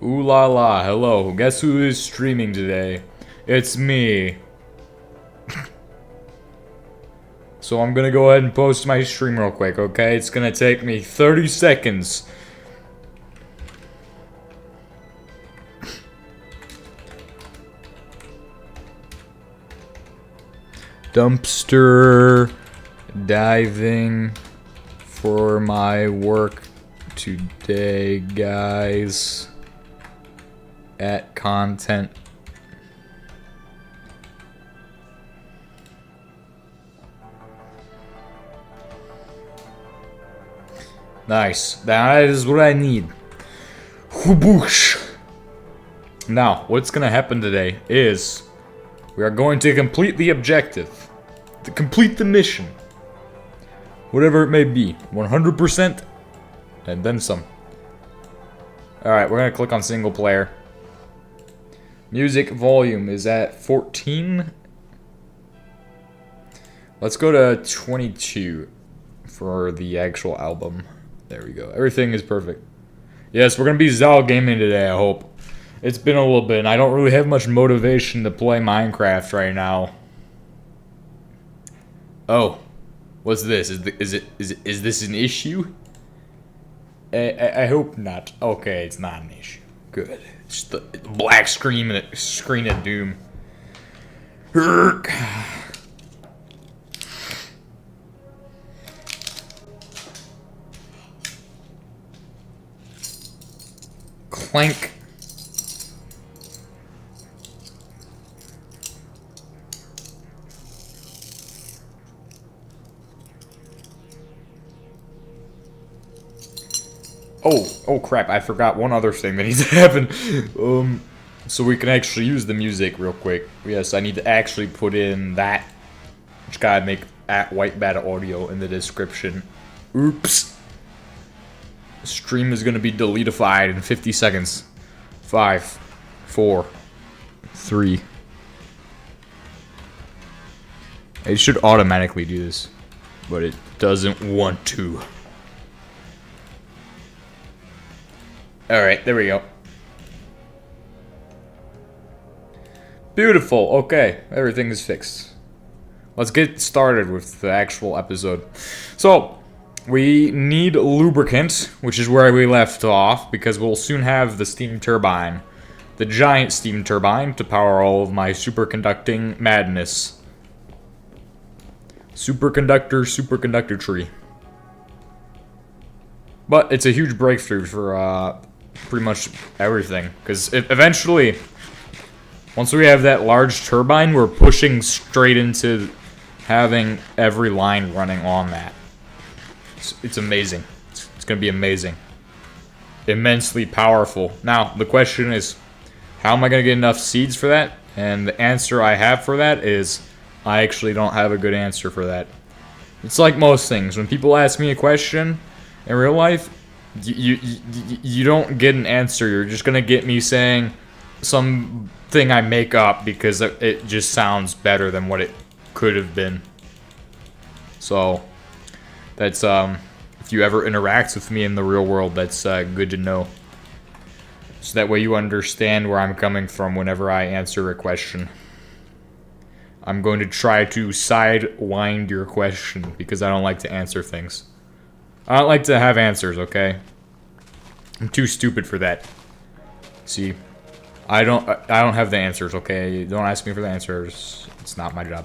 Ooh la la, hello. Guess who is streaming today? It's me. So I'm gonna go ahead and post my stream real quick, okay? It's gonna take me 30 seconds. Dumpster diving for my work today, guys. At content. Nice. That is what I need. Whoosh. Now, what's gonna happen today is we are going to complete the objective. To complete the mission. Whatever it may be. 100% and then some. Alright, we're gonna click on single player. Music volume is at 14. Let's go to 22 for the actual album. There we go. Everything is perfect. Yes, we're gonna be Zal gaming today, I hope. It's been a little bit, and I don't really have much motivation to play Minecraft right now. Oh, what's this? Is this an issue? I hope not. Okay, it's not an issue. Good. It's the black screen of doom. Clank. Oh crap, I forgot one other thing that needs to happen. So we can actually use the music real quick. Yes, I need to actually put in that. Just gotta make at white bad audio in the description. Oops. The stream is gonna be deletified in 50 seconds. 5, 4, 3. It should automatically do this, but it doesn't want to. Alright, there we go. Beautiful, okay, everything is fixed. Let's get started with the actual episode. So, we need lubricant, which is where we left off, because we'll soon have the steam turbine. The giant steam turbine to power all of my superconducting madness. Superconductor tree. But it's a huge breakthrough for, pretty much everything, because eventually, once we have that large turbine, we're pushing straight into having every line running on that. It's amazing. It's gonna be amazing. Immensely powerful. Now, the question is, how am I gonna get enough seeds for that? And the answer I have for that is, I actually don't have a good answer for that. It's like most things. When people ask me a question in real life, you don't get an answer. You're just gonna get me saying something I make up because it just sounds better than what it could have been. So that's if you ever interact with me in the real world, that's good to know. So that way you understand where I'm coming from whenever I answer a question. I'm going to try to sidewind your question because I don't like to answer things. I don't like to have answers, okay? I'm too stupid for that. See, I don't have the answers, okay? Don't ask me for the answers. It's not my job.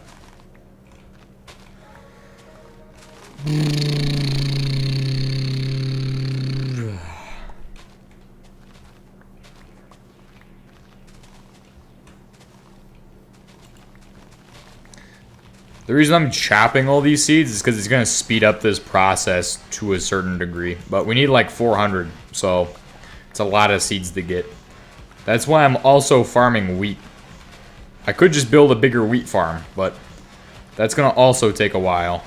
The reason I'm chopping all these seeds is because it's going to speed up this process to a certain degree. But we need like 400, so it's a lot of seeds to get. That's why I'm also farming wheat. I could just build a bigger wheat farm, but that's going to also take a while.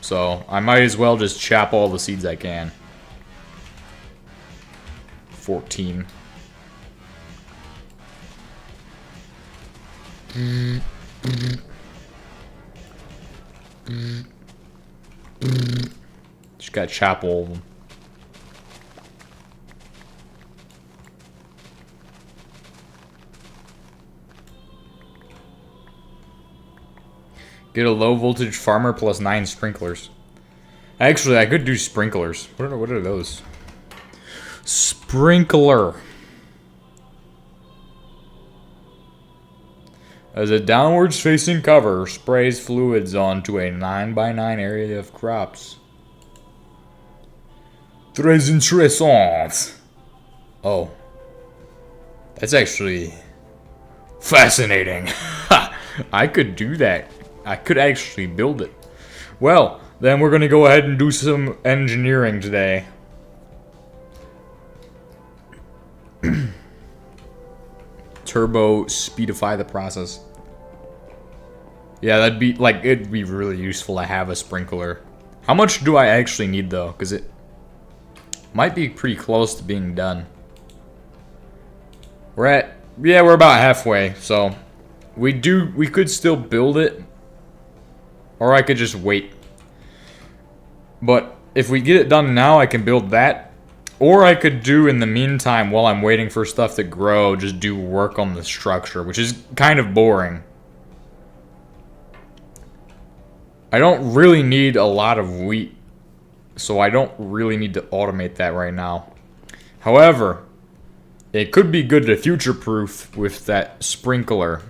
So I might as well just chop all the seeds I can. 14. Just gotta chop all of them. Get a low voltage farmer plus 9 sprinklers. Actually, I could do sprinklers. What are those? Sprinkler. As a downwards facing cover sprays fluids onto a 9x9 area of crops. Très intéressant. Oh. That's actually fascinating. I could do that. I could actually build it. Well, then we're gonna go ahead and do some engineering today. Turbo speedify the process. Yeah, that'd be like, it'd be really useful to have a sprinkler. How much do I actually need though? Because it might be pretty close to being done. We're about halfway, so we could still build it, or I could just wait. But if we get it done now, I can build that. Or I could do, in the meantime, while I'm waiting for stuff to grow, just do work on the structure, which is kind of boring. I don't really need a lot of wheat, so I don't really need to automate that right now. However, it could be good to future-proof with that sprinkler.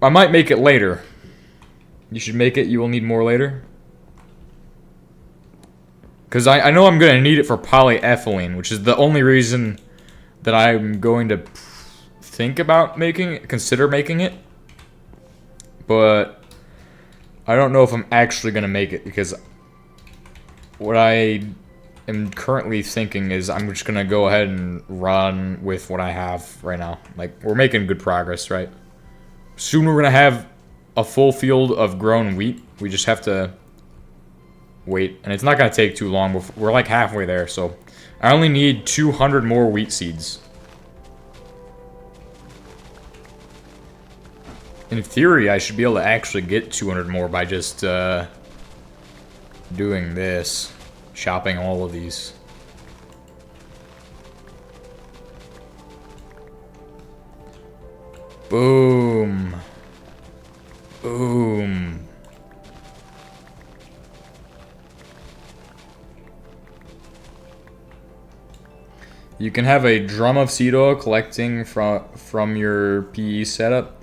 I might make it later. You should make it, you will need more later. Because I know I'm going to need it for polyethylene, which is the only reason that I'm going to think about consider making it. But I don't know if I'm actually going to make it, because what I am currently thinking is I'm just going to go ahead and run with what I have right now. Like, we're making good progress, right? Soon we're going to have a full field of grown wheat. We just have to wait, and it's not going to take too long. We're like halfway there, so I only need 200 more wheat seeds. In theory, I should be able to actually get 200 more by just doing this, chopping all of these. Boom. Boom. You can have a drum of seed oil collecting from your PE setup.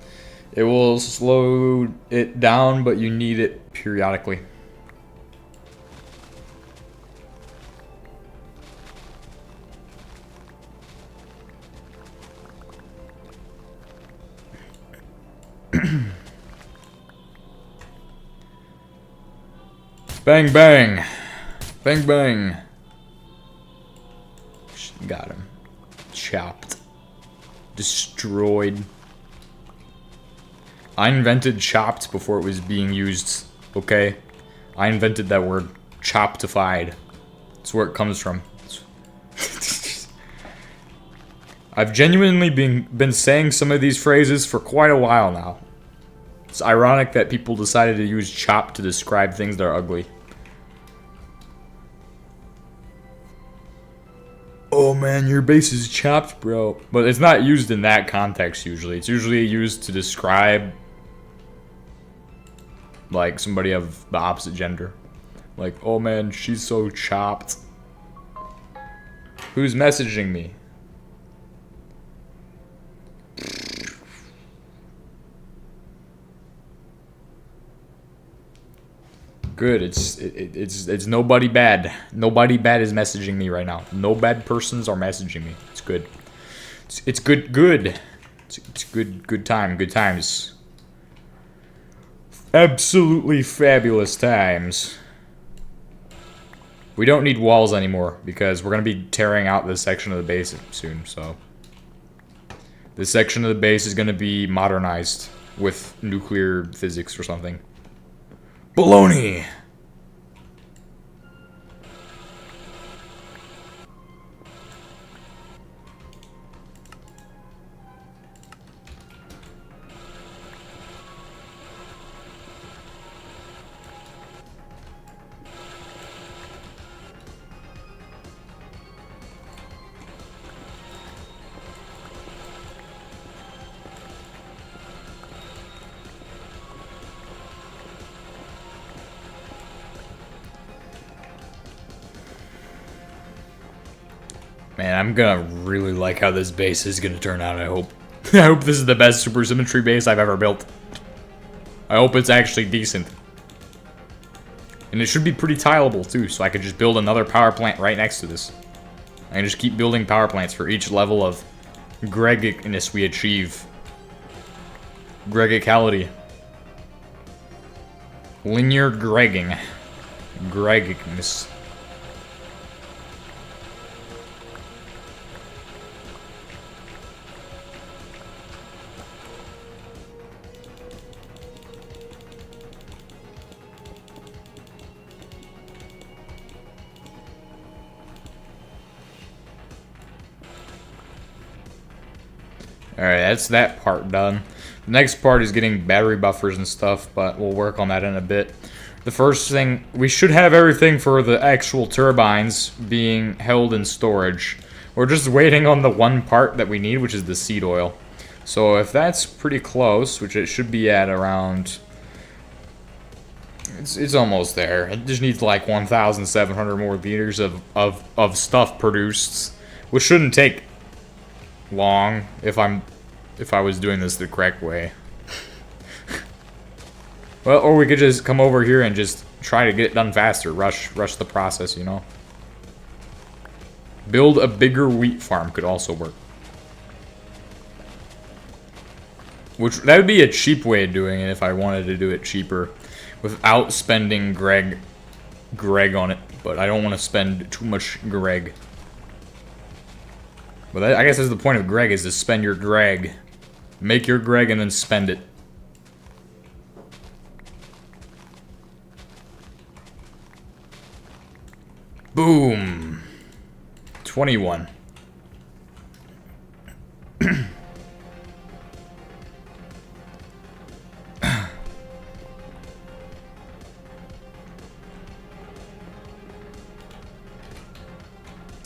It will slow it down, but you need it periodically. Bang, bang. Bang, bang. Got him. Chopped. Destroyed. I invented chopped before it was being used, okay? I invented that word. Chopptified. That's where it comes from. I've genuinely been saying some of these phrases for quite a while now. It's ironic that people decided to use chop to describe things that are ugly. Oh man, your base is chopped, bro. But it's not used in that context usually. It's usually used to describe like somebody of the opposite gender. Like, oh man, she's so chopped. Who's messaging me? Good. It's nobody bad. Nobody bad is messaging me right now. No bad persons are messaging me. It's good. It's good. It's good time. Good times. Absolutely fabulous times. We don't need walls anymore because we're gonna be tearing out this section of the base soon. So this section of the base is gonna be modernized with nuclear physics or something. Baloney! Man, I'm gonna really like how this base is gonna turn out, I hope. I hope this is the best Supersymmetry base I've ever built. I hope it's actually decent. And it should be pretty tileable, too, so I could just build another power plant right next to this. I can just keep building power plants for each level of Gregicness we achieve. Gregicality. Linear Gregging. Gregicness. Alright, that's that part done. The next part is getting battery buffers and stuff, but we'll work on that in a bit. The first thing, we should have everything for the actual turbines being held in storage. We're just waiting on the one part that we need, which is the seed oil. So if that's pretty close, which it should be at around... It's almost there. It just needs like 1,700 more liters of stuff produced, which shouldn't take long if I was doing this the correct way. Well, or we could just come over here and just try to get it done faster, rush the process, you know. Build a bigger wheat farm could also work. Which that would be a cheap way of doing it if I wanted to do it cheaper without spending Greg on it, but I don't want to spend too much Greg. But I guess that's the point of Greg, is to spend your Greg. Make your Greg and then spend it. Boom. 21.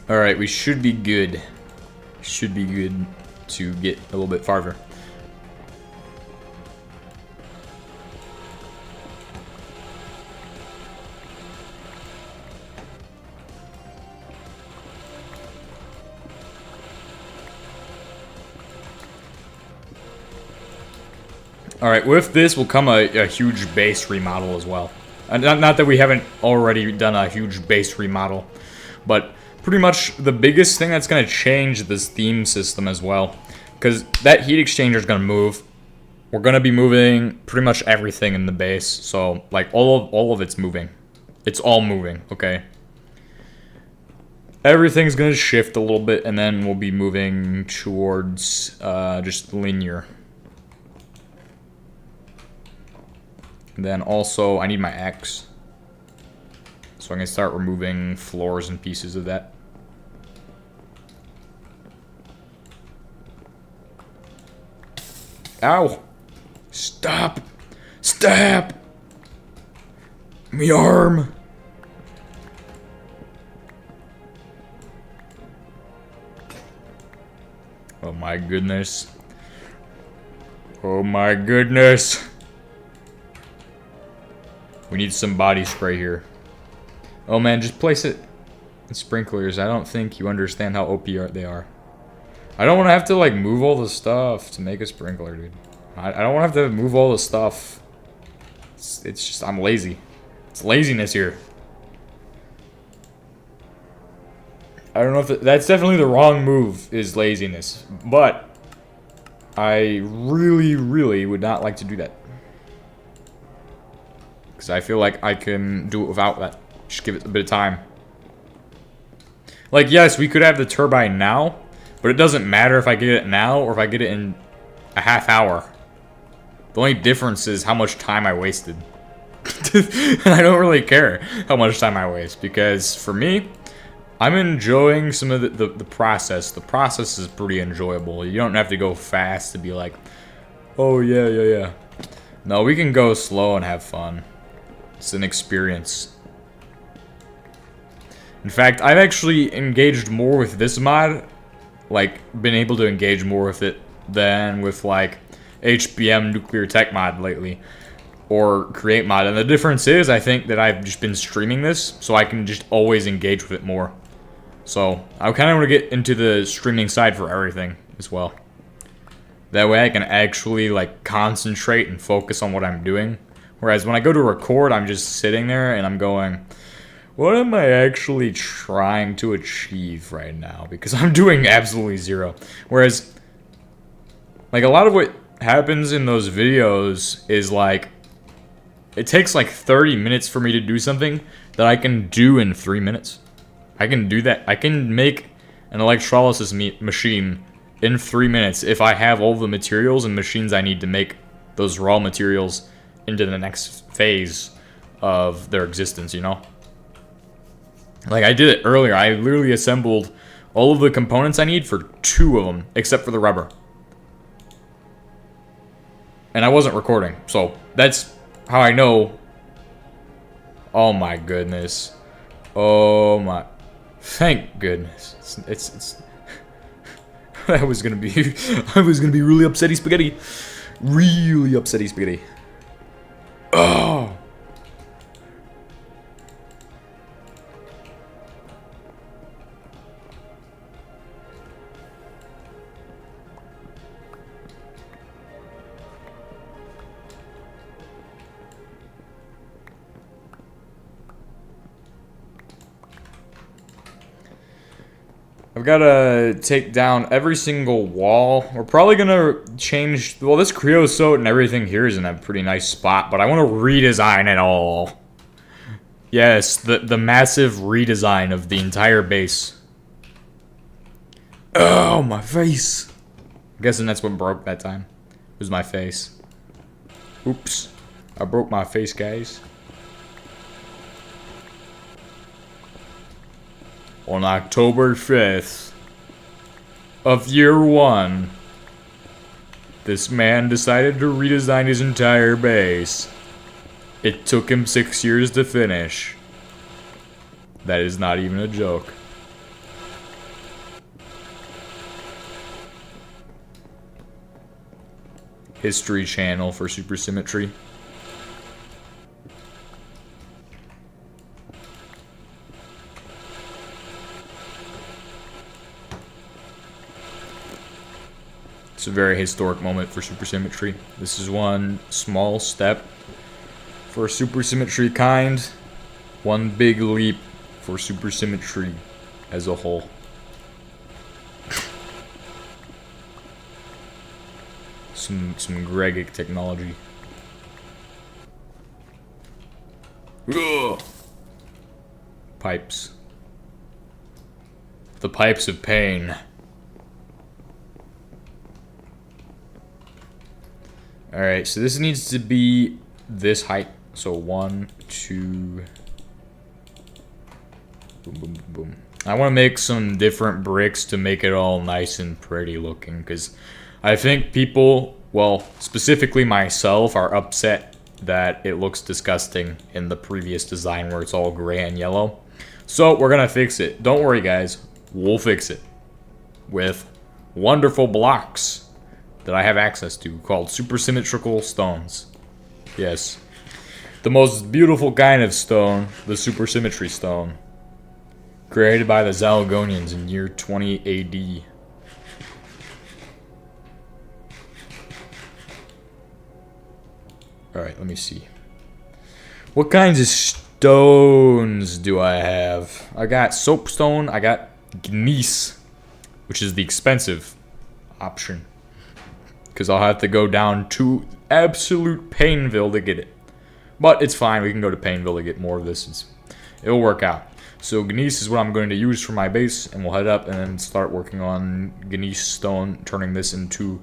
Alright, we should be good. Should be good to get a little bit farther. Alright, with this will come a huge base remodel as well. Not that we haven't already done a huge base remodel, but pretty much the biggest thing that's going to change this theme system as well. Because that heat exchanger is going to move. We're going to be moving pretty much everything in the base. So, like, all of it's moving. It's all moving, okay? Everything's going to shift a little bit, and then we'll be moving towards just linear. And then also, I need my axe. So I'm going to start removing floors and pieces of that. Ow! Stop! Stop! Me arm! Oh my goodness. Oh my goodness. We need some body spray here. Oh man, just place it in sprinklers. I don't think you understand how OP they are. I don't want to have to like move all the stuff to make a sprinkler, dude. I don't want to have to move all the stuff. It's just, I'm lazy. It's laziness here. I don't know if that's definitely the wrong move, is laziness. But I really, really would not like to do that. Because I feel like I can do it without that. Just give it a bit of time. Like, yes, we could have the turbine now, but it doesn't matter if I get it now or if I get it in a half hour. The only difference is how much time I wasted. And I don't really care how much time I waste, because for me, I'm enjoying some of the process. The process is pretty enjoyable. You don't have to go fast to be like, oh yeah. No, we can go slow and have fun. It's an experience. In fact, I've actually engaged more with this mod, like, been able to engage more with it than with, like, HBM Nuclear Tech mod lately, or Create mod. And the difference is, I think that I've just been streaming this, so I can just always engage with it more. So I kind of want to get into the streaming side for everything as well. That way I can actually like concentrate and focus on what I'm doing. Whereas when I go to record, I'm just sitting there and I'm going, what am I actually trying to achieve right now? Because I'm doing absolutely zero. Whereas, like, a lot of what happens in those videos is like, it takes like 30 minutes for me to do something that I can do in 3 minutes. I can do that. I can make an electrolysis machine in 3 minutes if I have all the materials and machines I need to make those raw materials into the next phase of their existence, you know? Like, I did it earlier. I literally assembled all of the components I need for 2 of them, except for the rubber. And I wasn't recording, so that's how I know. Oh my goodness. Oh my. Thank goodness. It's I was gonna be really upsetty spaghetti. Really upsetty spaghetti. Oh. I've got to take down every single wall. We're probably going to change... Well, this creosote and everything here is in a pretty nice spot, but I want to redesign it all. Yes, the massive redesign of the entire base. Oh, my face. I'm guessing that's what broke that time. It was my face. Oops. I broke my face, guys. On October 5th of year 1, this man decided to redesign his entire base. It took him 6 years to finish. That is not even a joke. History channel for Supersymmetry. It's a very historic moment for Supersymmetry. This is one small step for Supersymmetry kind, one big leap for Supersymmetry as a whole. Some Gregtech technology. Ugh. Pipes. The pipes of pain. Alright, so this needs to be this height. So 1, 2. Boom, boom, boom, boom. I want to make some different bricks to make it all nice and pretty looking. Because I think people, well, specifically myself, are upset that it looks disgusting in the previous design where it's all gray and yellow. So we're going to fix it. Don't worry, guys. We'll fix it. With wonderful blocks that I have access to, called supersymmetrical stones. Yes. The most beautiful kind of stone, the supersymmetry stone. Created by the Zalagonians in year 20 AD. Alright, let me see. What kinds of stones do I have? I got soapstone, I got gneiss, which is the expensive option. Because I'll have to go down to absolute Painville to get it. But it's fine, we can go to Painville to get more of this. It'll work out. So gneiss is what I'm going to use for my base, and we'll head up and then start working on gneiss stone, turning this into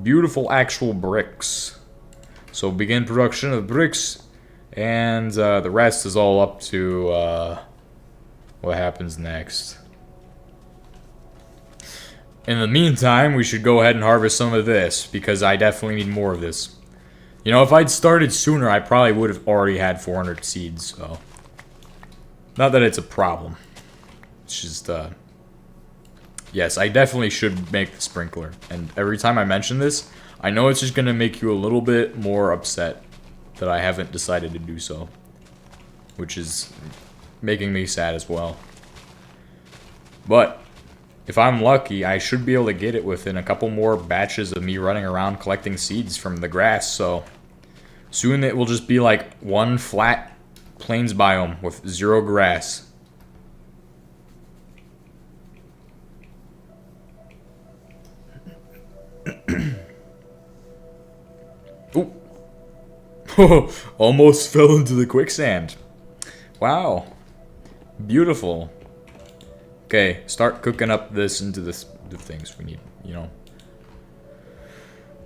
beautiful actual bricks. So begin production of bricks, and the rest is all up to what happens next. In the meantime, we should go ahead and harvest some of this, because I definitely need more of this. You know, if I'd started sooner, I probably would have already had 400 seeds, so... Not that it's a problem. It's just, yes, I definitely should make the sprinkler. And every time I mention this, I know it's just going to make you a little bit more upset that I haven't decided to do so. Which is making me sad as well. But if I'm lucky, I should be able to get it within a couple more batches of me running around collecting seeds from the grass. So soon it will just be like one flat plains biome with 0 grass. Ooh. Almost fell into the quicksand. Wow. Beautiful. Okay, start cooking up the things we need, you know.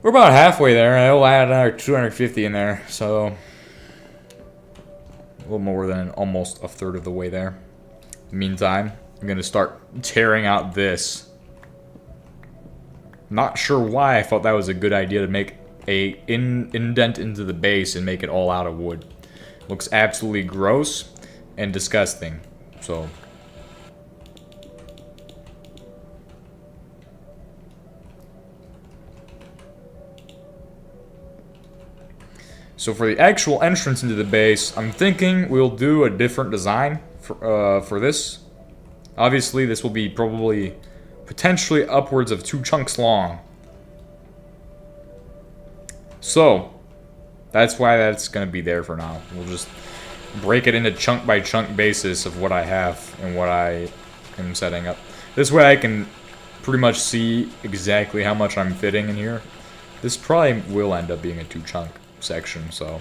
We're about halfway there. I'll add another 250 in there, so a little more than almost a third of the way there. In the meantime, I'm gonna start tearing out this. Not sure why I thought that was a good idea to make a indent into the base and make it all out of wood. Looks absolutely gross and disgusting. So for the actual entrance into the base, I'm thinking we'll do a different design for this. Obviously, this will be probably potentially upwards of 2 chunks long. So that's why that's going to be there for now. We'll just break it into chunk by chunk basis of what I have and what I am setting up. This way I can pretty much see exactly how much I'm fitting in here. This probably will end up being a 2 chunk section, so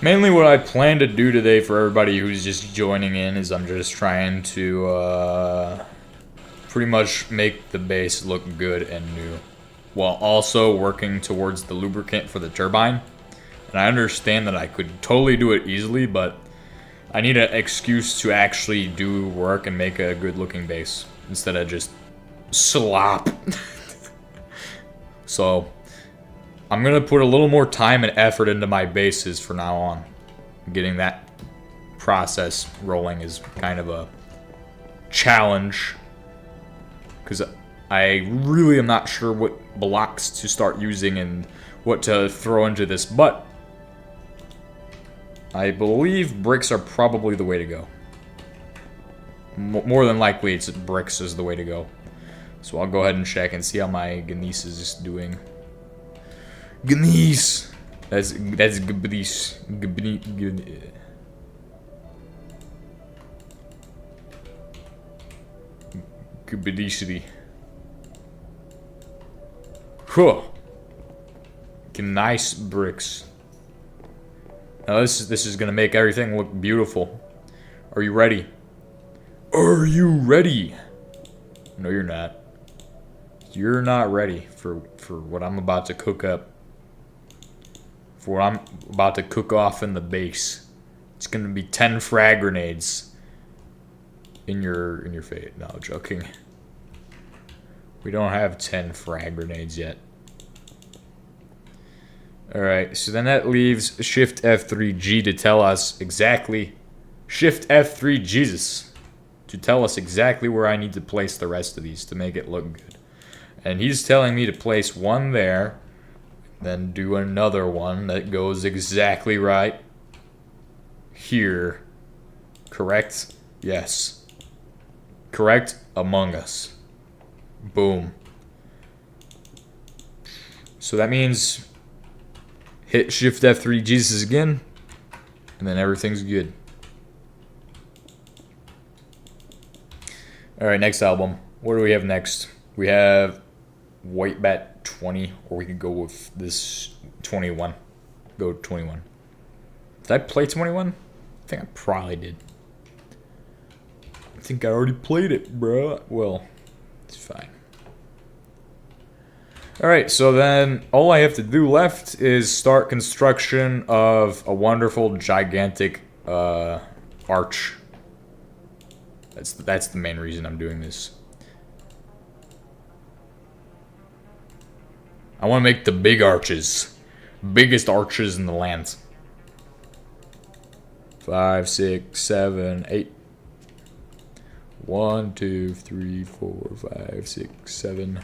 mainly what I plan to do today for everybody who's just joining in is I'm just trying to pretty much make the base look good and new, while also working towards the lubricant for the turbine. And I understand that I could totally do it easily, but I need an excuse to actually do work and make a good looking base instead of just slop. So I'm gonna put a little more time and effort into my bases from now on. Getting that process rolling is kind of a challenge, because I really am not sure what blocks to start using and what to throw into this, but I believe bricks are probably the way to go. More than likely, it's bricks is the way to go. So I'll go ahead and check and see how my Gneiss is doing. Gneiss! That's Gneiss. Gubidicity. Huh. Nice bricks. Now this is gonna make everything look beautiful. Are you ready? Are you ready? No, you're not. You're not ready for what I'm about to cook up. For what I'm about to cook off in the base. It's gonna be 10 frag grenades in your face. No, joking. We don't have 10 frag grenades yet. Alright, so then that leaves Shift F3G to tell us exactly... Shift F3 Jesus to tell us exactly where I need to place the rest of these to make it look good. And he's telling me to place one there, then do another one that goes exactly right here. Correct? Yes. Correct? Among Us. Boom. So that means hit Shift F3 Jesus again, and then everything's good. Alright, next album. What do we have next? We have White Bat 20, or we could go with this 21. Go 21. Did I play 21? I think I probably did. I think I already played it, bruh. Well, it's fine. Alright, so then all I have to do left is start construction of a wonderful, gigantic arch. That's the main reason I'm doing this. I want to make the big arches. Biggest arches in the land. 5, 6, 7, 8. 1, 2, 3, 4, 5, 6, 7.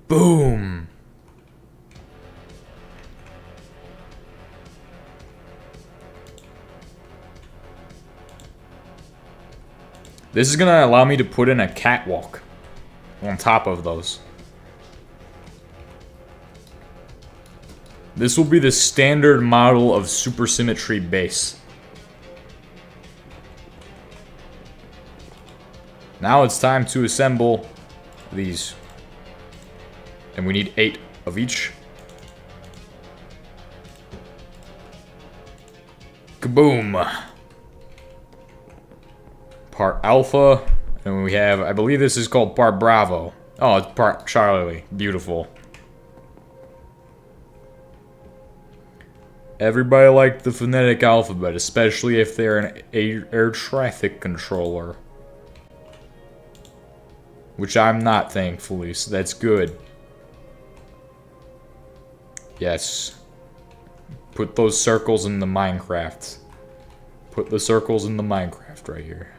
Boom. This is gonna allow me to put in a catwalk on top of those. This will be the standard model of Supersymmetry base. Now it's time to assemble these. And we need 8 of each. Kaboom! Part Alpha. And we have, I believe this is called Part Bravo. Oh, it's Part Charlie. Beautiful. Everybody liked the phonetic alphabet, especially if they're an air traffic controller. Which I'm not, thankfully, so that's good. Yes. Put those circles in the Minecraft. Put the circles in the Minecraft right here.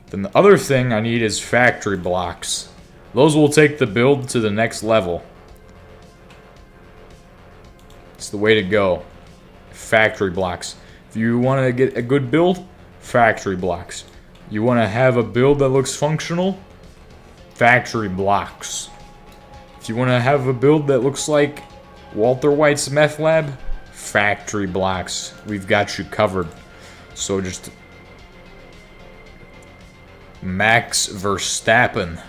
Then the other thing I need is factory blocks. Those will take the build to the next level. It's the way to go. Factory blocks. If you want to get a good build, factory blocks. You want to have a build that looks functional, factory blocks. If you want to have a build that looks like Walter White's meth lab, factory blocks. We've got you covered. So just Max Verstappen.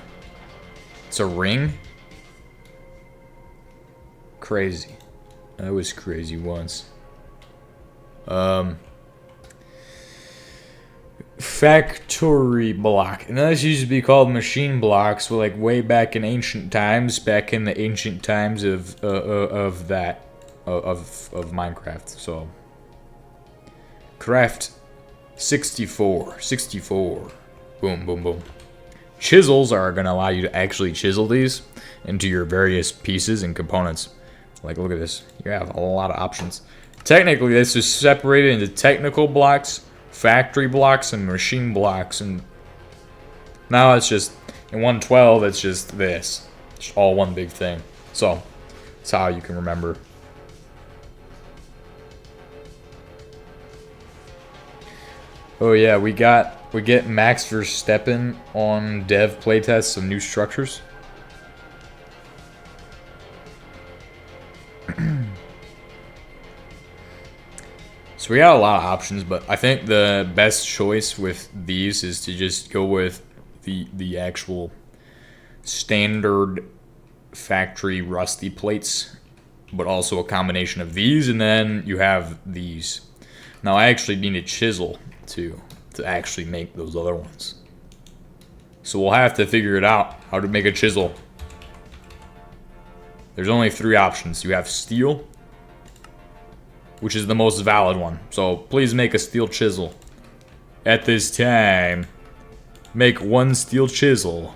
It's a ring? Crazy. I was crazy once. Factory block. And those used to be called machine blocks, like way back in ancient times, back in the ancient times of Minecraft. So craft 64. Boom, boom, boom. Chisels are gonna allow you to actually chisel these into your various pieces and components. Like, look at this. You have a lot of options. Technically, this is separated into technical blocks, factory blocks, and machine blocks. And now it's just, in 1.12, it's just this. It's all one big thing. So, that's how you can remember. Oh yeah, we get Max Verstappen on dev playtests of new structures. So we got a lot of options, but I think the best choice with these is to just go with the actual standard factory rusty plates, but also a combination of these, and then you have these. Now I actually need a chisel to actually make those other ones. So we'll have to figure it out, how to make a chisel. There's only 3 options. You have steel, which is the most valid one. So please make a steel chisel. At this time, make 1 steel chisel.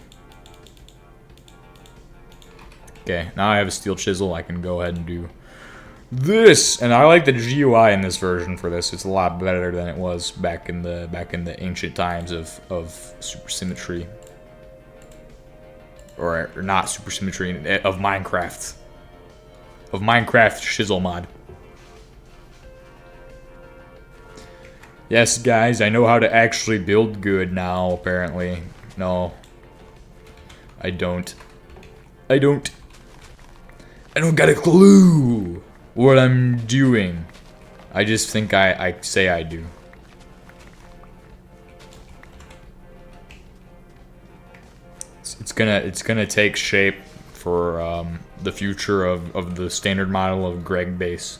Okay, now I have a steel chisel. I can go ahead and do this. And I like the GUI in this version for this. It's a lot better than it was back in the ancient times of Supersymmetry. Or not Supersymmetry, of Minecraft. Of Minecraft chisel mod. Yes, guys, I know how to actually build good now, apparently. No. I don't. I don't got a clue what I'm doing. I just think I say I do. It's gonna take shape for the future of the standard model of Greg base.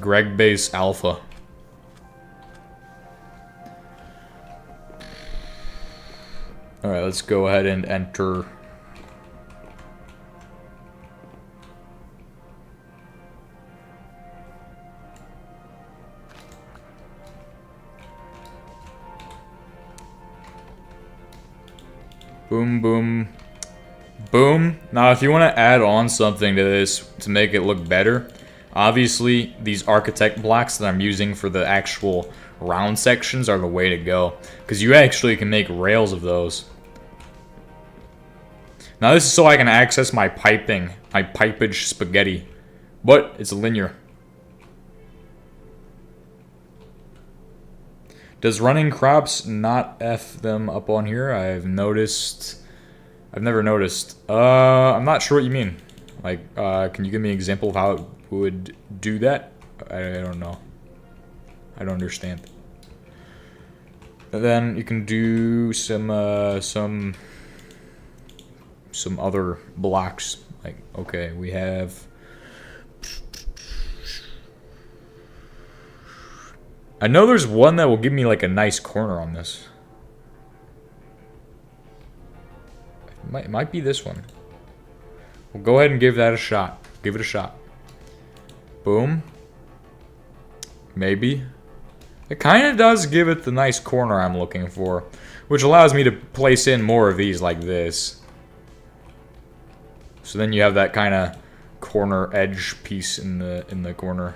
Greg base Alpha. Alright, let's go ahead and enter. Boom, boom, boom. Now, if you want to add on something to this to make it look better, obviously, these architect blocks that I'm using for the actual round sections are the way to go, because you actually can make rails of those. Now, this is so I can access my piping, my pipage spaghetti, but it's linear. Does running crops not F them up on here? I've noticed. I've never noticed. I'm not sure what you mean. Like, can you give me an example of how it would do that? I don't know. I don't understand. And then you can do some other blocks. Like, okay, we have. I know there's one that will give me like a nice corner on this. It might be this one. We'll go ahead and give that a shot. Give it a shot. Boom. Maybe. It kind of does give it the nice corner I'm looking for, which allows me to place in more of these like this. So then you have that kind of corner edge piece in the corner.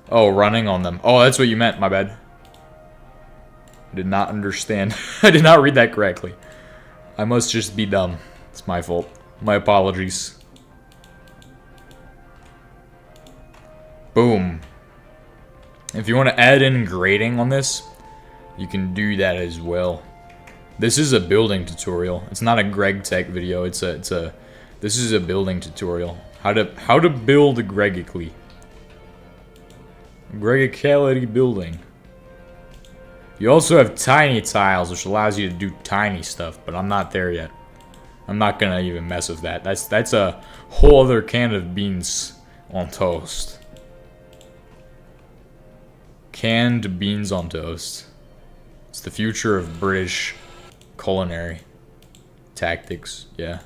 Oh, running on them. Oh, that's what you meant. My bad. I did not understand. I did not read that correctly. I must just be dumb. It's my fault. My apologies. Boom. If you want to add in grading on this, you can do that as well. This is a building tutorial. It's not a Gregtech video. This is a building tutorial. How to build Gregically. Gregicality building. You also have tiny tiles, which allows you to do tiny stuff, but I'm not there yet. I'm not gonna even mess with that. That's a whole other can of beans on toast. Canned beans on toast. It's the future of British culinary tactics. Yeah.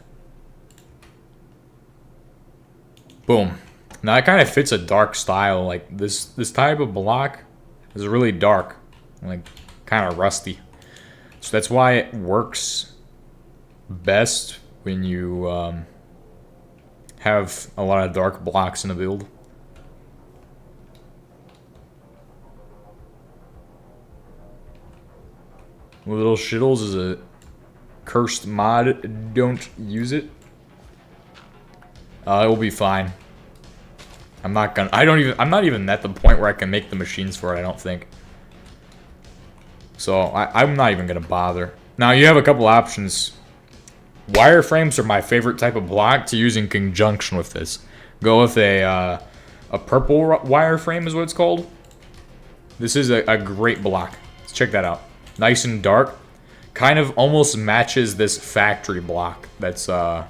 Boom. Now it kind of fits a dark style. Like this type of block is really dark, like kind of rusty. So that's why it works best when you have a lot of dark blocks in a build. Little Shittles is a cursed mod. Don't use it. It will be fine. I'm not even at the point where I can make the machines for it, I don't think. So I'm not even gonna bother. Now you have a couple options. Wireframes are my favorite type of block to use in conjunction with this. Go with a purple wireframe is what it's called. This is a great block. Let's check that out. Nice and dark. Kind of almost matches this factory block. That's a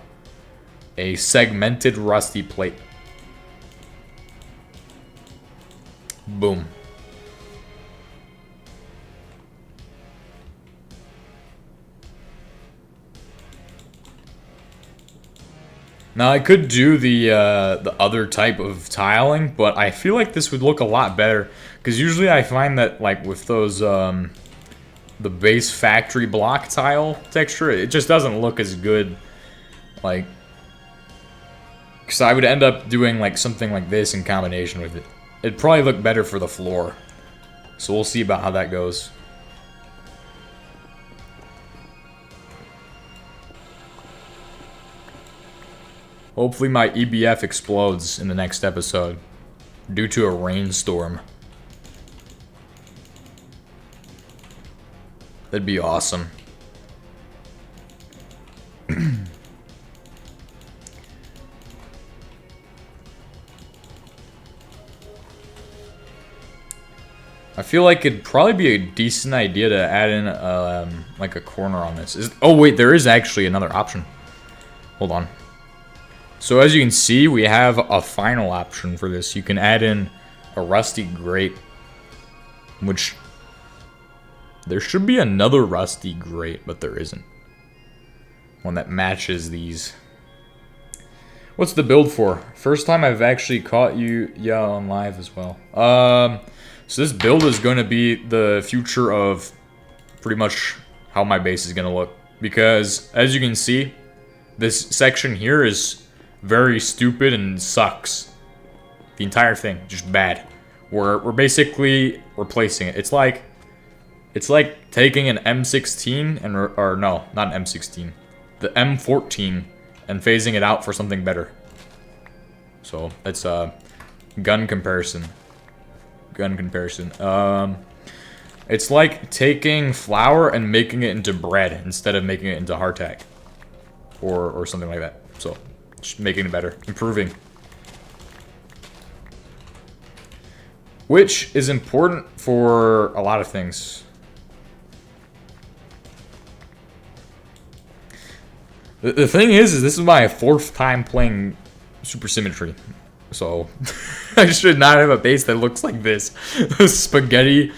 segmented rusty plate. Boom. Now I could do the other type of tiling, but I feel like this would look a lot better because usually I find that like with those the base factory block tile texture, it just doesn't look as good. Like, because I would end up doing like something like this in combination with it. It'd probably look better for the floor. So we'll see about how that goes. Hopefully my EBF explodes in the next episode due to a rainstorm. That'd be awesome. I feel like it'd probably be a decent idea to add in like a corner on this. Oh wait, there is actually another option. Hold on. So as you can see, we have a final option for this. You can add in a rusty grate, which there should be another rusty grate, but there isn't. One that matches these. What's the build for? First time I've actually caught you, yeah, on live as well. So this build is going to be the future of pretty much how my base is gonna look. Because, as you can see, this section here is very stupid and sucks. The entire thing, just bad. We're basically replacing it. It's like taking an M16 and, or no, not an M16, the M14 and phasing it out for something better. So, it's a gun comparison. Gun comparison. It's like taking flour and making it into bread instead of making it into hardtack. Or something like that. So, just making it better. Improving. Which is important for a lot of things. The thing is this is my 4th time playing Supersymmetry. So, I should not have a base that looks like this. Spaghetti.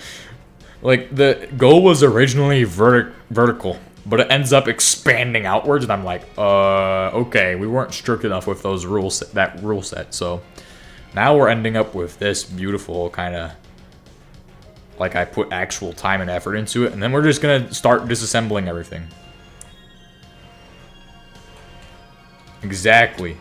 Like, the goal was originally vertical, but it ends up expanding outwards, and I'm like, okay, we weren't strict enough with those rules, that rule set, so now we're ending up with this beautiful kind of, like, I put actual time and effort into it, and then we're just gonna start disassembling everything. Exactly.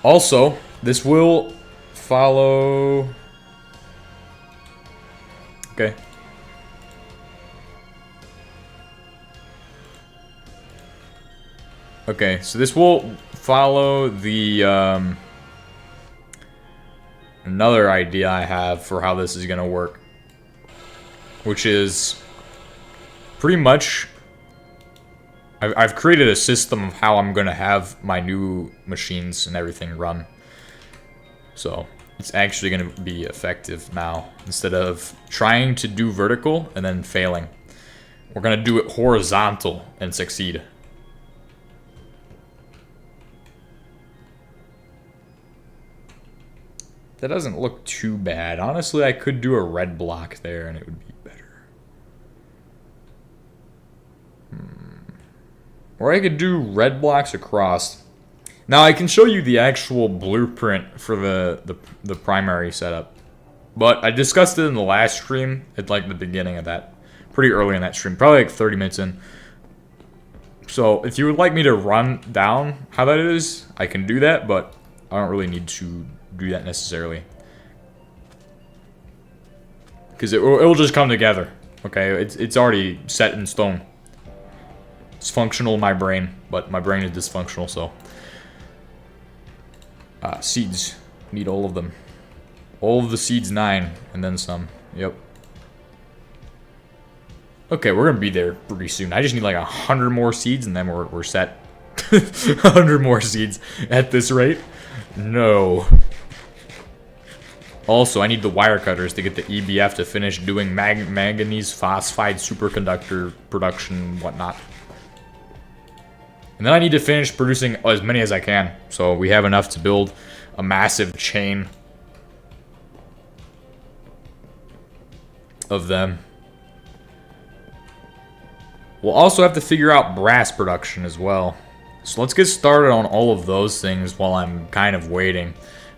Also, this will follow... Okay. Okay, so this will follow the, another idea I have for how this is gonna work. Which is pretty much... I've created a system of how I'm going to have my new machines and everything run. So, it's actually going to be effective now. Instead of trying to do vertical and then failing. We're going to do it horizontal and succeed. That doesn't look too bad. Honestly, I could do a red block there and it would be better. Or I could do red blocks across. Now I can show you the actual blueprint for the primary setup. But I discussed it in the last stream at like the beginning of that. Pretty early in that stream. Probably like 30 minutes in. So if you would like me to run down how that is, I can do that, but I don't really need to do that necessarily. Because it'll just come together. Okay, it's already set in stone. It's functional in my brain, but my brain is dysfunctional, so. Seeds. Need all of them. All of the seeds, 9, and then some. Yep. Okay, we're gonna be there pretty soon. I just need like 100 more seeds, and then we're set. 100 more seeds at this rate? No. Also, I need the wire cutters to get the EBF to finish doing manganese phosphide superconductor production, whatnot. And then I need to finish producing as many as I can. So we have enough to build a massive chain of them. We'll also have to figure out brass production as well. So let's get started on all of those things while I'm kind of waiting.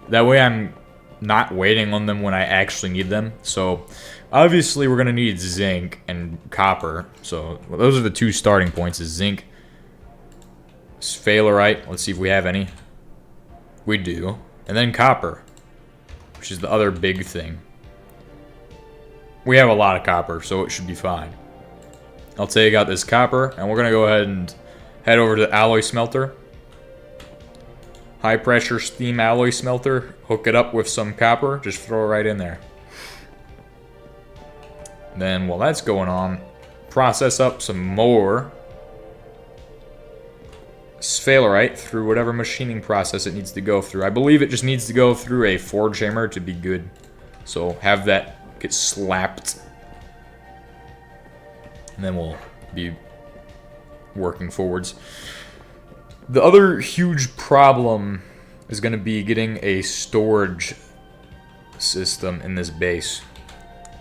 That way I'm not waiting on them when I actually need them. So obviously we're going to need zinc and copper. So those are the 2 starting points, is zinc. Sphalerite, let's see if we have any. We do. And then copper, which is the other big thing. We have a lot of copper, so it should be fine. I'll take out this copper, and we're going to go ahead and head over to the alloy smelter. High pressure steam alloy smelter. Hook it up with some copper. Just throw it right in there. Then, while that's going on, process up some more sphalerite through whatever machining process it needs to go through. I believe it just needs to go through a forge hammer to be good. So have that get slapped. And then we'll be working forwards. The other huge problem is going to be getting a storage system in this base.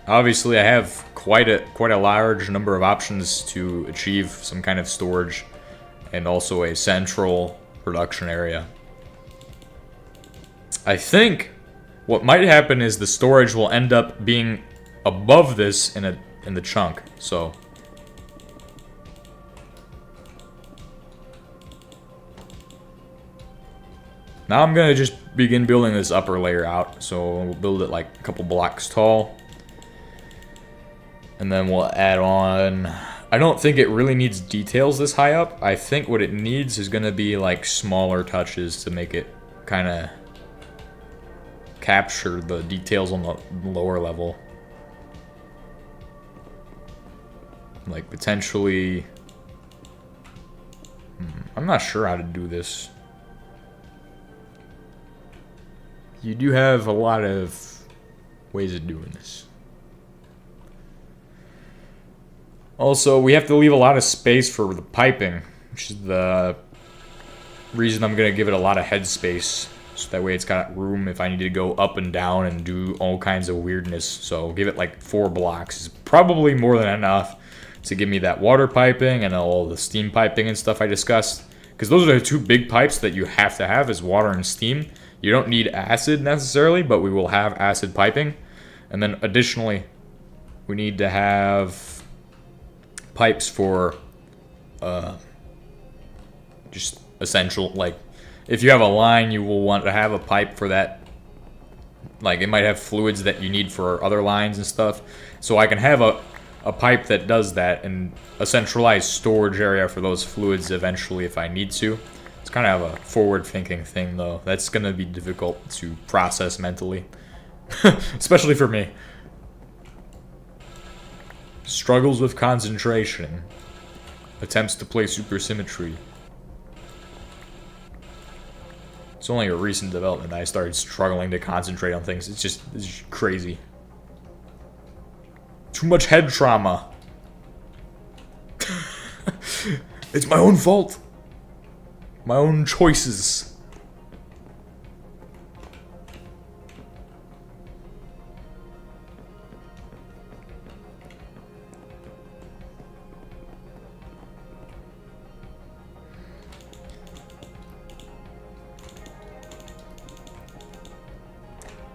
Obviously, I have quite a large number of options to achieve some kind of storage and also a central production area. I think what might happen is the storage will end up being above this in the chunk. So now I'm gonna just begin building this upper layer out. So we'll build it like a couple blocks tall. And then we'll add on... I don't think it really needs details this high up. I think what it needs is gonna be like smaller touches to make it kind of capture the details on the lower level. Like potentially... I'm not sure how to do this. You do have a lot of ways of doing this. Also, we have to leave a lot of space for the piping, which is the reason I'm going to give it a lot of headspace. So that way it's got room if I need to go up and down and do all kinds of weirdness. So give it like 4 blocks. It's probably more than enough to give me that water piping and all the steam piping and stuff I discussed. Because those are the 2 big pipes that you have to have, is water and steam. You don't need acid necessarily, but we will have acid piping. And then additionally, we need to have pipes for just essential, like if you have a line, you will want to have a pipe for that. Like it might have fluids that you need for other lines and stuff. So I can have a pipe that does that and a centralized storage area for those fluids eventually if I need to. It's kind of a forward-thinking thing though. That's going to be difficult to process mentally. Especially for me. Struggles with concentration. Attempts to play Supersymmetry. It's only a recent development that I started struggling to concentrate on things. It's just crazy. Too much head trauma. It's my own fault. My own choices.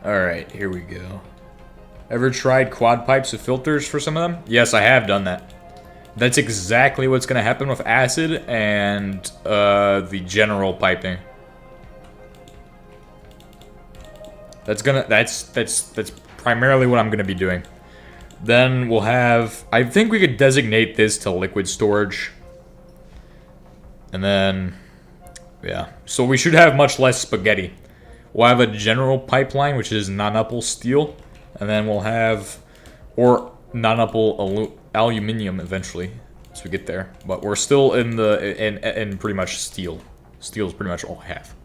Alright, here we go. Ever tried quad pipes with filters for some of them? Yes, I have done that. That's exactly what's going to happen with acid and the general piping. That's primarily what I'm going to be doing. Then we'll have... I think we could designate this to liquid storage. And then... yeah. So we should have much less spaghetti. We'll have a general pipeline, which is non-uppal steel. And then we'll have... or non-uppal aluminium eventually, as we get there. But we're still in pretty much steel. Steel is pretty much all I have.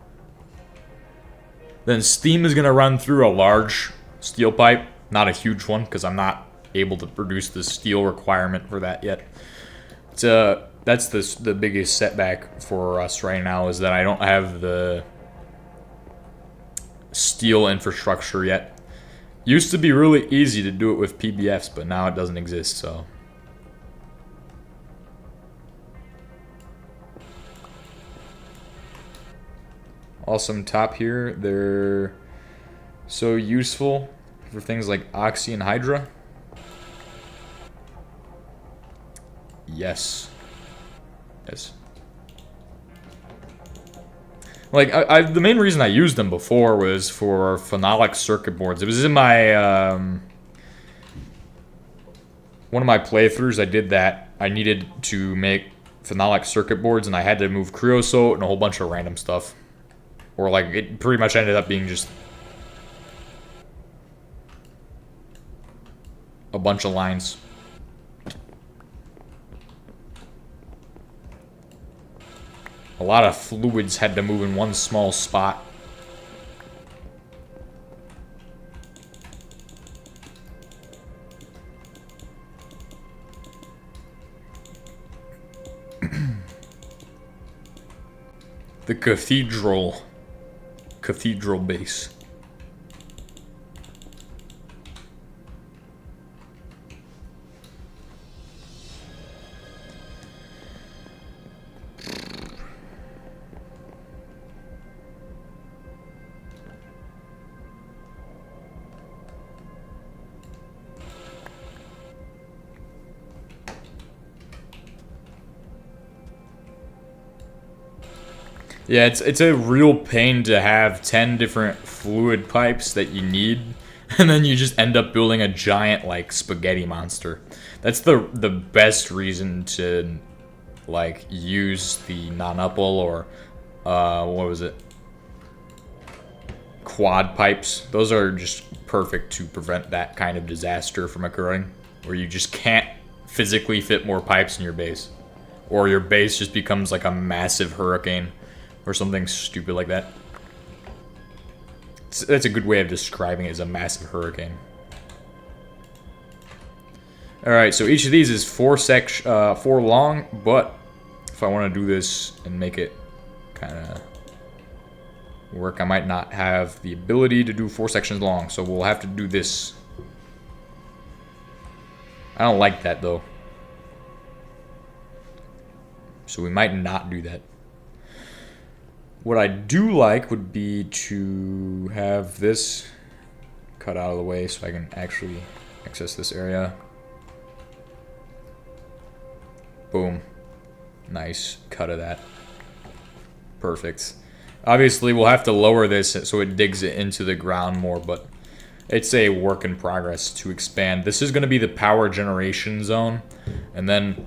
Then steam is going to run through a large steel pipe. Not a huge one, because I'm not able to produce the steel requirement for that yet. That's the biggest setback for us right now, is that I don't have the steel infrastructure yet. Used to be really easy to do it with PBFs, but now it doesn't exist, so. Awesome top here. They're so useful for things like Oxy and Hydra. Yes. Yes. Like, the main reason I used them before was for phenolic circuit boards. It was in my, one of my playthroughs, I did that. I needed to make phenolic circuit boards, and I had to move creosote and a whole bunch of random stuff. Or, like, it pretty much ended up being just a bunch of lines. A lot of fluids had to move in one small spot. The cathedral base. Yeah, it's a real pain to have 10 different fluid pipes that you need, and then you just end up building a giant like spaghetti monster. That's the best reason to like use the non-uppal or what was it? Quad pipes. Those are just perfect to prevent that kind of disaster from occurring, where you just can't physically fit more pipes in your base, or your base just becomes like a massive hurricane or something stupid like that. That's a good way of describing it, as a massive hurricane. Alright, so each of these is 4 long, but if I want to do this and make it kind of work, I might not have the ability to do 4 sections long, so we'll have to do this. I don't like that though, so we might not do that. What I do like would be to have this cut out of the way so I can actually access this area. Boom. Nice cut of that. Perfect. Obviously, we'll have to lower this so it digs it into the ground more, but it's a work in progress to expand. This is going to be the power generation zone, and then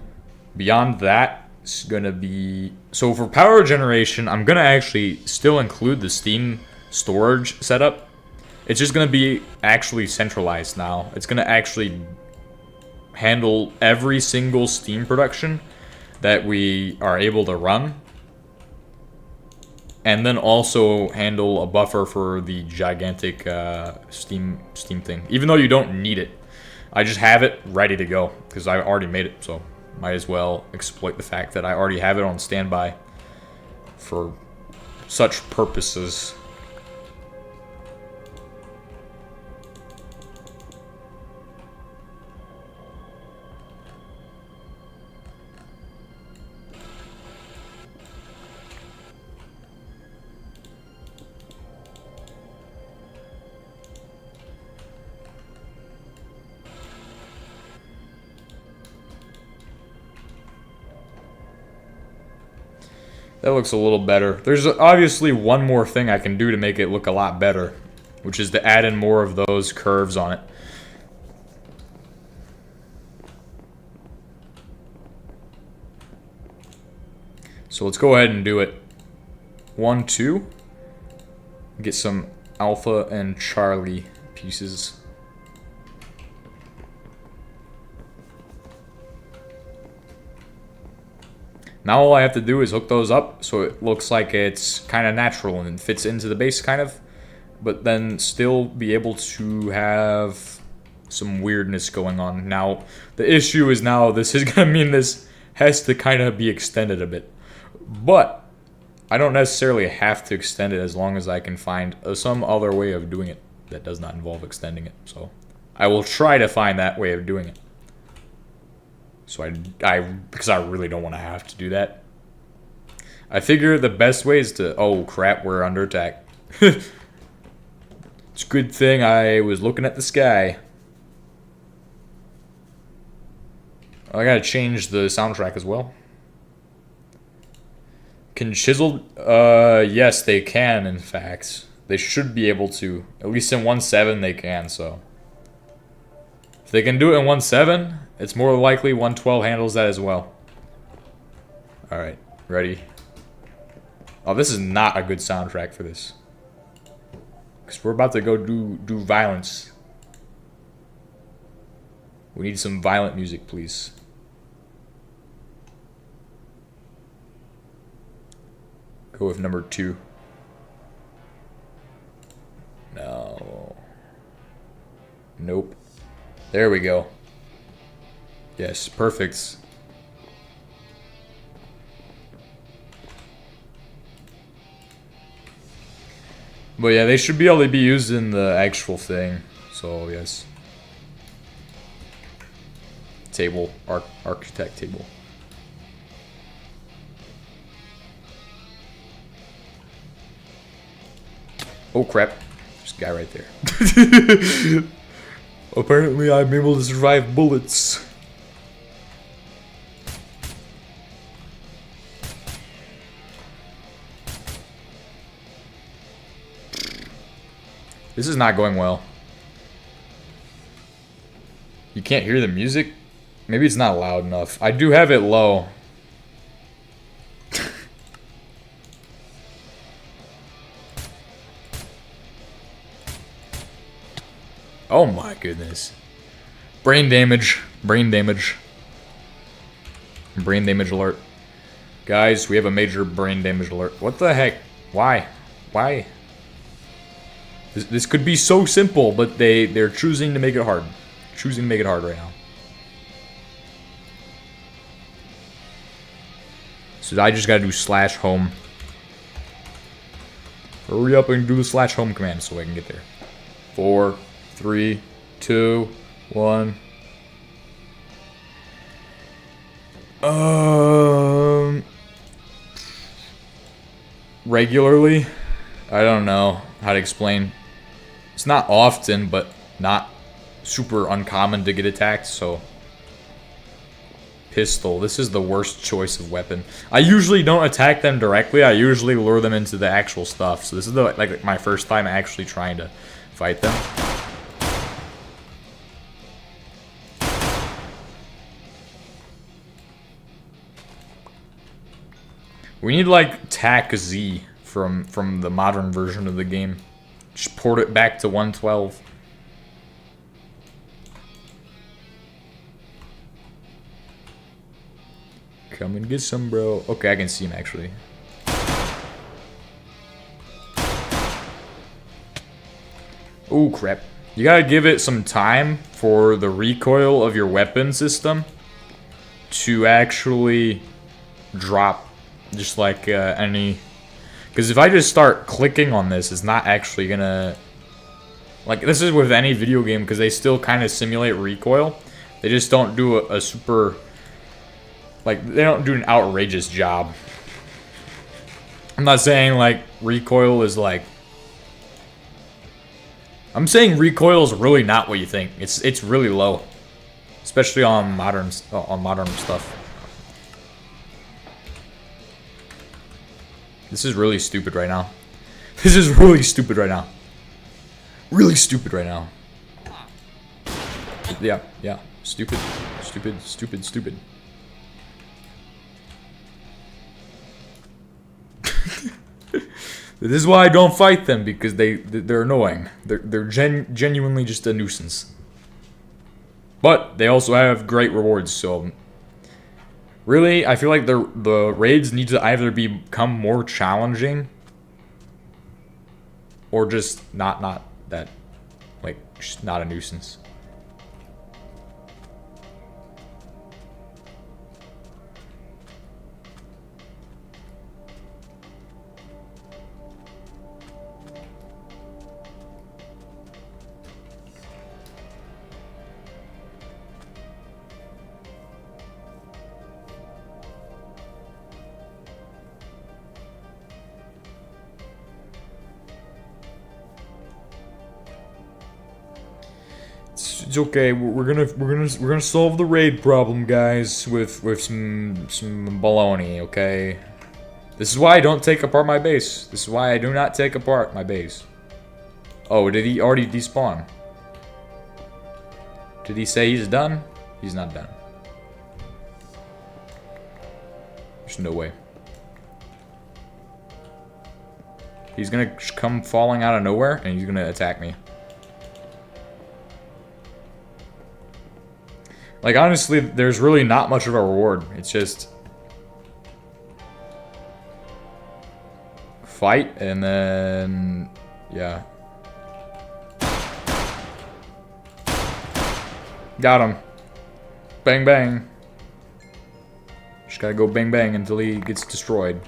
beyond that, it's going to be... So for power generation, I'm going to actually still include the Steam storage setup. It's just going to be actually centralized now. It's going to actually handle every single Steam production that we are able to run, and then also handle a buffer for the gigantic Steam thing. Even though you don't need it, I just have it ready to go because I already made it, so might as well exploit the fact that I already have it on standby for such purposes. That looks a little better. There's obviously one more thing I can do to make it look a lot better, which is to add in more of those curves on it. So let's go ahead and do it. 1, 2. Get some Alpha and Charlie pieces. Now all I have to do is hook those up so it looks like it's kind of natural and fits into the base kind of, but then still be able to have some weirdness going on. Now, the issue is now this is going to mean this has to kind of be extended a bit, but I don't necessarily have to extend it as long as I can find some other way of doing it that does not involve extending it. So I will try to find that way of doing it. So because I really don't want to have to do that. I figure the best way is to... Oh, crap, we're under attack. It's a good thing I was looking at the sky. I gotta change the soundtrack as well. Can chisel... yes, they can, in fact. They should be able to. At least in 1.7 they can, so... If they can do it in 1.7... It's more likely 1.12 handles that as well. Alright, ready? Oh, this is not a good soundtrack for this. Because we're about to go do violence. We need some violent music, please. Go with number 2. No. Nope. There we go. Yes, perfect. But yeah, they should be able to be used in the actual thing. So yes. Table, architect table. Oh crap. There's a guy right there. Apparently I'm able to survive bullets. This is not going well. You can't hear the music? Maybe it's not loud enough. I do have it low. Oh my goodness. Brain damage. Brain damage. Brain damage alert. Guys, we have a major brain damage alert. What the heck? Why? Why? This could be so simple, but they're choosing to make it hard. Choosing to make it hard right now. So I just gotta do /home. Hurry up and do the /home command so I can get there. 4, 3, 2, 1. Regularly? I don't know how to explain. It's not often, but not super uncommon to get attacked, so... Pistol. This is the worst choice of weapon. I usually don't attack them directly. I usually lure them into the actual stuff. So this is like my first time actually trying to fight them. We need like TAC Z from the modern version of the game. Just port it back to 112. Come and get some, bro. Okay, I can see him actually. Oh crap. You gotta give it some time for the recoil of your weapon system to actually drop, just like any... Because if I just start clicking on this, it's not actually gonna... Like, this is with any video game, because they still kind of simulate recoil. They just don't do a super... Like, they don't do an outrageous job. I'm not saying, like, recoil is, like... I'm saying recoil is really not what you think. It's really low. Especially on modern stuff. This is really stupid right now. This is really stupid right now. Really stupid right now. Yeah. Stupid. This is why I don't fight them, because they're annoying. They're genuinely just a nuisance. But they also have great rewards, so really, I feel like the raids need to either become more challenging or just not that, like, just not a nuisance. It's okay. We're gonna solve the raid problem, guys, with some baloney. Okay. This is why I don't take apart my base. This is why I do not take apart my base. Oh, did he already despawn? Did he say he's done? He's not done. There's no way. He's gonna come falling out of nowhere, and he's gonna attack me. Like, honestly, there's really not much of a reward. It's just... fight, and then... yeah. Got him. Bang, bang. Just gotta go bang, bang until he gets destroyed.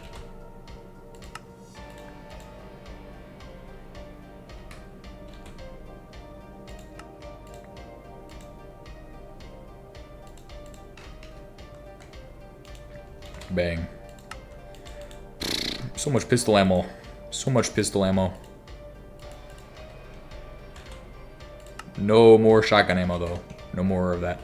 Bang. So much pistol ammo. So much pistol ammo. No more shotgun ammo, though. No more of that.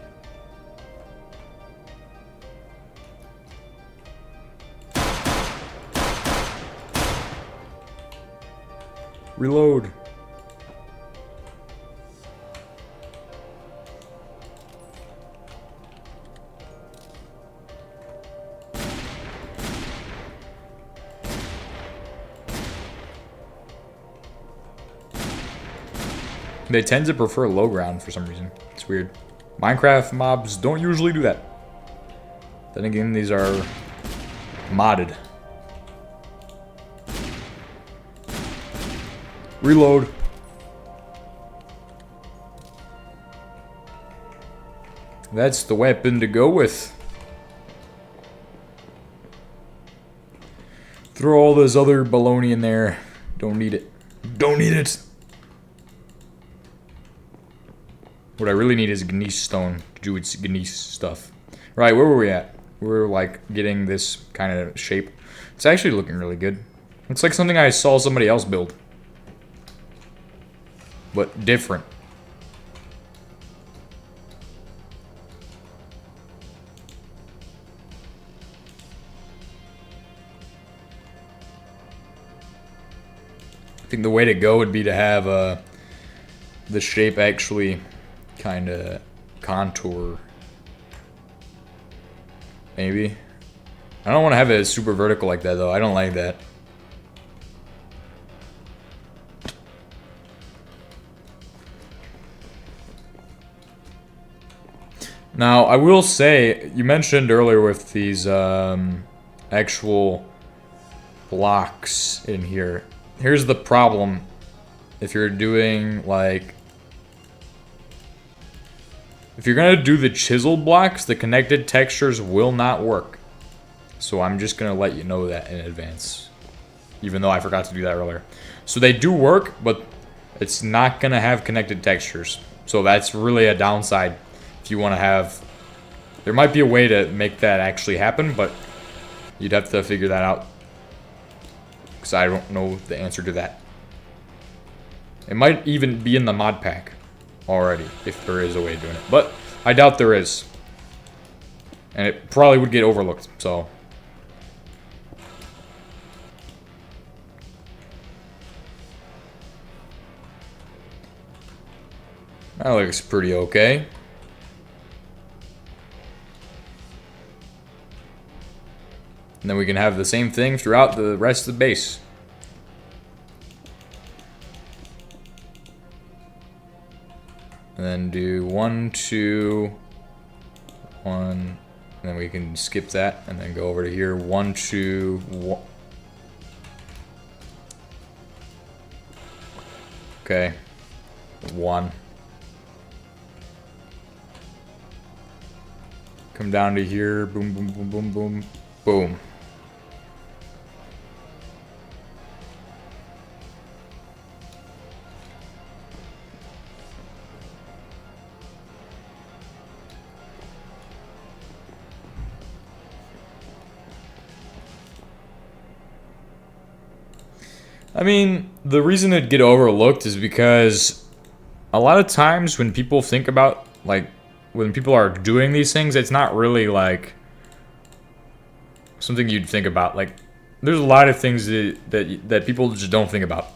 Reload. They tend to prefer low ground for some reason. It's weird. Minecraft mobs don't usually do that. Then again, these are modded. Reload. That's the weapon to go with. Throw all this other baloney in there. Don't need it. Don't need it. What I really need is gneiss stone to do its gneiss stuff. Right, where were we at? We were like getting this kind of shape. It's actually looking really good. Looks like something I saw somebody else build. But different. I think the way to go would be to have the shape actually kind of contour. Maybe. I don't want to have it super vertical like that though. I don't like that. Now, I will say, you mentioned earlier with these actual blocks in here. Here's the problem. If you're doing, like... If you're going to do the chiseled blocks, the connected textures will not work. So I'm just going to let you know that in advance. Even though I forgot to do that earlier. So they do work, but it's not going to have connected textures. So that's really a downside. If you want to have... There might be a way to make that actually happen, but you'd have to figure that out. Because I don't know the answer to that. It might even be in the mod pack already, if there is a way of doing it. But I doubt there is. And it probably would get overlooked, so... That looks pretty okay. And then we can have the same thing throughout the rest of the base. And then do 1, 2, 1. And then we can skip that and then go over to here. 1, 2, 1. Okay. 1. Come down to here. Boom, boom, boom, boom, boom. Boom. I mean, the reason it'd get overlooked is because a lot of times when people think about, like, when people are doing these things, it's not really, like, something you'd think about. Like, there's a lot of things that people just don't think about.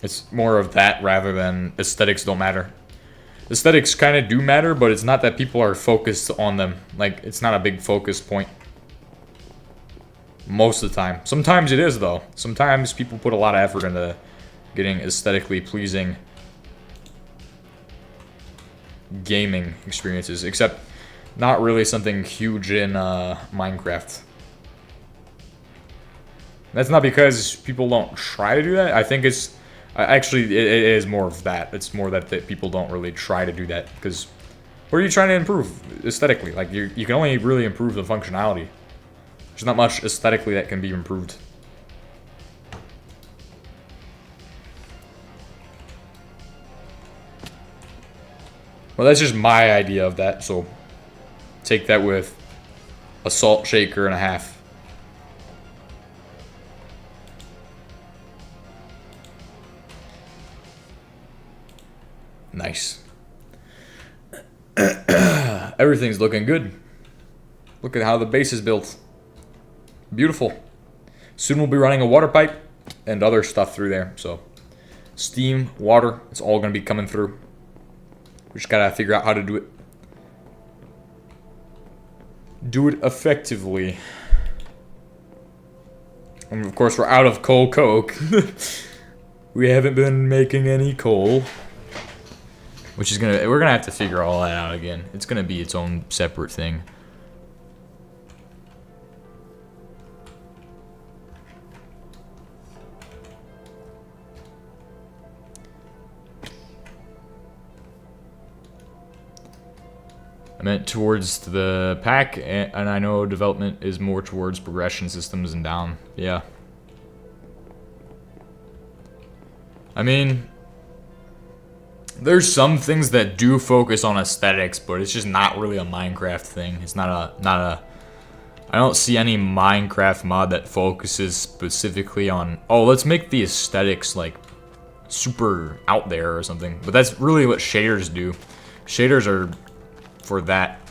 It's more of that rather than aesthetics don't matter. Aesthetics kind of do matter, but it's not that people are focused on them. Like, it's not a big focus point. Most of the time. Sometimes it is, though. Sometimes people put a lot of effort into getting aesthetically pleasing gaming experiences. Except, not really something huge in Minecraft. That's not because people don't try to do that. I think it's... Actually, it is more of that. It's more that people don't really try to do that. Because, what are you trying to improve aesthetically? Like, you can only really improve the functionality. There's not much aesthetically that can be improved. Well, that's just my idea of that, so take that with a salt shaker and a half. Nice. Everything's looking good. Look at how the base is built. Beautiful. Soon we'll be running a water pipe and other stuff through there. So, steam, water, it's all going to be coming through. We just got to figure out how to do it. Do it effectively. And of course, we're out of coal coke. We haven't been making any coal. which is we're gonna have to figure all that out again. It's gonna be its own separate thing. I meant towards the pack, and I know development is more towards progression systems and down. Yeah. I mean, there's some things that do focus on aesthetics, but it's just not really a Minecraft thing. It's not a. I don't see any Minecraft mod that focuses specifically on, oh, let's make the aesthetics like super out there or something. But that's really what shaders do. Shaders are for that.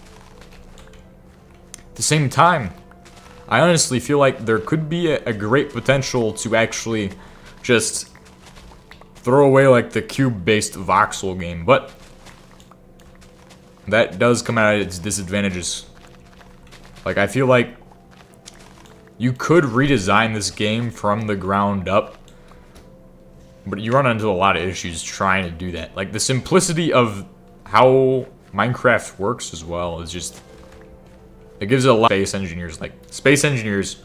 At the same time, I honestly feel like there could be a great potential to actually just throw away like the cube-based voxel game, but that does come out at its disadvantages. Like, I feel like you could redesign this game from the ground up, but you run into a lot of issues trying to do that. Like, the simplicity of how Minecraft works as well is just, it gives it a lot of space engineers,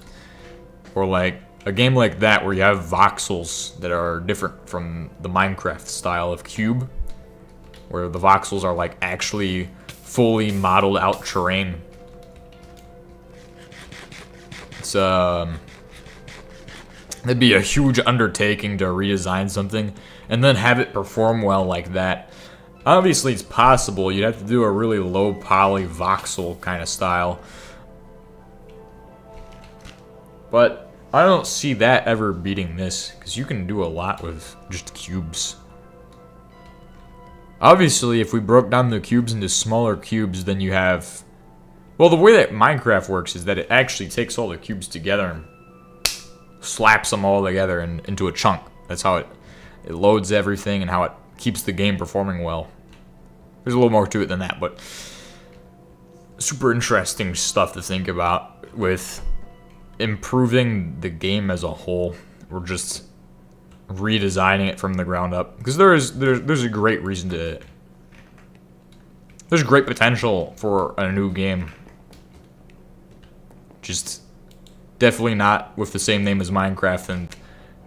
or like a game like that where you have voxels that are different from the Minecraft style of cube, where the voxels are like actually fully modeled out terrain. It's it'd be a huge undertaking to redesign something and then have it perform well like that. Obviously, it's possible. You'd have to do a really low poly voxel kind of style. But I don't see that ever beating this, because you can do a lot with just cubes. Obviously, if we broke down the cubes into smaller cubes, then you have... Well, the way that Minecraft works is that it actually takes all the cubes together and slaps them all together into a chunk. That's how it loads everything and how it keeps the game performing well. There's a little more to it than that, but super interesting stuff to think about with improving the game as a whole, or just redesigning it from the ground up. Because there's a great reason to... There's great potential for a new game. Just definitely not with the same name as Minecraft, and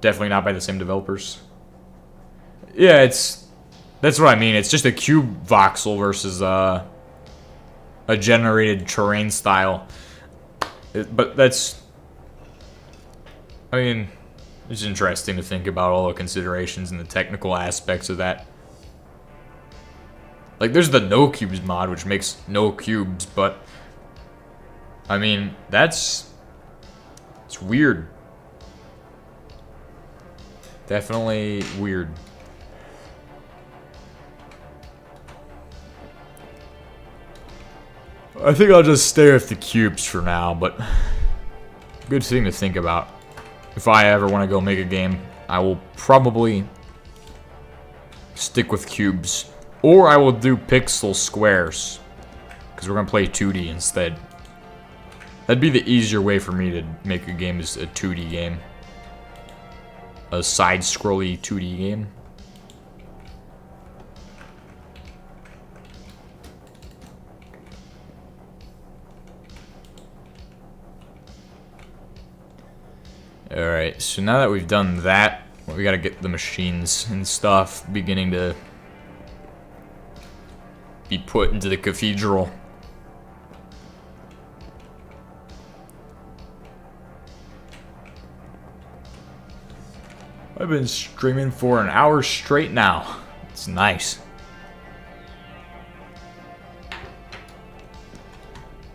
definitely not by the same developers. Yeah, that's what I mean. It's just a cube voxel versus a generated terrain style. But that's... I mean, it's interesting to think about all the considerations and the technical aspects of that. Like, there's the no cubes mod, which makes no cubes, but... I mean, it's weird. Definitely weird. I think I'll just stay with the cubes for now, but good thing to think about. If I ever want to go make a game, I will probably stick with cubes. Or I will do pixel squares, because we're going to play 2D instead. That'd be the easier way for me to make a game, is a 2D game. A side-scrolly 2D game. Alright, so now that we've done that, we gotta get the machines and stuff beginning to be put into the cathedral. I've been streaming for an hour straight now. It's nice.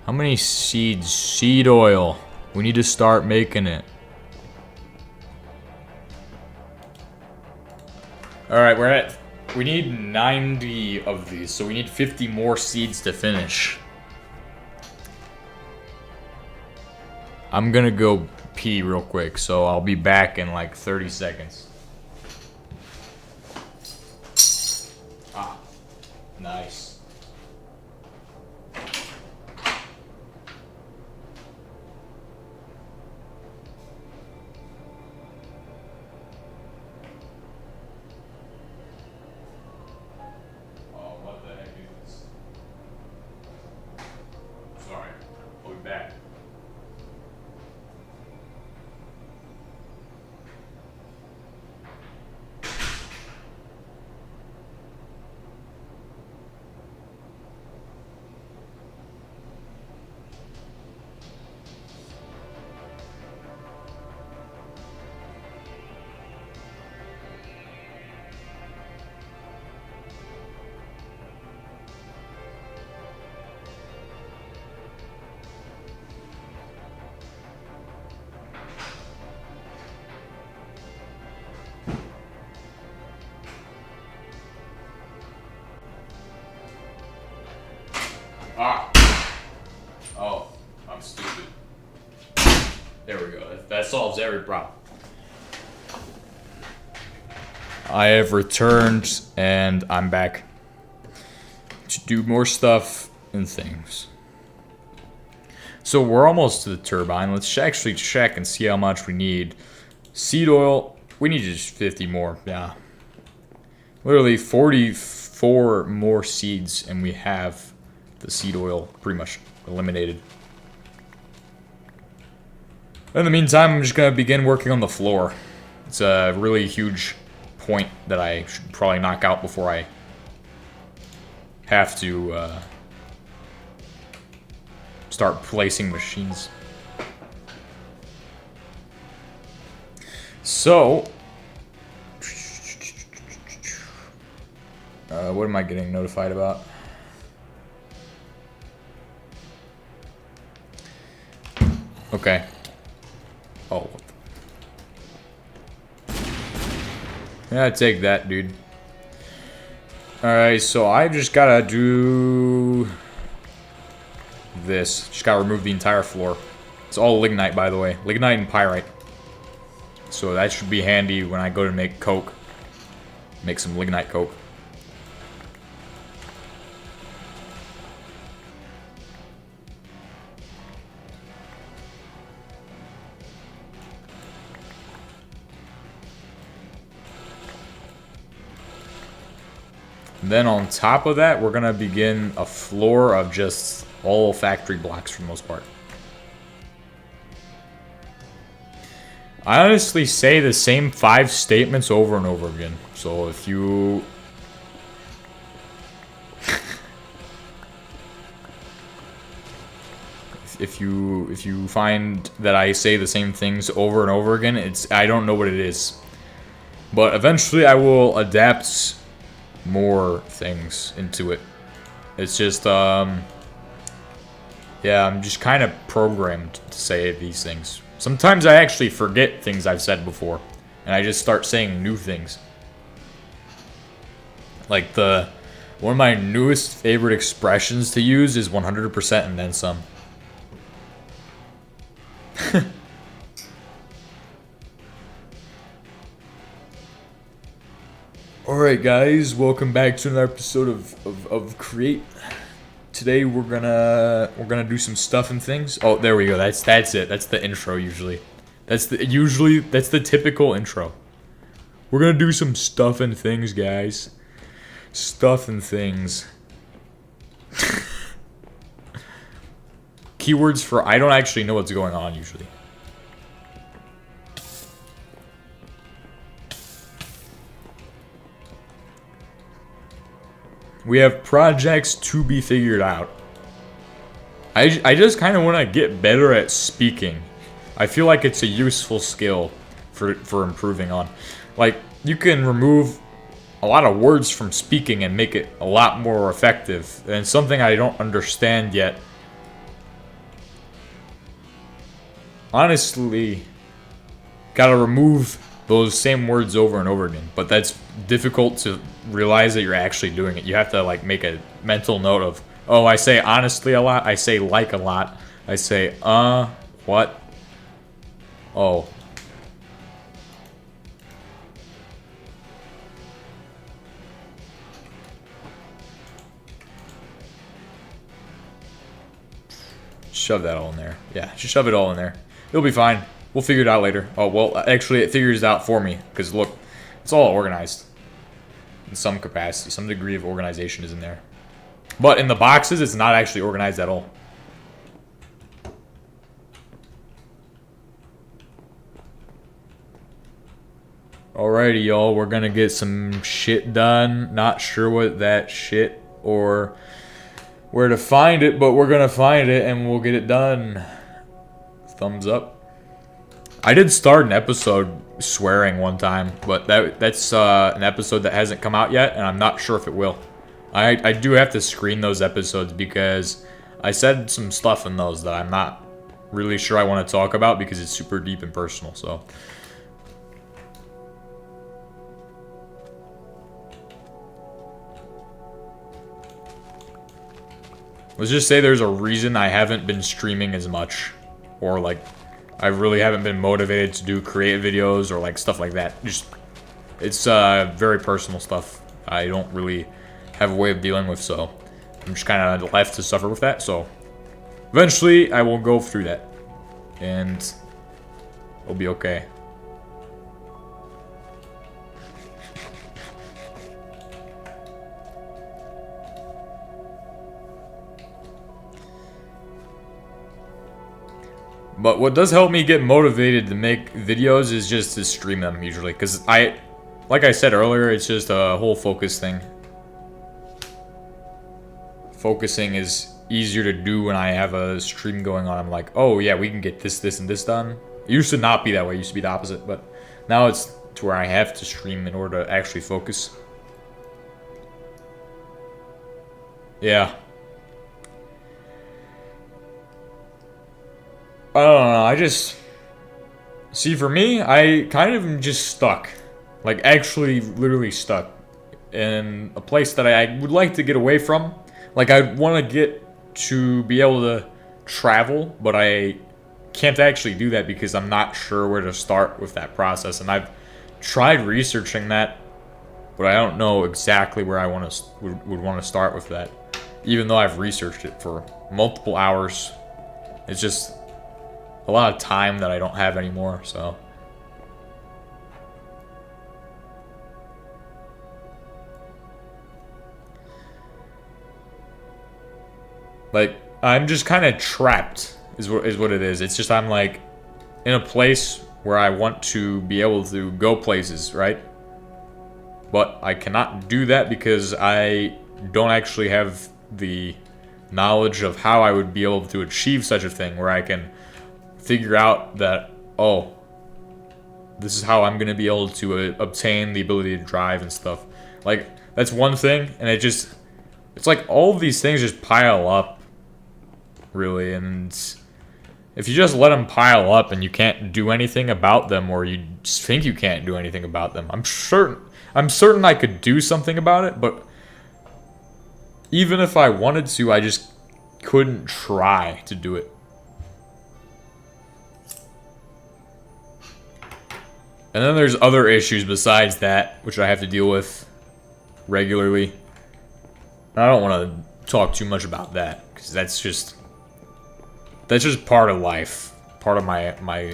How many seeds? Seed oil. We need to start making it. Alright, we need 90 of these, so we need 50 more seeds to finish. I'm gonna go pee real quick, so I'll be back in like 30 seconds. Ah, nice. Oh, that solves every problem. I have returned, and I'm back to do more stuff and things. So we're almost to the turbine. Let's actually check and see how much we need. Seed oil, we need just 50 more, yeah. Literally 44 more seeds, and we have the seed oil pretty much eliminated. In the meantime, I'm just going to begin working on the floor. It's a really huge point that I should probably knock out before I have to start placing machines. So, what am I getting notified about? Okay. Oh. Yeah, take that, dude. Alright, so I've just gotta do this. Just gotta remove the entire floor. It's all lignite, by the way. Lignite and pyrite. So that should be handy when I go to make coke. Make some lignite coke. Then on top of that, we're gonna begin a floor of just all factory blocks for the most part. I honestly say the same 5 statements over and over again. So if you if you find that I say the same things over and over again, I don't know what it is. But eventually I will adapt more things into it. It's just yeah, I'm just kind of programmed to say these things. Sometimes I actually forget things I've said before, and I just start saying new things. Like one of my newest favorite expressions to use is 100% and then some. Alright guys, welcome back to another episode of Create. Today we're gonna do some stuff and things. Oh, there we go. That's it. That's the intro usually. That's the typical intro. We're gonna do some stuff and things, guys. Stuff and things. Keywords for I don't actually know what's going on usually. We have projects to be figured out. I just kind of want to get better at speaking. I feel like it's a useful skill for improving on. Like, you can remove a lot of words from speaking and make it a lot more effective. And something I don't understand yet. Honestly, gotta remove those same words over and over again. But that's difficult to realize that you're actually doing it. You have to like make a mental note of, oh, I say honestly a lot, I say like a lot, I say what, oh, shove that all in there. Yeah, just shove it all in there. It'll be fine. We'll figure it out later. Oh, well, actually it figures it out for me, because look, it's all organized. In some capacity, some degree of organization is in there. But in the boxes, it's not actually organized at all. Alrighty, y'all, we're gonna get some shit done. Not sure what that shit or where to find it, but we're gonna find it and we'll get it done. Thumbs up. I did start an episode swearing one time, but that's an episode that hasn't come out yet, and I'm not sure if it will. I do have to screen those episodes because I said some stuff in those that I'm not really sure I want to talk about because it's super deep and personal, so. Let's just say there's a reason I haven't been streaming as much, or like I really haven't been motivated to do creative videos or like stuff like that. Just, it's very personal stuff. I don't really have a way of dealing with, so I'm just kind of left to suffer with that. So eventually I will go through that, and it'll be okay. But what does help me get motivated to make videos is just to stream them usually, because like I said earlier, it's just a whole focus thing. Focusing is easier to do when I have a stream going on. I'm like, oh yeah, we can get this, this, and this done. It used to not be that way. It used to be the opposite, but now it's to where I have to stream in order to actually focus. Yeah. I don't know, I just... See, for me, I kind of am just stuck. Like, actually, literally stuck. In a place that I would like to get away from. Like, I want to get to be able to travel, but I can't actually do that because I'm not sure where to start with that process. And I've tried researching that, but I don't know exactly where I would want to start with that. Even though I've researched it for multiple hours. It's just a lot of time that I don't have anymore, so. Like, I'm just kind of trapped, is what it is. It's just I'm like in a place where I want to be able to go places, right? But I cannot do that because I don't actually have the knowledge of how I would be able to achieve such a thing where I can figure out that, oh, this is how I'm going to be able to obtain the ability to drive and stuff. Like, that's one thing, and it's like all of these things just pile up, really, and if you just let them pile up and you can't do anything about them, or you just think you can't do anything about them, I'm certain I could do something about it, but even if I wanted to, I just couldn't try to do it. And then there's other issues besides that, which I have to deal with regularly. I don't want to talk too much about that, because that's just part of life. Part of my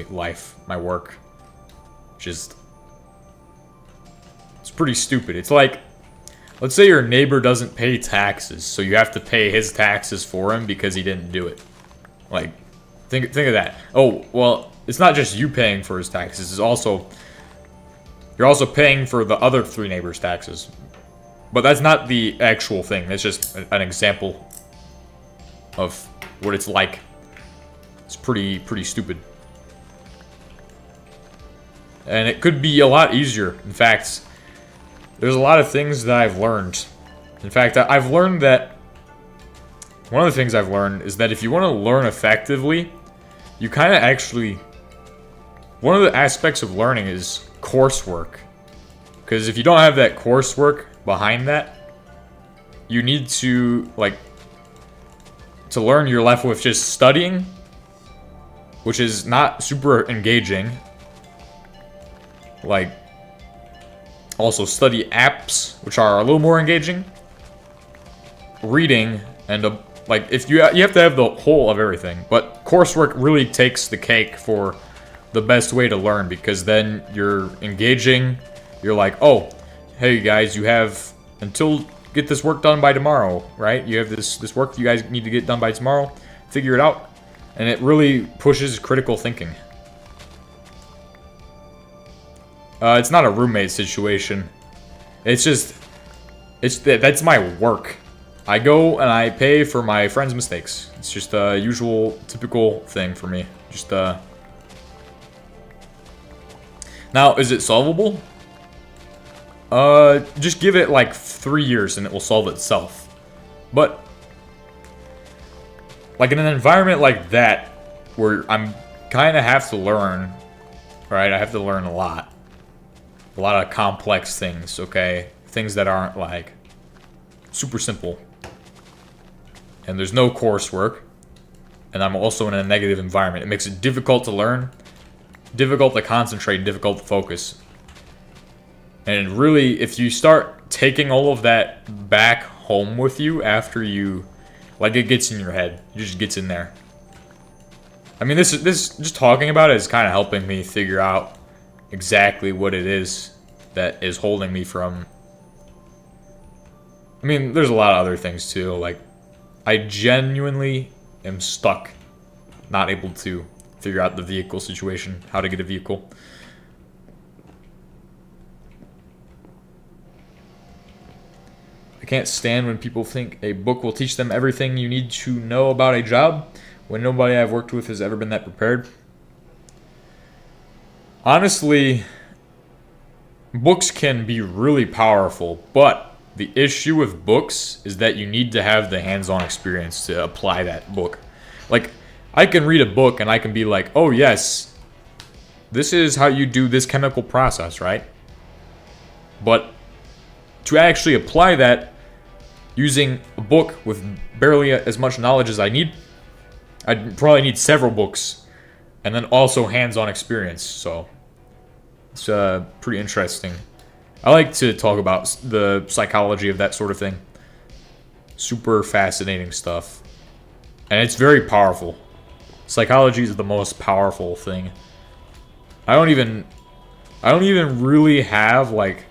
life, my work. Just, it's pretty stupid. It's like, let's say your neighbor doesn't pay taxes, so you have to pay his taxes for him because he didn't do it. Like, think of that. Oh, well, it's not just you paying for his taxes, it's also... You're also paying for the other 3 neighbors' taxes. But that's not the actual thing. That's just an example of what it's like. It's pretty stupid. And it could be a lot easier. In fact, there's a lot of things that I've learned. In fact, I've learned that... One of the things I've learned is that if you want to learn effectively, you kind of actually... One of the aspects of learning is coursework. Because if you don't have that coursework behind that, you need to, like, to learn, you're left with just studying, which is not super engaging. Like, also study apps, which are a little more engaging. Reading, and, like, if you have to have the whole of everything. But coursework really takes the cake for the best way to learn, because then you're engaging. You're like, oh, hey guys, you have until get this work done by tomorrow, right? You have this work you guys need to get done by tomorrow. Figure it out. And it really pushes critical thinking. It's not a roommate situation. It's just, that's my work. I go and I pay for my friend's mistakes. It's just a usual, typical thing for me. Just, Now, is it solvable? Just give it like 3 years and it will solve itself. But, like in an environment like that, where I'm kind of have to learn, right? I have to learn a lot of complex things, okay? Things that aren't like super simple. And there's no coursework. and I'm also in a negative environment. It makes it difficult to learn, difficult to concentrate, difficult to focus. And really, if you start taking all of that back home with you after you, like, it gets in your head. It just gets in there. I mean, this just talking about it is kind of helping me figure out exactly what it is that is holding me from. I mean, there's a lot of other things too. Like, I genuinely am stuck, not able to figure out the vehicle situation, how to get a vehicle. I can't stand when people think a book will teach them everything you need to know about a job, when nobody I've worked with has ever been that prepared. Honestly, books can be really powerful, but the issue with books is that you need to have the hands-on experience to apply that book. Like, I can read a book and I can be like, oh yes, this is how you do this chemical process, right? But to actually apply that using a book with barely as much knowledge as I need, I'd probably need several books and then also hands-on experience. So it's pretty interesting. I like to talk about the psychology of that sort of thing. Super fascinating stuff. And it's very powerful. Psychology is the most powerful thing. I don't even really have, like,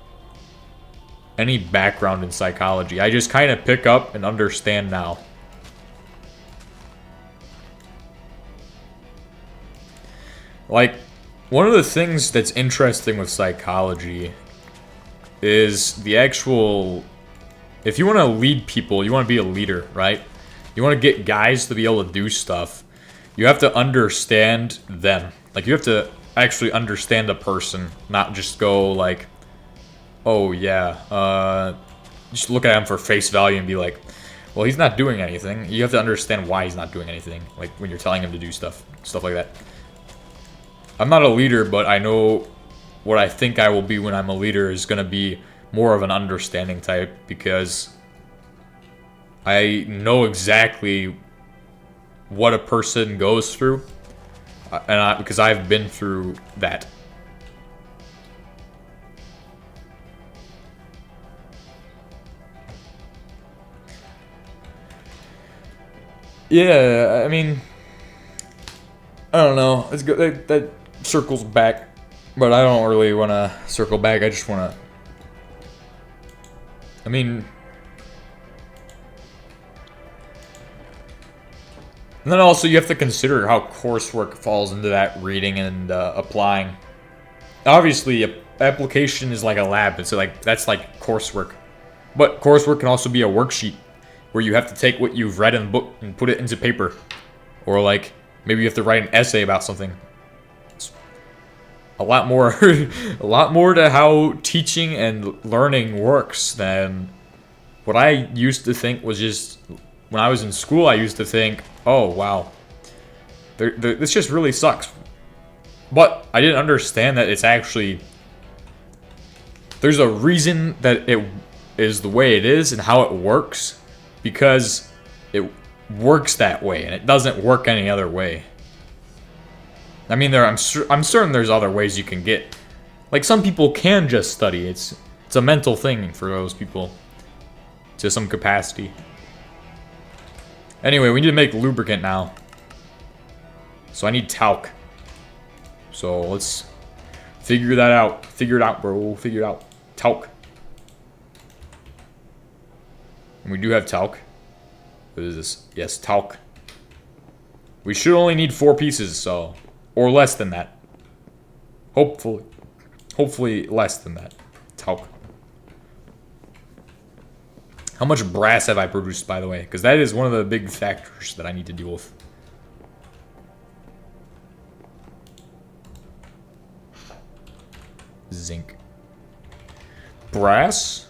any background in psychology. I just kind of pick up and understand now. Like, one of the things that's interesting with psychology is the actual... If you want to lead people, you want to be a leader, right? You want to get guys to be able to do stuff. You have to understand them. Like, you have to actually understand a person, not just go like, oh yeah, just look at him for face value and be like, well, he's not doing anything. You have to understand why he's not doing anything, like when you're telling him to do stuff like that. I'm not a leader, but I know what I think I will be when I'm a leader is going to be more of an understanding type, because I know exactly what a person goes through, and because I've been through that. Yeah, I mean, I don't know. It's good that circles back, but I don't really want to circle back. I just want to. I mean, and then also you have to consider how coursework falls into that reading and applying. Obviously, application is like a lab. It's like that's like coursework, but coursework can also be a worksheet where you have to take what you've read in the book and put it into paper, or like maybe you have to write an essay about something. It's a lot more, a lot more to how teaching and learning works than what I used to think was just. When I was in school, I used to think, oh, wow, this just really sucks. But I didn't understand that it's actually, there's a reason that it is the way it is and how it works, because it works that way and it doesn't work any other way. I mean, I'm certain there's other ways you can get. Like, some people can just study. It's a mental thing for those people to some capacity. Anyway, we need to make lubricant now. So I need talc. So let's figure that out. Figure it out, bro. Figure it out. Talc. And we do have talc. What is this? Yes, talc. We should only need 4 pieces, so... Or less than that. Hopefully. Hopefully less than that. Talc. How much brass have I produced, by the way? Because that is one of the big factors that I need to deal with. Zinc. Brass?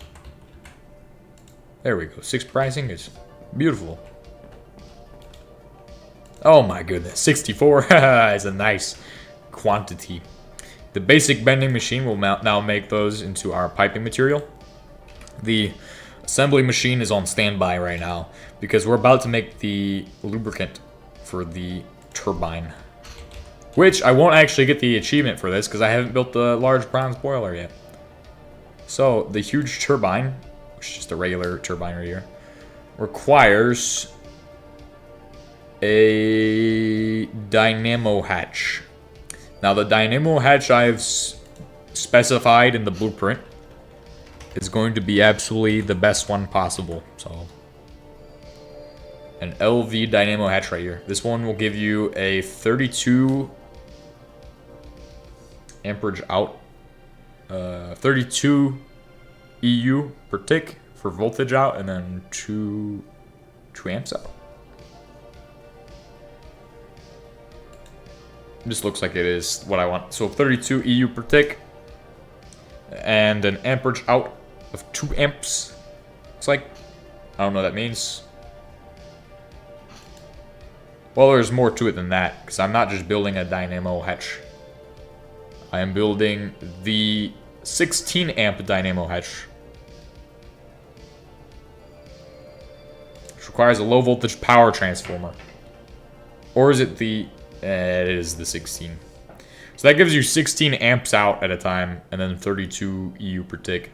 There we go. 6 brass ingots. Beautiful. Oh my goodness. 64 is a nice quantity. The basic bending machine will now make those into our piping material. The assembly machine is on standby right now because we're about to make the lubricant for the turbine. Which, I won't actually get the achievement for this because I haven't built the large bronze boiler yet. So, the huge turbine, which is just a regular turbine right here, requires a dynamo hatch. Now, the dynamo hatch I've specified in the blueprint is going to be absolutely the best one possible. So, an LV dynamo hatch right here. This one will give you a 32 amperage out, 32 EU per tick for voltage out, and then 2 amps out. This looks like it is what I want. So 32 EU per tick, and an amperage out of 2 amps. Looks like. I don't know what that means. Well, there's more to it than that, because I'm not just building a dynamo hatch. I am building the 16 amp dynamo hatch, which requires a low voltage power transformer. Or is it the... it is the 16. So that gives you 16 amps out at a time, and then 32 EU per tick.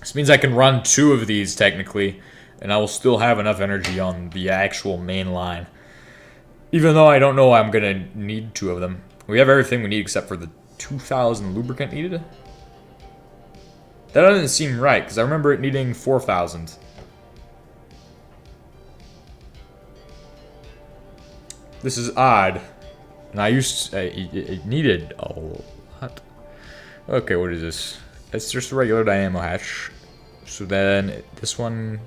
This means I can run 2 of these technically, and I will still have enough energy on the actual main line. Even though I don't know I'm gonna need 2 of them. We have everything we need except for the 2,000 lubricant needed. That doesn't seem right, because I remember it needing 4,000. This is odd. And I used it needed a lot. Okay, what is this? It's just a regular dynamo hatch. So then this one,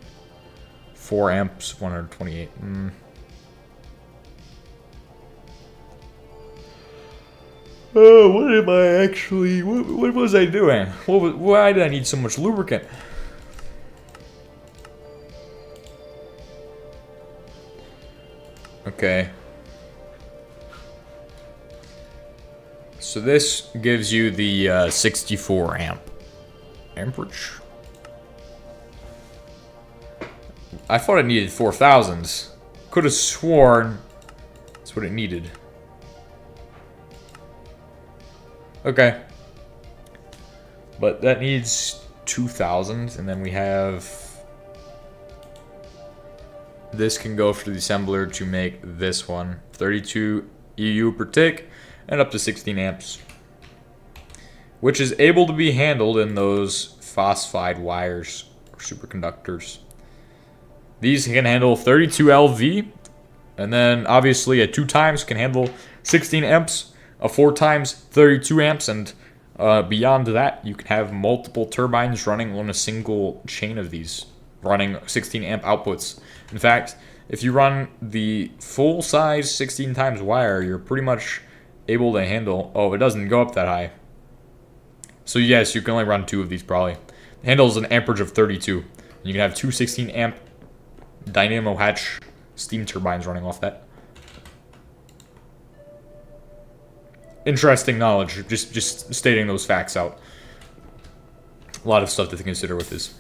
4 amps, 128. Oh, what am I actually... What was I doing? Why did I need so much lubricant? Okay. So this gives you the 64 amperage. I thought it needed 4,000. Could have sworn that's what it needed. Okay. But that needs 2,000, and then we have... This can go for the assembler to make this one. 32 EU per tick, and up to 16 amps. Which is able to be handled in those phosphide wires, or superconductors. These can handle 32 LV, and then obviously a 2 times can handle 16 amps. A 4 times 32 amps, and beyond that, you can have multiple turbines running on a single chain of these, running 16 amp outputs. In fact, if you run the full size 16 times wire, you're pretty much able to handle... Oh, it doesn't go up that high. So yes, you can only run 2 of these probably. It handles an amperage of 32. And you can have 2 16 amp dynamo hatch steam turbines running off that. Interesting knowledge, just stating those facts out. A lot of stuff to consider with this.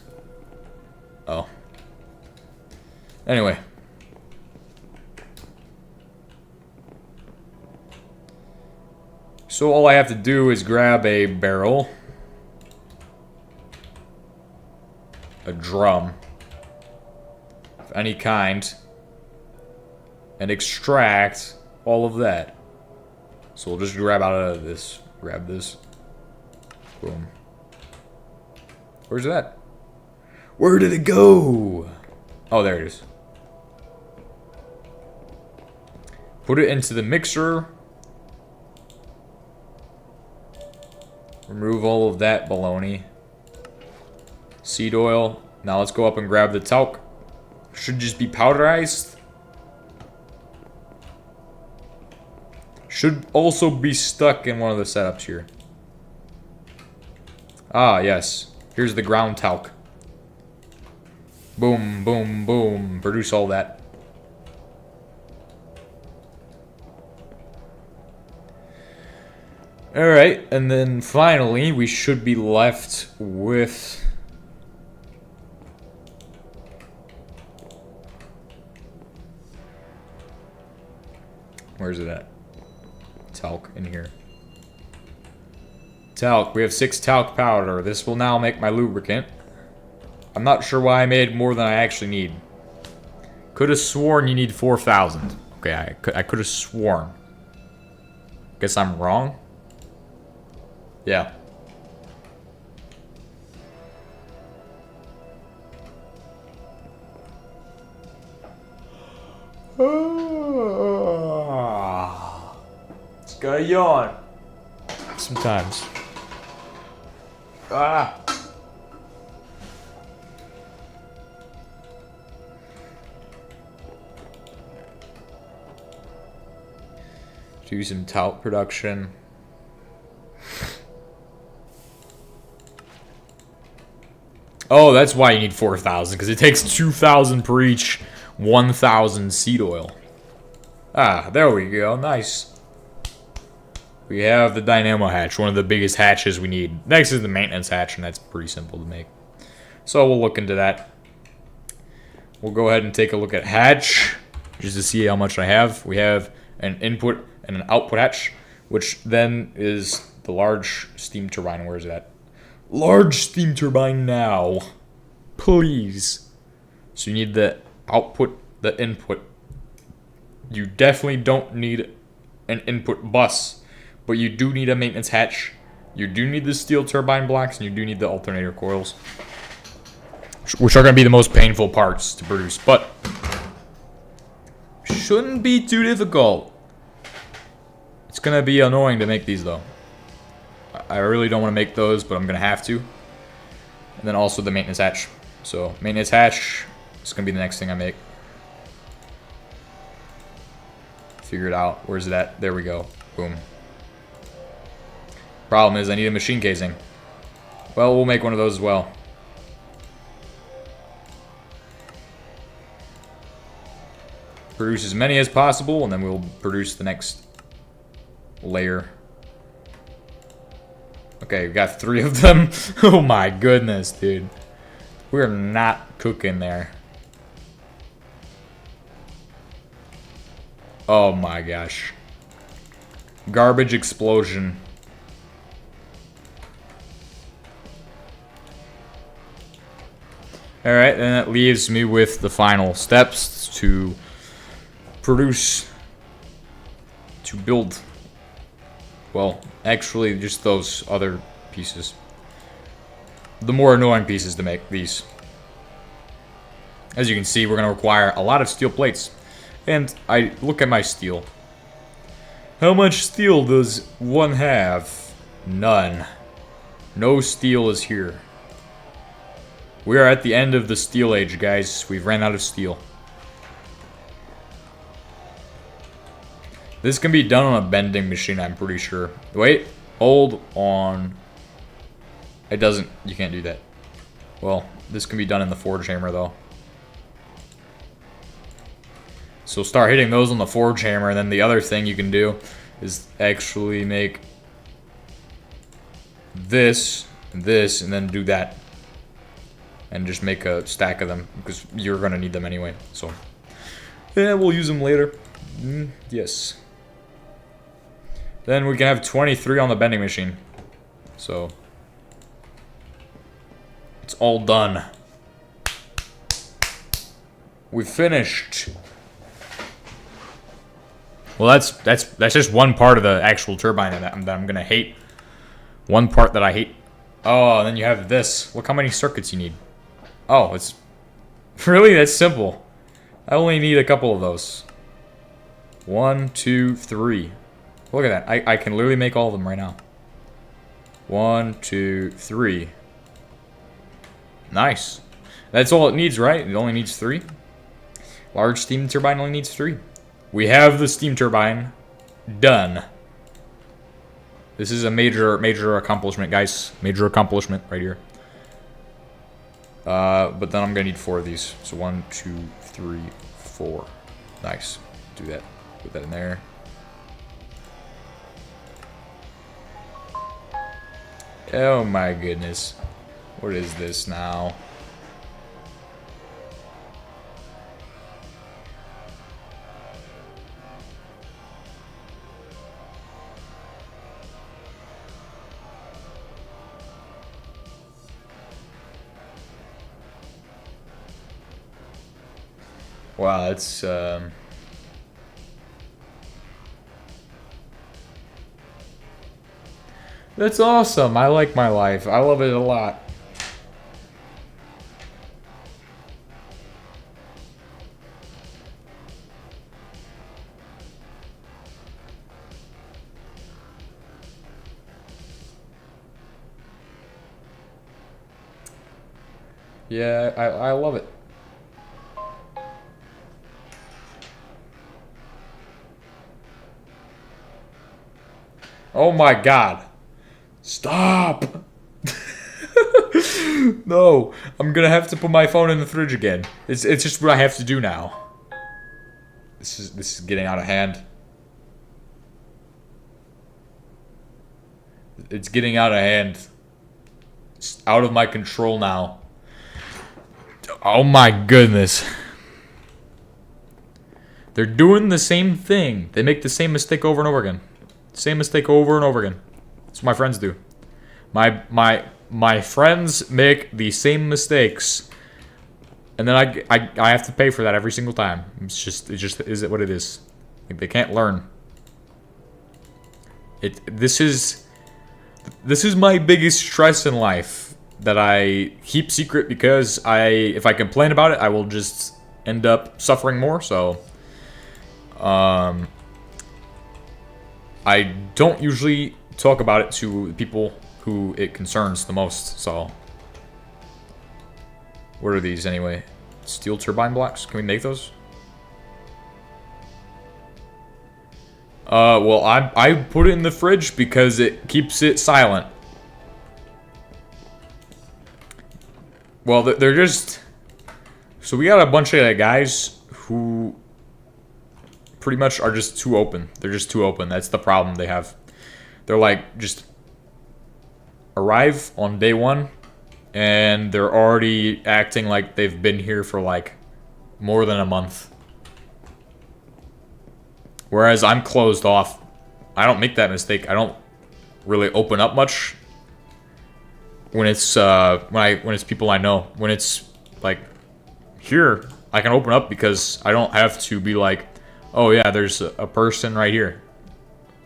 Oh. Anyway. So all I have to do is grab a barrel, a drum of any kind, and extract all of that. So we'll just grab out of this. Grab this. Boom. Where's that? Where did it go? Oh, there it is. Put it into the mixer. Remove all of that baloney. Seed oil. Now let's go up and grab the talc. Should just be powderized. Should also be stuck in one of the setups here. Ah, yes. Here's the ground talc. Boom, boom, boom. Produce all that. Alright, and then finally, we should be left with... Where's it at? Talc in here. Talc. We have 6 talc powder. This will now make my lubricant. I'm not sure why I made more than I actually need. Could have sworn you need 4,000. Okay, I could have sworn. Guess I'm wrong? Yeah. It's got a yawn. Sometimes. Do some talc production. Oh, that's why you need 4,000, because it takes 2,000 per each 1,000 seed oil. Ah, there we go. Nice. We have the dynamo hatch, one of the biggest hatches we need. Next is the maintenance hatch, and that's pretty simple to make. So we'll look into that. We'll go ahead and take a look at hatch, just to see how much I have. We have an input and an output hatch, which then is the large steam turbine. Where is it at? Large steam turbine now. Please. So you need the output, the input. You definitely don't need an input bus, but you do need a maintenance hatch. You do need the steel turbine blocks, and you do need the alternator coils, which are going to be the most painful parts to produce, but shouldn't be too difficult. It's going to be annoying to make these, though. I really don't want to make those, but I'm going to have to. And then also the maintenance hatch. So, maintenance hatch is going to be the next thing I make. Figure it out. Where's it at? There we go. Boom. Problem is, I need a machine casing. Well, we'll make one of those as well. Produce as many as possible, and then we'll produce the next layer. Okay, we got 3 of them. Oh my goodness, dude. We're not cooking there. Oh my gosh. Garbage explosion. Alright, and that leaves me with the final steps to produce, to build. Well, actually, just those other pieces. The more annoying pieces to make these. As you can see, we're going to require a lot of steel plates. And I look at my steel. How much steel does one have? None. No steel is here. We are at the end of the steel age, guys. We've ran out of steel. This can be done on a bending machine, I'm pretty sure. Wait, hold on. It doesn't, you can't do that. Well, this can be done in the forge hammer, though. So start hitting those on the forge hammer, and then the other thing you can do is actually make this, and then do that. And just make a stack of them, because you're going to need them anyway. So, yeah, we'll use them later. Yes. Then we can have 23 on the bending machine. So, it's all done. We finished. Well, that's just one part of the actual turbine that I'm gonna hate. One part that I hate. Oh, and then you have this. Look how many circuits you need. Oh, it's really that's simple. I only need a couple of those. 1, 2, 3. Look at that. I can literally make all of them right now. 1, 2, 3. Nice. That's all it needs, right? It only needs 3. Large steam turbine only needs 3. We have the steam turbine done. This is a major accomplishment, guys. Major accomplishment right here. But then I'm gonna need 4 of these. So 1, 2, 3, 4. Nice. Do that. Put that in there. Oh my goodness. What is this now? Wow, that's awesome. I like my life. I love it a lot. Yeah, I love it. Oh my god. Stop! No, I'm gonna have to put my phone in the fridge again. It's just what I have to do now. This is getting out of hand. It's getting out of hand. It's out of my control now. Oh my goodness. They're doing the same thing. They make the same mistake over and over again. Same mistake over and over again. That's what my friends do. My friends make the same mistakes, and then I have to pay for that every single time. It just is it what it is. Like, they can't learn. This is my biggest stress in life that I keep secret, because if I complain about it, I will just end up suffering more. So I don't usually talk about it to people who it concerns the most. So what are these anyway? Steel turbine blocks? Can we make those? Well, I put it in the fridge because it keeps it silent. Well, they're just... So we got a bunch of guys who pretty much are just too open. They're just too open. That's the problem they have. They're like, just arrive on day one, and they're already acting like they've been here for like more than a month. Whereas I'm closed off. I don't make that mistake. I don't really open up much when it's when it's people I know. When it's like here, I can open up because I don't have to be like, oh yeah, there's a person right here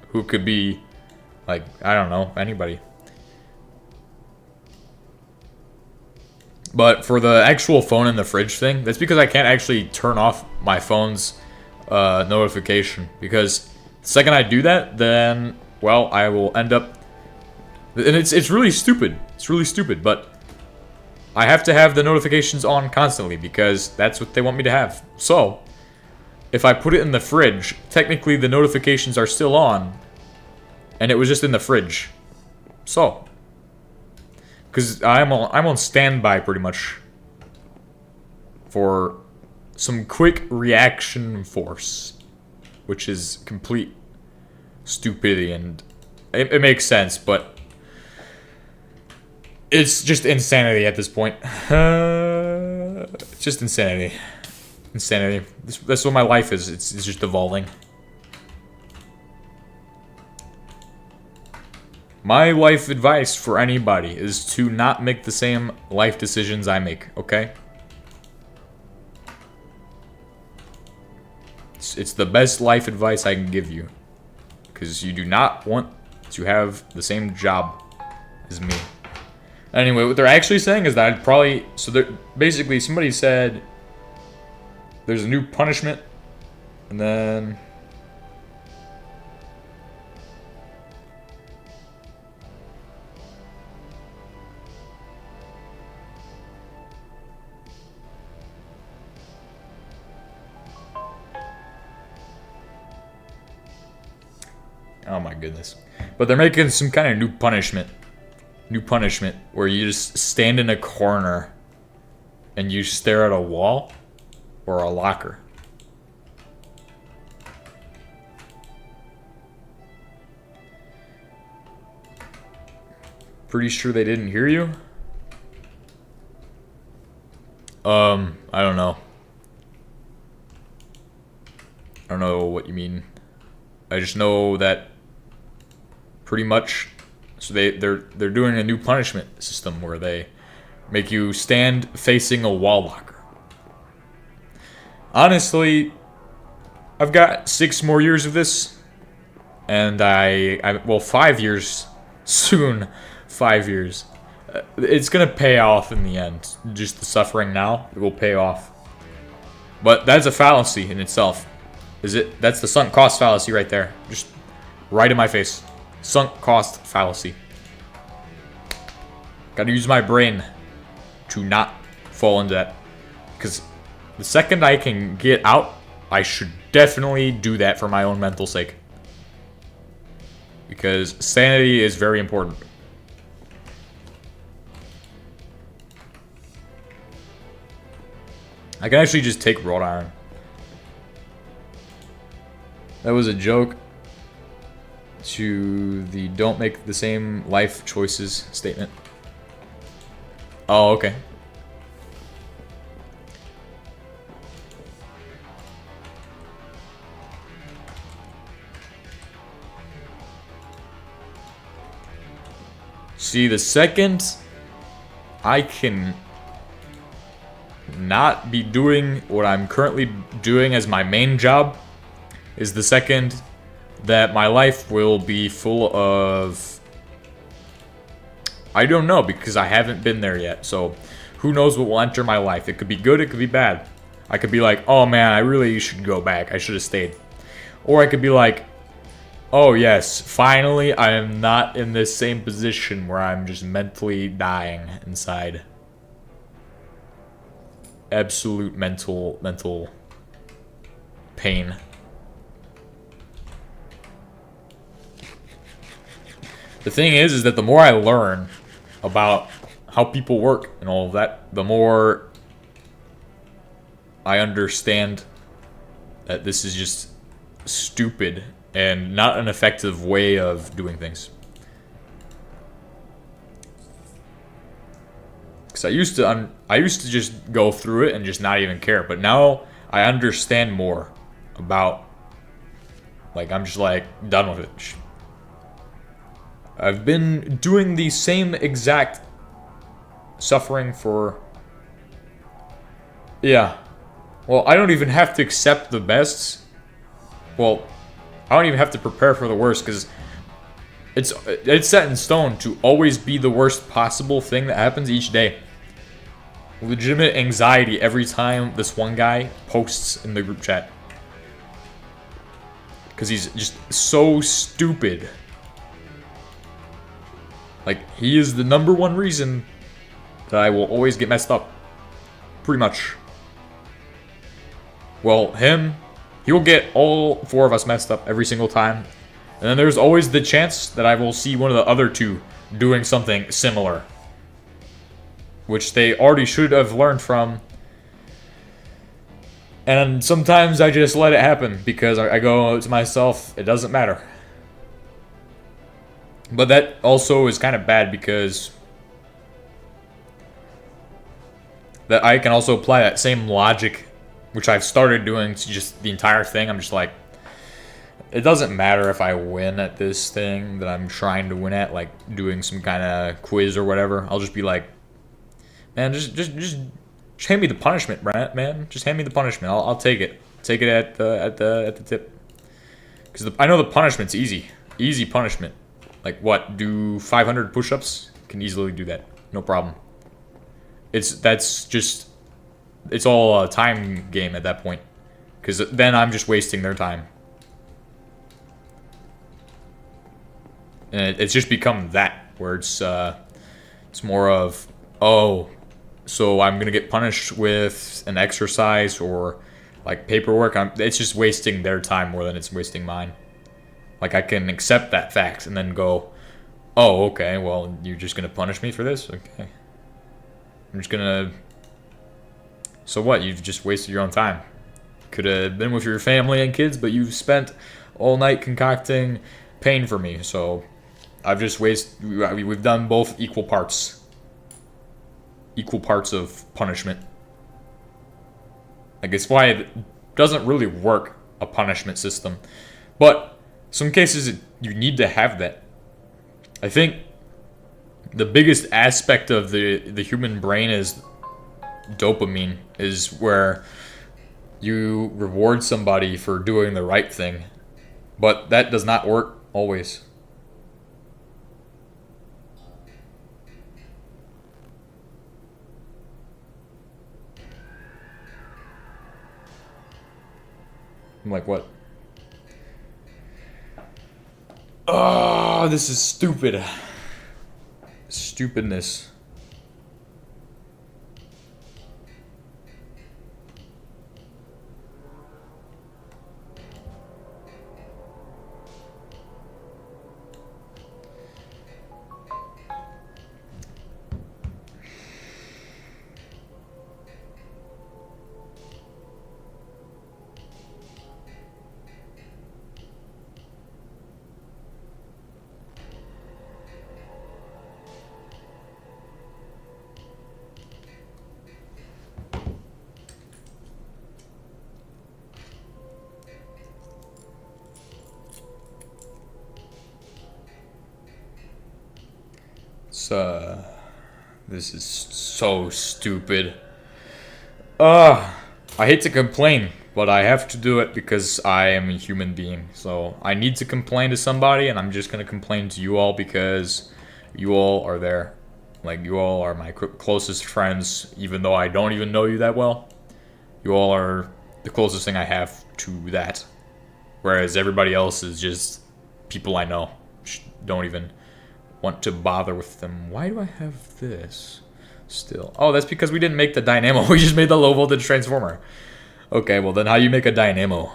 who could be like, I don't know, anybody. But for the actual phone in the fridge thing, that's because I can't actually turn off my phone's notification. Because the second I do that, then, well, I will end up... And it's really stupid. It's really stupid, but I have to have the notifications on constantly because that's what they want me to have. So, if I put it in the fridge, technically the notifications are still on, and it was just in the fridge. So, because I'm on standby pretty much for some quick reaction force, which is complete stupidity, and it makes sense, but it's just insanity at this point. Just insanity. Insanity. That's what my life is. It's just evolving. My life advice for anybody is to not make the same life decisions I make, okay? It's the best life advice I can give you. Because you do not want to have the same job as me. Anyway, what they're actually saying is that I'd probably... So basically, somebody said there's a new punishment, and then... Oh my goodness. But they're making some kind of new punishment. New punishment where you just stand in a corner and you stare at a wall or a locker. Pretty sure they didn't hear you? I don't know. I don't know what you mean. I just know that pretty much, so they're doing a new punishment system where they make you stand facing a wall locker. Honestly, I've got 6 more years of this, and well, 5 years soon. 5 years. It's gonna pay off in the end. Just the suffering now, it will pay off. But that's a fallacy in itself. Is it? That's the sunk cost fallacy right there. Just right in my face. Sunk cost fallacy. Gotta use my brain to not fall into that. Because the second I can get out, I should definitely do that for my own mental sake. Because sanity is very important. I can actually just take wrought iron. That was a joke to the don't make the same life choices statement. Oh, okay. See, the second I can not be doing what I'm currently doing as my main job is the second that my life will be full of... I don't know, because I haven't been there yet, so who knows what will enter my life. It could be good, it could be bad. I could be like, oh man, I really should go back, I should have stayed. Or I could be like, oh yes, finally I am not in this same position where I'm just mentally dying inside. Absolute mental pain. The thing is that the more I learn about how people work and all of that, the more I understand that this is just stupid and not an effective way of doing things. Because I used to just go through it and just not even care, but now I understand more about, like, I'm just like done with it. I've been doing the same exact suffering for, yeah. Well, I don't even have to accept the best. Well, I don't even have to prepare for the worst, because it's set in stone to always be the worst possible thing that happens each day. Legitimate anxiety every time this one guy posts in the group chat. Because he's just so stupid. Like, he is the #1 reason that I will always get messed up. Pretty much. Well, he will get all 4 of us messed up every single time. And then there's always the chance that I will see one of the other 2 doing something similar. Which they already should have learned from. And sometimes I just let it happen because I go to myself, it doesn't matter. But that also is kind of bad because that I can also apply that same logic, which I've started doing to just the entire thing. I'm just like, it doesn't matter if I win at this thing that I'm trying to win at, like doing some kind of quiz or whatever. I'll just be like, man, just hand me the punishment, man. Just hand me the punishment. I'll take it. Take it at the tip. Because I know the punishment's easy. Easy punishment. Like what? Do 500 push-ups? Can easily do that. No problem. It's all a time game at that point. Because then I'm just wasting their time. And it's just become that, where it's more of, oh, so I'm gonna get punished with an exercise or like paperwork. It's just wasting their time more than it's wasting mine. Like, I can accept that fact and then go, oh, okay, well, you're just gonna punish me for this? Okay. I'm just gonna... So what? You've just wasted your own time. Could have been with your family and kids, but you've spent all night concocting pain for me. So I've just we've done both equal parts. Equal parts of punishment. I guess why it doesn't really work, a punishment system. But some cases you need to have that. I think the biggest aspect of the human brain is dopamine, is where you reward somebody for doing the right thing, but that does not work always. I'm like, what? Oh, this is stupid. Stupidness. This is so stupid. I hate to complain, but I have to do it because I am a human being. So I need to complain to somebody, and I'm just gonna complain to you all because you all are there. Like, you all are my closest friends, even though I don't even know you that well. You all are the closest thing I have to that. Whereas everybody else is just people I know. Don't even want to bother with them. Why do I have this still? Oh, that's because we didn't make the dynamo. We just made the low voltage transformer. Okay, well then how do you make a dynamo?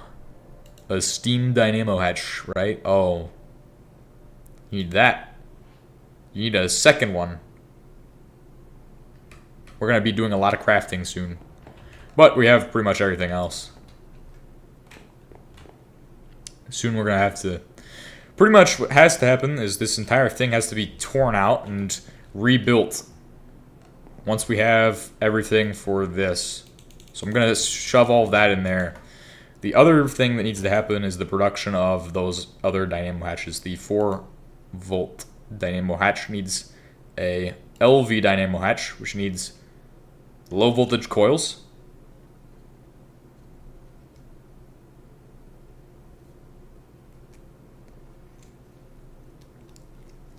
A steam dynamo hatch, right? Oh. You need that. You need a second one. We're going to be doing a lot of crafting soon. But we have pretty much everything else. Soon we're going to have to... Pretty much what has to happen is this entire thing has to be torn out and rebuilt once we have everything for this. So I'm going to shove all of that in there. The other thing that needs to happen is the production of those other dynamo hatches. The 4-volt dynamo hatch needs a LV dynamo hatch, which needs low voltage coils.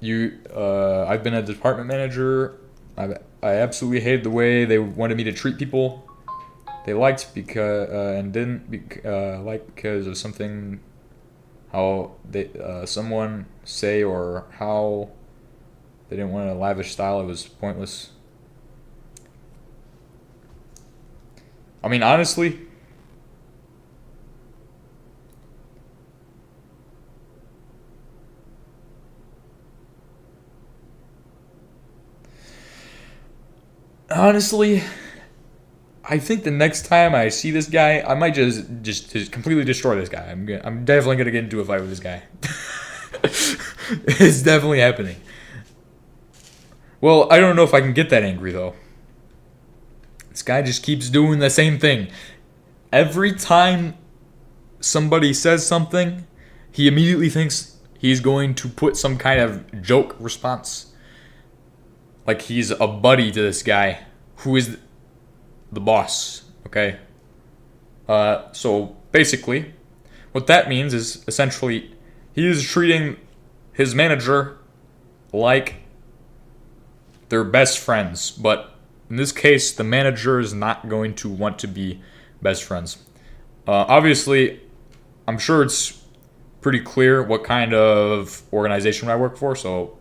I've been a department manager. I absolutely hated the way they wanted me to treat people. They liked because and didn't like because of something, how they someone say or how they didn't want a lavish style. It was pointless. I mean, honestly. Honestly, I think the next time I see this guy, I might just completely destroy this guy. I'm definitely gonna get into a fight with this guy. It's definitely happening. Well, I don't know if I can get that angry though. This guy just keeps doing the same thing. Every time somebody says something, he immediately thinks he's going to put some kind of joke response. Like he's a buddy to this guy who is the boss, okay? So basically, what that means is essentially he is treating his manager like they're best friends. But in this case, the manager is not going to want to be best friends. Obviously, I'm sure it's pretty clear what kind of organization I work for, so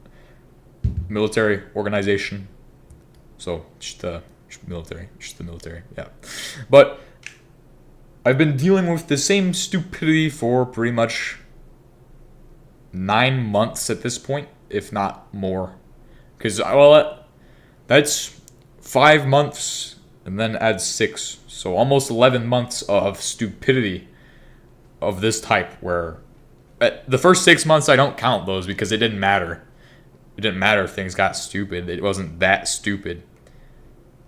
military organization. So just the military, yeah. But I've been dealing with the same stupidity for pretty much 9 months at this point, if not more. Because, well, that's 5 months and then add 6. So almost 11 months of stupidity of this type where the first 6 months I don't count those because it didn't matter. It didn't matter if things got stupid. It wasn't that stupid.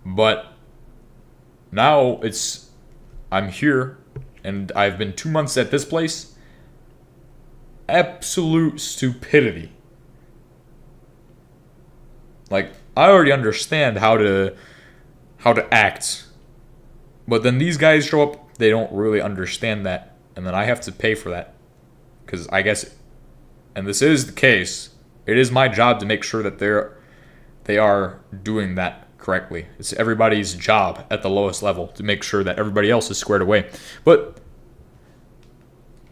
But now I'm here and I've been 2 months at this place. Absolute stupidity. Like, I already understand how to act. But then these guys show up they don't really understand that, and then I have to pay for that. Because I guess, and this is the case, it is my job to make sure that they are doing that correctly. It's everybody's job at the lowest level to make sure that everybody else is squared away. But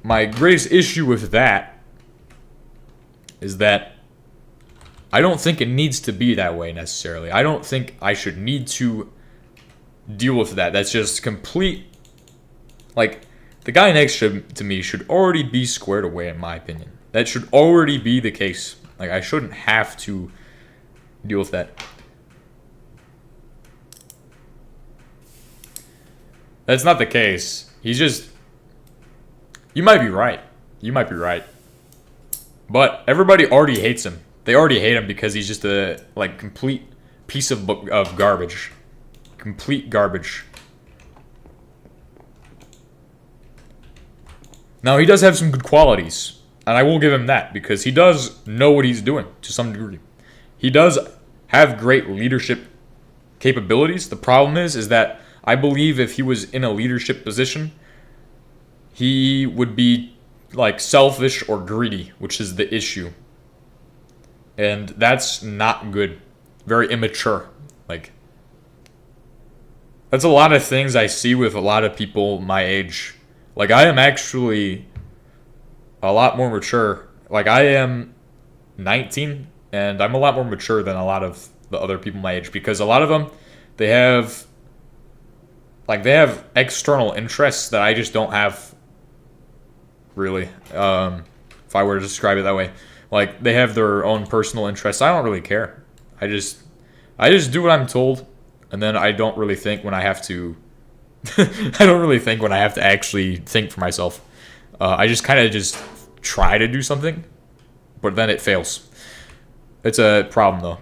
my greatest issue with that is that I don't think it needs to be that way necessarily. I don't think I should need to deal with that. That's just complete, like, the guy next to me should already be squared away, in my opinion. That should already be the case. Like, I shouldn't have to deal with that. That's not the case. He's just... You might be right. You might be right. But everybody already hates him. They already hate him because he's just a, like, complete piece of garbage. Complete garbage. Now, he does have some good qualities. And I will give him that because he does know what he's doing to some degree. He does have great leadership capabilities. The problem is that I believe if he was in a leadership position, he would be like selfish or greedy, which is the issue. And that's not good. Very immature. Like, that's a lot of things I see with a lot of people my age. Like, I am actually a lot more mature. Like, I am 19, and I'm a lot more mature than a lot of the other people my age. Because a lot of them, they have external interests that I just don't have, really. If I were to describe it that way. Like, they have their own personal interests. I don't really care. I just do what I'm told, and then I don't really think when I have to... I don't really think when I have to actually think for myself. I just kind of just try to do something, but then it fails. It's a problem, though.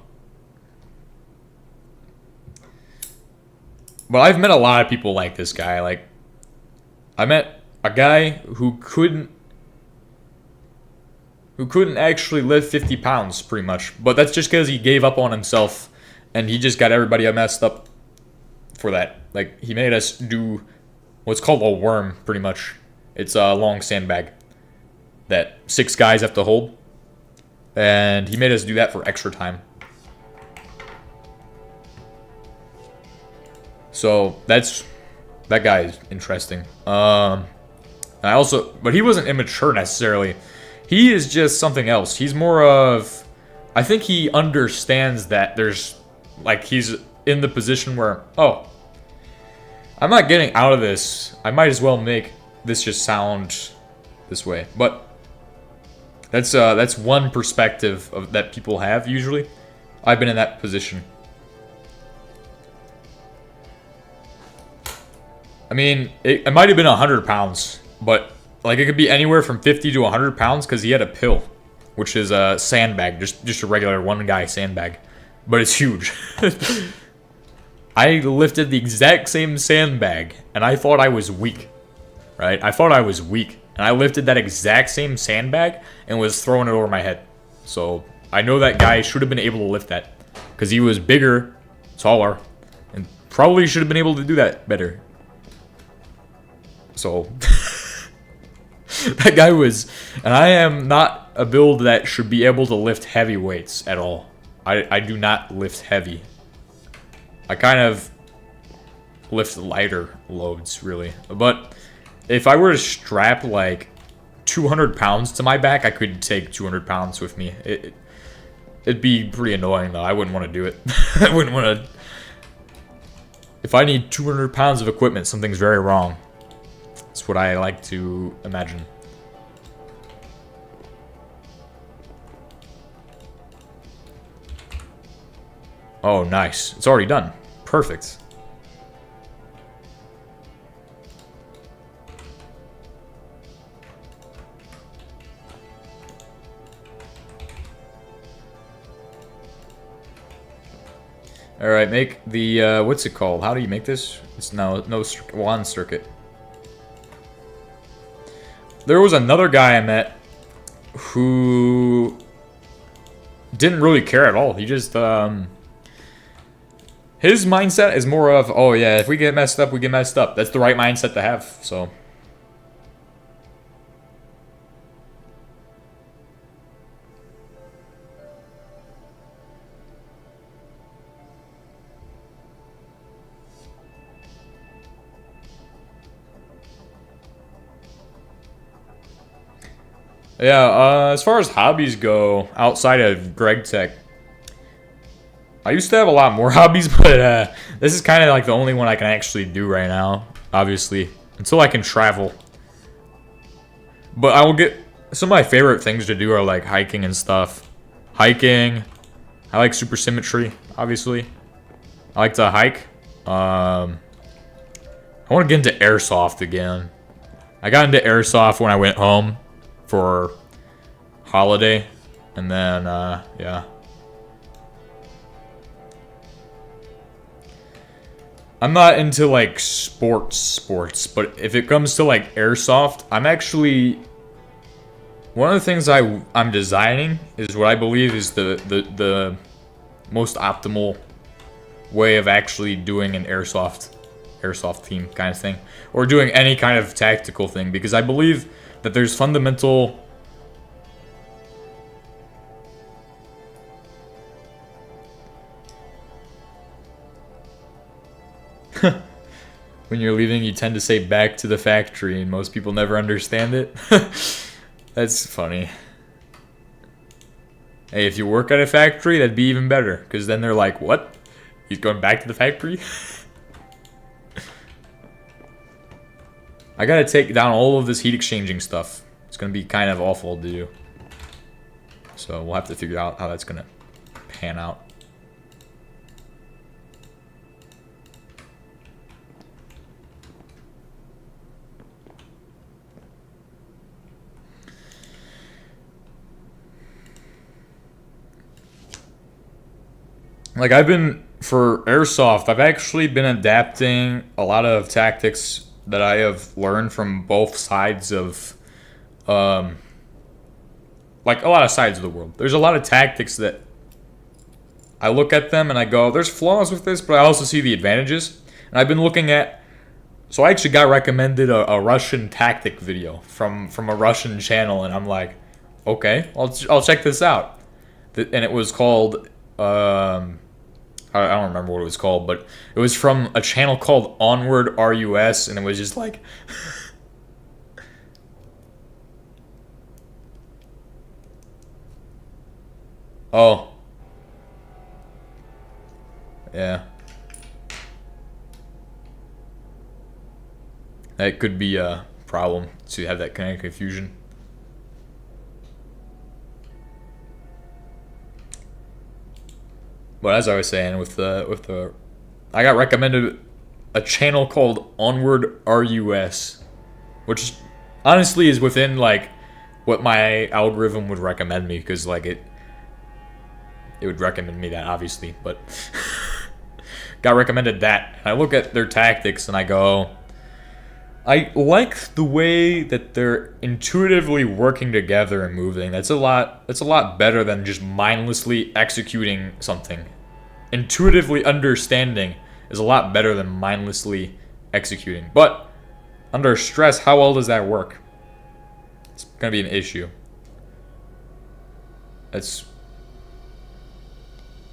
But I've met a lot of people like this guy. Like, I met a guy who couldn't actually lift 50 pounds, pretty much. But that's just because he gave up on himself, and he just got everybody messed up for that. Like, he made us do what's called a worm, pretty much. It's a long sandbag that 6 guys have to hold. And he made us do that for extra time. So, that guy is interesting. But he wasn't immature necessarily. He is just something else. He's more of... I think he understands that there's... Like, he's in the position where... Oh, I'm not getting out of this. I might as well make this just sound this way. But that's one perspective that people have, usually. I've been in that position. I mean, it might have been 100 pounds, but... Like, it could be anywhere from 50 to 100 pounds because he had a pill, which is a sandbag, just a regular one-guy sandbag. But it's huge. I lifted the exact same sandbag, and I thought I was weak, right? I thought I was weak, and I lifted that exact same sandbag and was throwing it over my head. So, I know that guy should have been able to lift that because he was bigger, taller, and probably should have been able to do that better. So... That guy was... And I am not a build that should be able to lift heavy weights at all. I do not lift heavy. I kind of lift lighter loads, really. But if I were to strap, like, 200 pounds to my back, I could take 200 pounds with me. It'd be pretty annoying, though. I wouldn't want to do it. I wouldn't want to... If I need 200 pounds of equipment, something's very wrong. That's what I like to imagine. Oh, nice. It's already done. Perfect. Alright, make the, what's it called? How do you make this? It's no wand circuit. There was another guy I met who didn't really care at all. He just, His mindset is more of, oh yeah, if we get messed up, we get messed up. That's the right mindset to have, so. Yeah, as far as hobbies go, outside of Gregtech, I used to have a lot more hobbies, but this is kind of like the only one I can actually do right now, obviously, until I can travel. But I will get, some of my favorite things to do are like hiking and stuff. Hiking, I like Supersymmetry, obviously. I like to hike. I want to get into airsoft again. I got into airsoft when I went home for holiday, and then yeah, I'm not into like sports, but if it comes to like airsoft, I'm actually, one of the things I'm designing is what I believe is the most optimal way of actually doing an airsoft team kind of thing, or doing any kind of tactical thing, because I believe that there's fundamental when you're leaving, you tend to say back to the factory, and most people never understand it. That's funny. Hey, if you work at a factory, that'd be even better, because then they're like, what? He's going back to the factory? I gotta take down all of this heat exchanging stuff. It's gonna be kind of awful to do. So we'll have to figure out how that's gonna pan out. Like, for airsoft, I've actually been adapting a lot of tactics that I have learned from both sides of, like, a lot of sides of the world. There's a lot of tactics that I look at them and I go, there's flaws with this, but I also see the advantages. And I've been looking at, so I actually got recommended a Russian tactic video from a Russian channel, and I'm like, okay, I'll check this out. And it was called, I don't remember what it was called, but it was from a channel called Onward RUS, and it was just like oh. Yeah. That could be a problem to have that kind of confusion. But as I was saying, with the I got recommended a channel called Onward RUS, which honestly is within like what my algorithm would recommend me, because like it would recommend me that, obviously, but got recommended that. I look at their tactics and I go, I like the way that they're intuitively working together and moving. That's a lot better than just mindlessly executing something. Intuitively understanding is a lot better than mindlessly executing. But under stress, how well does that work? It's gonna be an issue.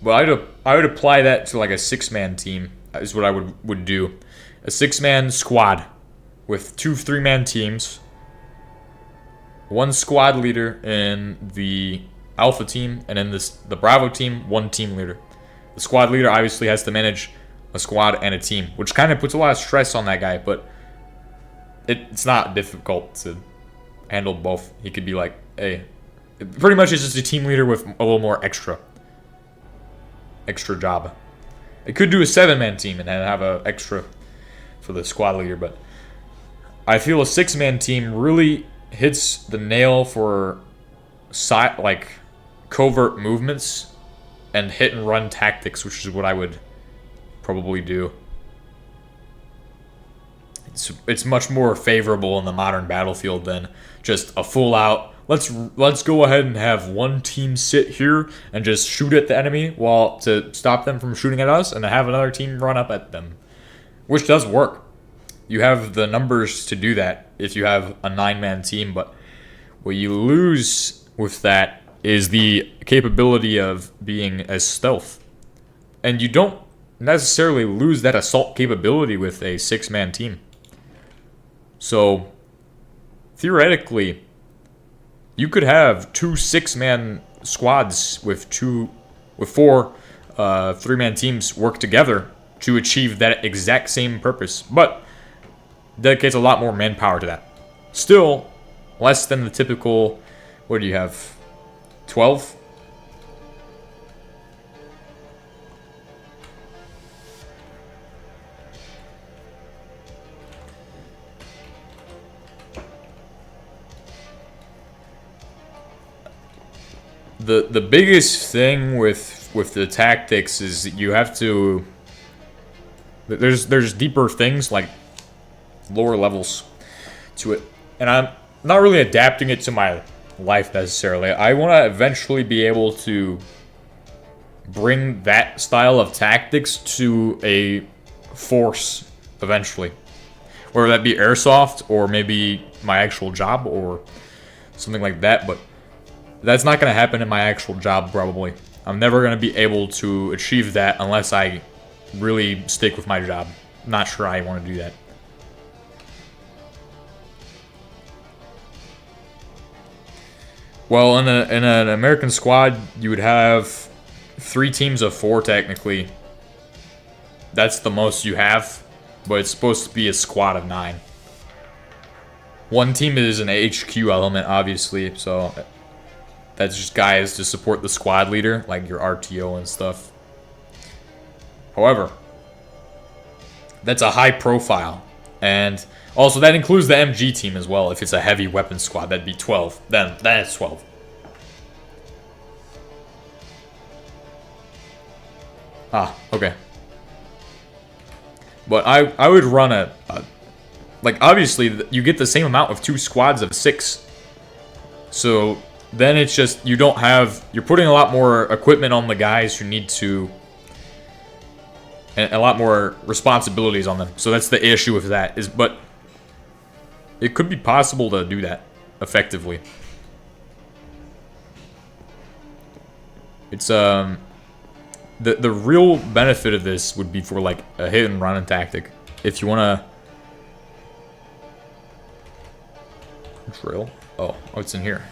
Well, I would apply that to like a 6-man team, is what I would do. A 6-man squad with 2 3-man teams. 1 squad leader in the Alpha team, and in the Bravo team, 1 team leader. The squad leader obviously has to manage a squad and a team, which kind of puts a lot of stress on that guy, but it's not difficult to handle both. He could be like, hey, pretty much it's just a team leader with a little more extra job. It could do a 7-man team and then have a extra for the squad leader, but I feel a 6-man team really hits the nail for like covert movements and hit and run tactics, which is what I would probably do. It's much more favorable in the modern battlefield than just a full out let's go ahead and have one team sit here and just shoot at the enemy while to stop them from shooting at us, and have another team run up at them, which does work. You have the numbers to do that if you have a 9-man team, but what you lose with that is the capability of being as stealth, and you don't necessarily lose that assault capability with a 6-man team. So theoretically, you could have 2 6-man squads with 4 3-man teams work together to achieve that exact same purpose, but dedicates a lot more manpower to that. Still, less than the typical, what do you have, 12? The biggest thing with the tactics is you have to, there's deeper things like lower levels to it, and I'm not really adapting it to my life necessarily. I want to eventually be able to bring that style of tactics to a force eventually, whether that be airsoft or maybe my actual job or something like that, but that's not going to happen in my actual job probably. I'm never going to be able to achieve that unless I really stick with my job. I'm not sure I want to do that. Well, in an American squad, you would have 3 teams of 4 technically. That's the most you have, but it's supposed to be a squad of 9. One team is an HQ element, obviously, so that's just guys to support the squad leader, like your RTO and stuff. However, that's a high profile, and also that includes the MG team as well. If it's a heavy weapon squad, that'd be 12. Then that's 12. Ah, okay. But I would run like, obviously you get the same amount with 2 squads of 6. So then it's just, you don't have, you're putting a lot more equipment on the guys who need to, and a lot more responsibilities on them. So that's the issue with that, is, but it could be possible to do that effectively. It's the real benefit of this would be for like a hit and run tactic. If you wanna drill, oh, it's in here.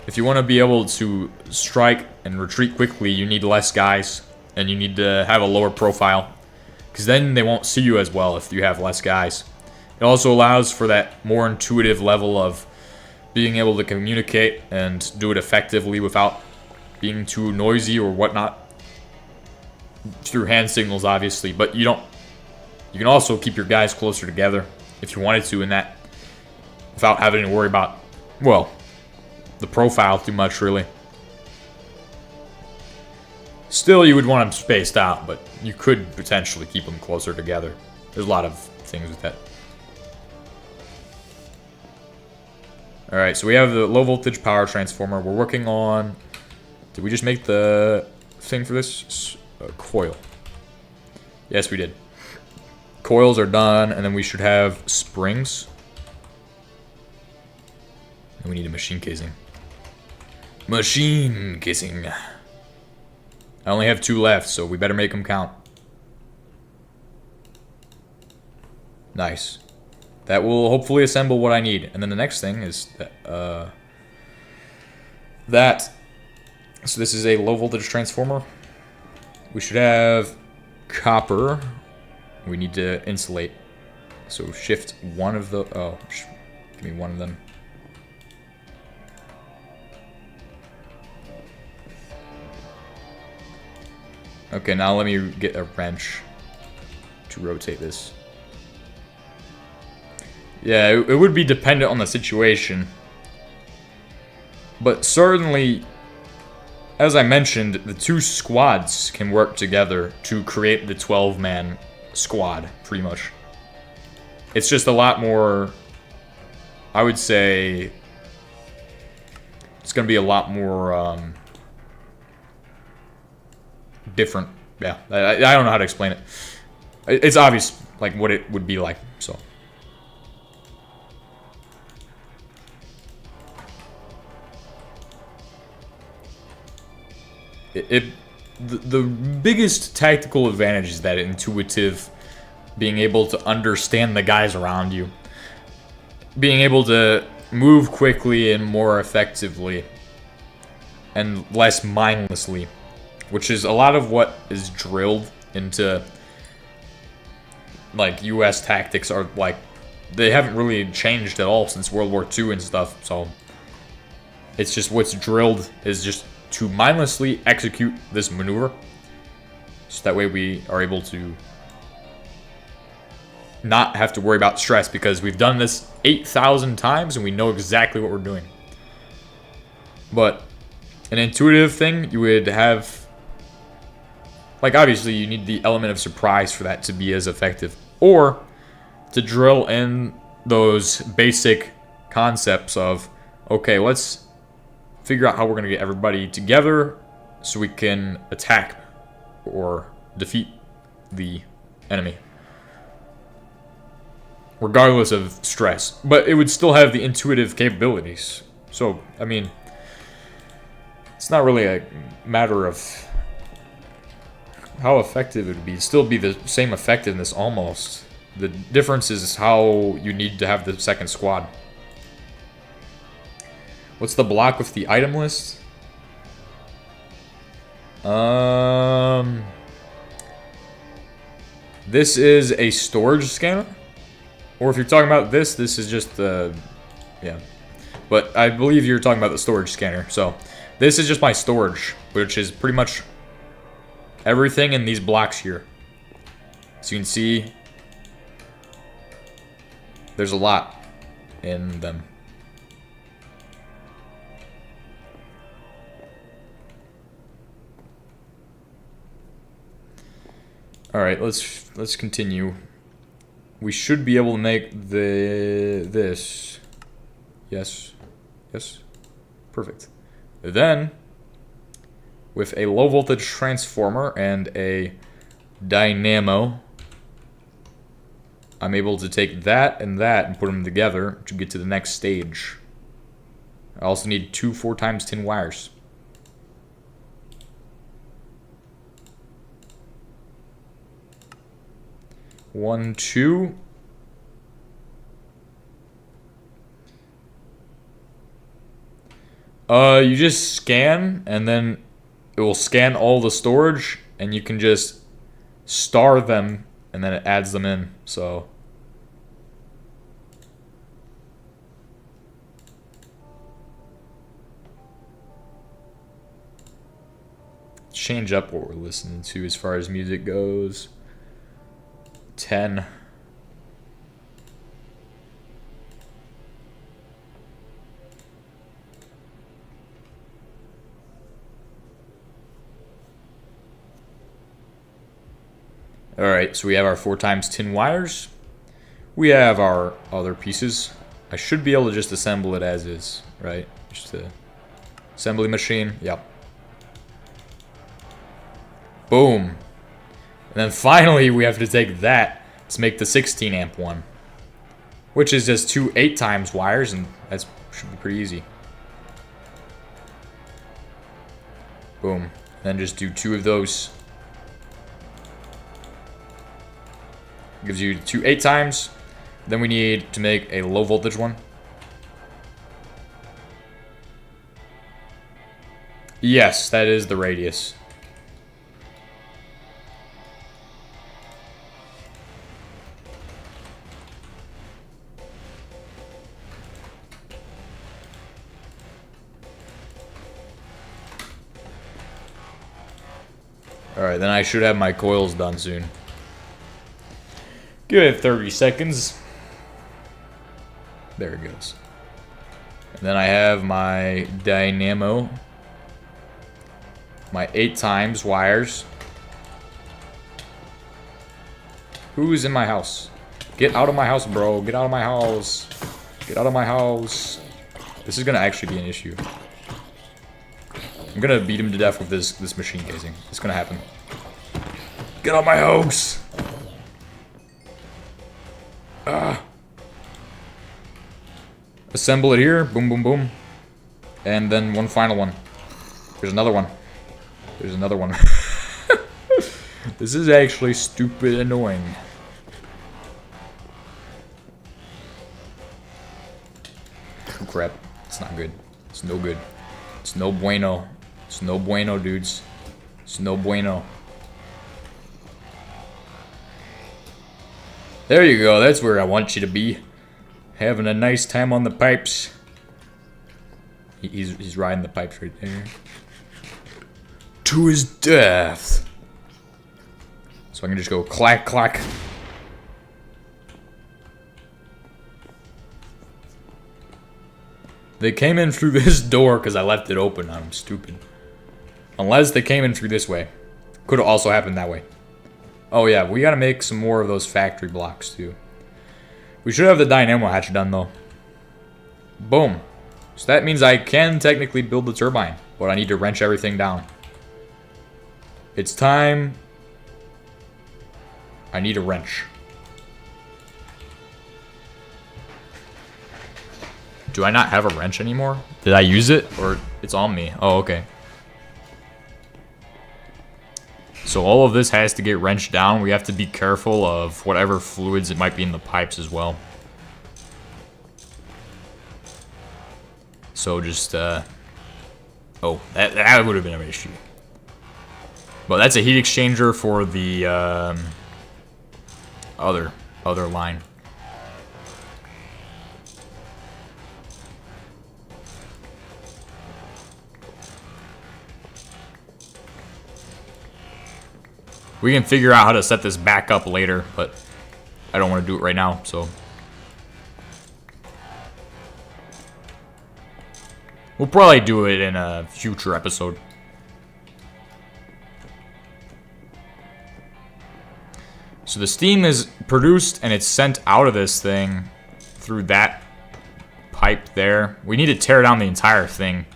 If you want to be able to strike and retreat quickly, you need less guys, and you need to have a lower profile, because then they won't see you as well if you have less guys. It also allows for that more intuitive level of being able to communicate and do it effectively without being too noisy or whatnot, through hand signals obviously, but you can also keep your guys closer together if you wanted to in that, without having to worry about, well, the profile too much, really. Still, you would want them spaced out, but you could potentially keep them closer together. There's a lot of things with that. Alright, so we have the low voltage power transformer. We're working on, did we just make the thing for this? Coil. Yes, we did. Coils are done, and then we should have springs. And we need a machine casing. Machine casing. I only have 2 left, so we better make them count. Nice. That will hopefully assemble what I need. And then the next thing is that. So this is a low voltage transformer. We should have copper. We need to insulate. So shift one of the. Oh, give me one of them. Okay, now let me get a wrench to rotate this. Yeah, it would be dependent on the situation. But certainly, as I mentioned, the 2 squads can work together to create the 12-man squad, pretty much. It's just a lot more, I would say, it's gonna be a lot more different. Yeah, I don't know how to explain it. It's obvious, like, what it would be like, so. The biggest tactical advantage is that intuitive, being able to understand the guys around you, being able to move quickly and more effectively, and less mindlessly, which is a lot of what is drilled into, like, US tactics are, like, they haven't really changed at all since World War II and stuff, so it's just what's drilled is just to mindlessly execute this maneuver, so that way we are able to not have to worry about stress, because we've done this 8,000 times and we know exactly what we're doing. But an intuitive thing, you would have, like, obviously you need the element of surprise for that to be as effective, or to drill in those basic concepts of, okay, let's figure out how we're going to get everybody together so we can attack or defeat the enemy, regardless of stress. But it would still have the intuitive capabilities. So, I mean, it's not really a matter of how effective it would be. It'd still be the same effectiveness almost. The difference is how you need to have the second squad. What's the block with the item list? This is a storage scanner. Or if you're talking about this is just yeah. But I believe you're talking about the storage scanner. So this is just my storage, which is pretty much everything in these blocks here. So you can see there's a lot in them. All right, let's continue. We should be able to make this. Yes. Perfect. Then, with a low voltage transformer and a dynamo, I'm able to take that and put them together to get to the next stage. I also need 2 4x10 wires. One, two. You just scan, and then it will scan all the storage, and you can just star them, and then it adds them in, so. Change up what we're listening to as far as music goes. 10. Alright, so we have our 4x10 wires. We have our other pieces. I should be able to just assemble it as is, right? Just a assembly machine. Yep. Boom. And then finally, we have to take that to make the 16 amp one, which is just 2 8x wires, and that should be pretty easy. Boom. Then just do 2 of those. Gives you 2 8x. Then we need to make a low voltage one. Yes, that is the radius. Alright, then I should have my coils done soon. Give it 30 seconds. There it goes. And then I have my dynamo. My 8x wires. Who's in my house? Get out of my house, bro. Get out of my house. Get out of my house. This is gonna actually be an issue. I'm gonna beat him to death with this machine casing. It's gonna happen. Get on my house! Assemble it here. Boom, boom, boom. And then one final one. There's another one. There's another one. This is actually stupid annoying. Oh, crap. It's not good. It's no good. It's no bueno. It's no bueno, dudes. It's no bueno. There you go. That's where I want you to be. Having a nice time on the pipes. He's riding the pipes right there. To his death. So I can just go clack, clack. They came in through this door because I left it open. I'm stupid. Unless they came in through this way. Could have also happened that way. Oh yeah, we gotta make some more of those factory blocks too. We should have the dynamo hatch done though. Boom. So that means I can technically build the turbine, but I need to wrench everything down. It's time. I need a wrench. Do I not have a wrench anymore? Did I use it? Or it's on me? Oh, okay. So all of this has to get wrenched down. We have to be careful of whatever fluids it might be in the pipes as well. So just, oh, that would have been an issue. But that's a heat exchanger for the other line. We can figure out how to set this back up later, but I don't want to do it right now, so. We'll probably do it in a future episode. So the steam is produced and it's sent out of this thing through that pipe there. We need to tear down the entire thing.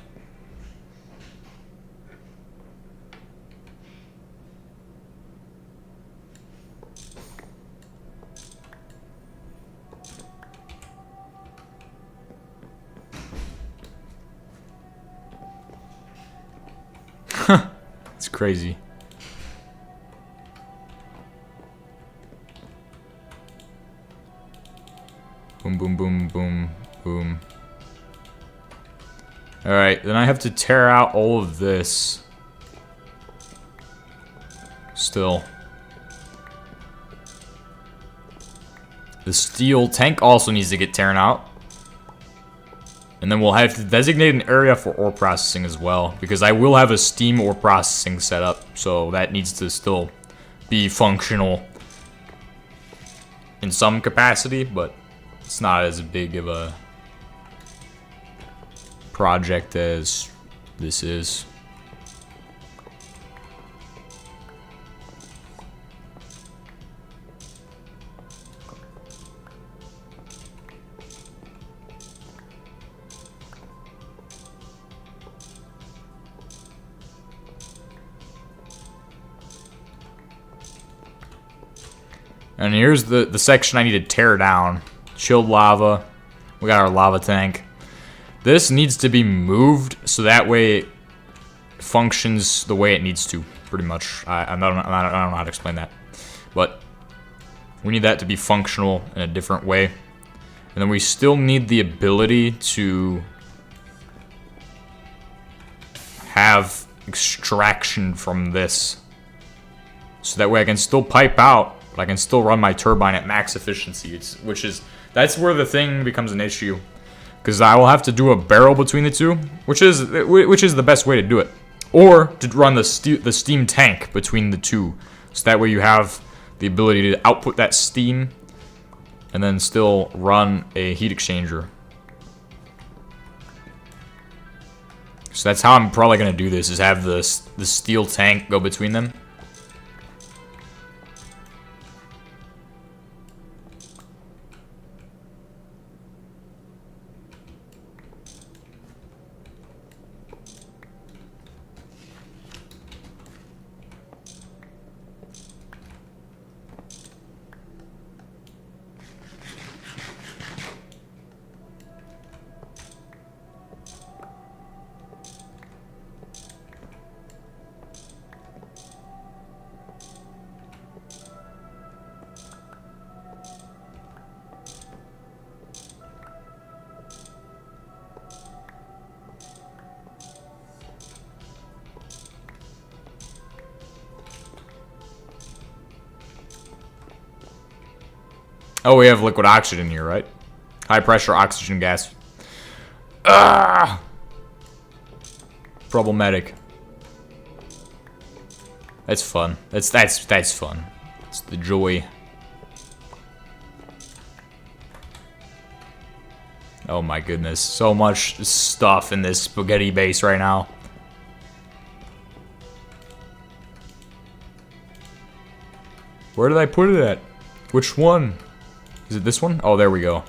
It's crazy. Boom, boom, boom, boom, boom. Alright, then I have to tear out all of this. Still. The steel tank also needs to get teared out. And then we'll have to designate an area for ore processing as well, because I will have a steam ore processing set up, so that needs to still be functional in some capacity, but it's not as big of a project as this is. And here's the section I need to tear down. Chilled lava. We got our lava tank. This needs to be moved so that way it functions the way it needs to, pretty much. I don't know how to explain that. But we need that to be functional in a different way. And then we still need the ability to have extraction from this. So that way I can still pipe out, but I can still run my turbine at max efficiency. That's where the thing becomes an issue, because I will have to do a barrel between the two, which is the best way to do it, or to run the steam tank between the two, so that way you have the ability to output that steam, and then still run a heat exchanger. So that's how I'm probably gonna do this: is have the steel tank go between them. Oh, we have liquid oxygen here, right? High pressure oxygen gas. Ah! Problematic. That's fun. That's fun. It's the joy. Oh my goodness. So much stuff in this spaghetti base right now. Where did I put it at? Which one? Is it this one? Oh, there we go.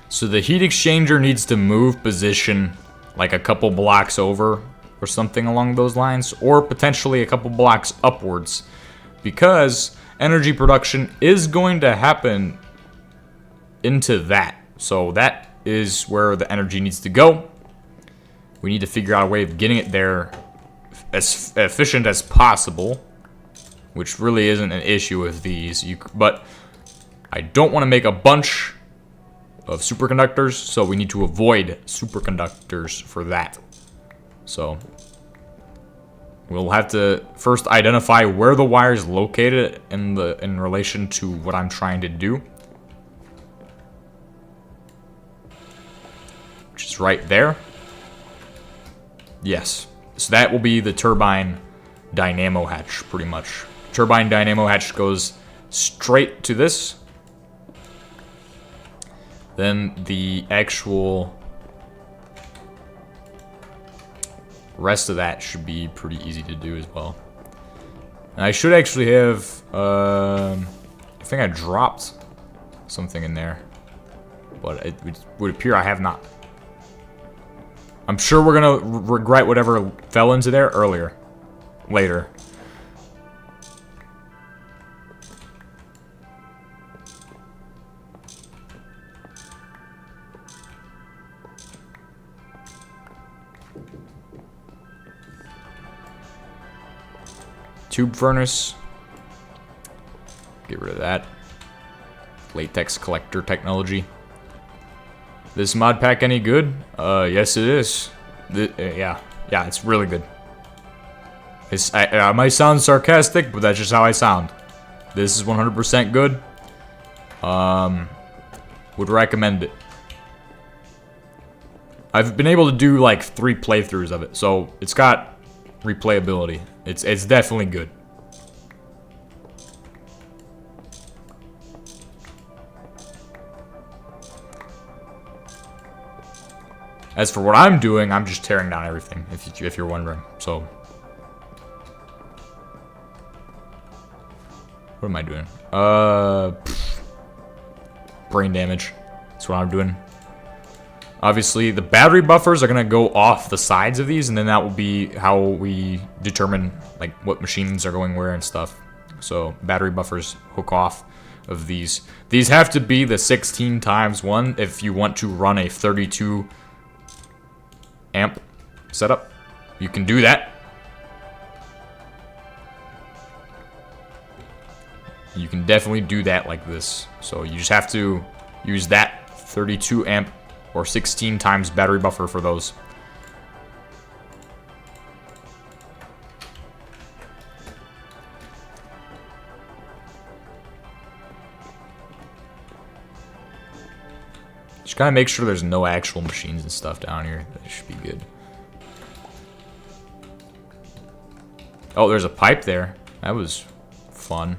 So the heat exchanger needs to move position like a couple blocks over or something along those lines, or potentially a couple blocks upwards, because energy production is going to happen into that. So that is where the energy needs to go. We need to figure out a way of getting it there as efficient as possible, which really isn't an issue with these. But I don't want to make a bunch of superconductors, so we need to avoid superconductors for that. So we'll have to first identify where the wire is located in relation to what I'm trying to do, which is right there. Yes, so that will be the turbine dynamo hatch, pretty much. Turbine dynamo hatch goes straight to this. Then the actual rest of that should be pretty easy to do as well. And I should actually have, I think I dropped something in there, but it would appear I have not. I'm sure we're gonna regret whatever fell into there later. Tube furnace. Get rid of that. Latex collector technology. This mod pack any good? Yes it is. Yeah, it's really good. I might sound sarcastic, but that's just how I sound. This is 100% good. Would recommend it. I've been able to do like 3 playthroughs of it, so it's got replayability. It's definitely good. As for what I'm doing, I'm just tearing down everything, if you're wondering. So, what am I doing? Brain damage. That's what I'm doing. Obviously, the battery buffers are gonna go off the sides of these, and then that will be how we determine like what machines are going where and stuff. So battery buffers hook off of these. These have to be the 16 times 1 if you want to run a 32 amp setup. You can do that. You can definitely do that like this. So you just have to use that 32 amp or 16 times battery buffer for those. Just gotta make sure there's no actual machines and stuff down here. That should be good. Oh, there's a pipe there. That was fun.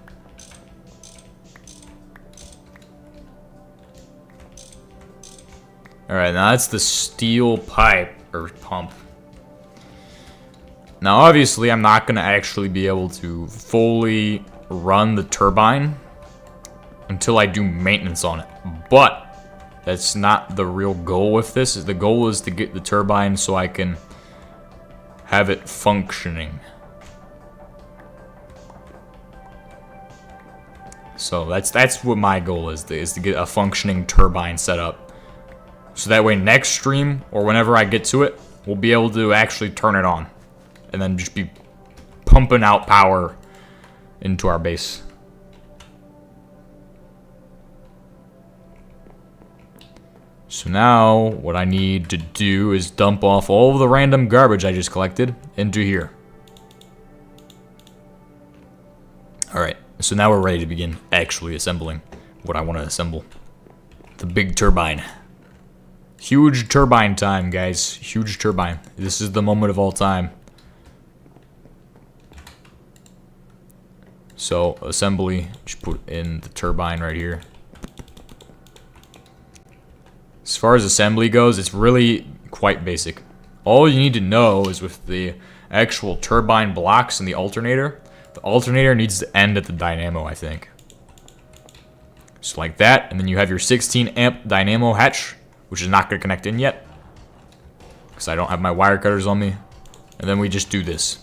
Alright, now that's the steel pipe, or pump. Now obviously I'm not going to actually be able to fully run the turbine until I do maintenance on it. But that's not the real goal with this. The goal is to get the turbine so I can have it functioning. So that's what my goal is to get a functioning turbine set up. So that way next stream, or whenever I get to it, we'll be able to actually turn it on. And then just be pumping out power into our base. So now, what I need to do is dump off all of the random garbage I just collected into here. Alright, so now we're ready to begin actually assembling what I want to assemble. The big turbine. Huge turbine time, guys. Huge turbine. This is the moment of all time. So, assembly, just put in the turbine right here. As far as assembly goes, it's really quite basic. All you need to know is with the actual turbine blocks and the alternator needs to end at the dynamo, I think. Just like that, and then you have your 16 amp dynamo hatch, which is not going to connect in yet, because I don't have my wire cutters on me. And then we just do this.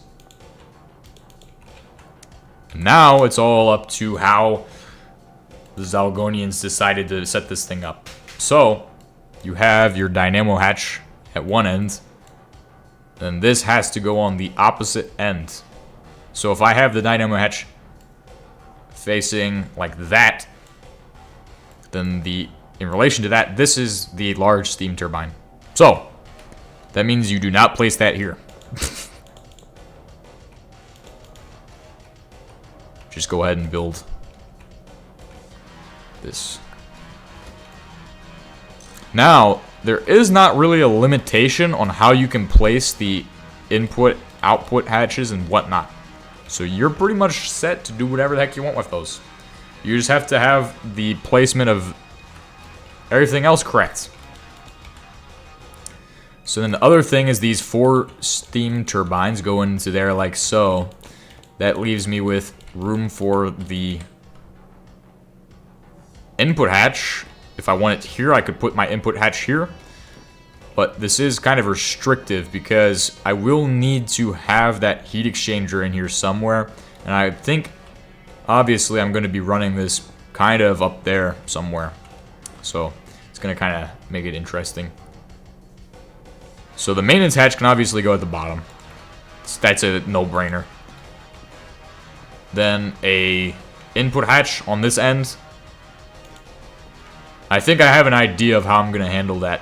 Now it's all up to how the Zalgonians decided to set this thing up. So, you have your dynamo hatch at one end, and this has to go on the opposite end. So if I have the dynamo hatch facing like that, then in relation to that, this is the large steam turbine. So, that means you do not place that here. Just go ahead and build this. Now, there is not really a limitation on how you can place the input, output hatches and whatnot. So you're pretty much set to do whatever the heck you want with those. You just have to have the placement of everything else correct. So then the other thing is these 4 steam turbines go into there like so. That leaves me with room for the input hatch. If I want it here, I could put my input hatch here. But this is kind of restrictive because I will need to have that heat exchanger in here somewhere. And I think, obviously, I'm going to be running this kind of up there somewhere. So it's going to kind of make it interesting. So the maintenance hatch can obviously go at the bottom. That's a no-brainer. Then a input hatch on this end. I think I have an idea of how I'm going to handle that.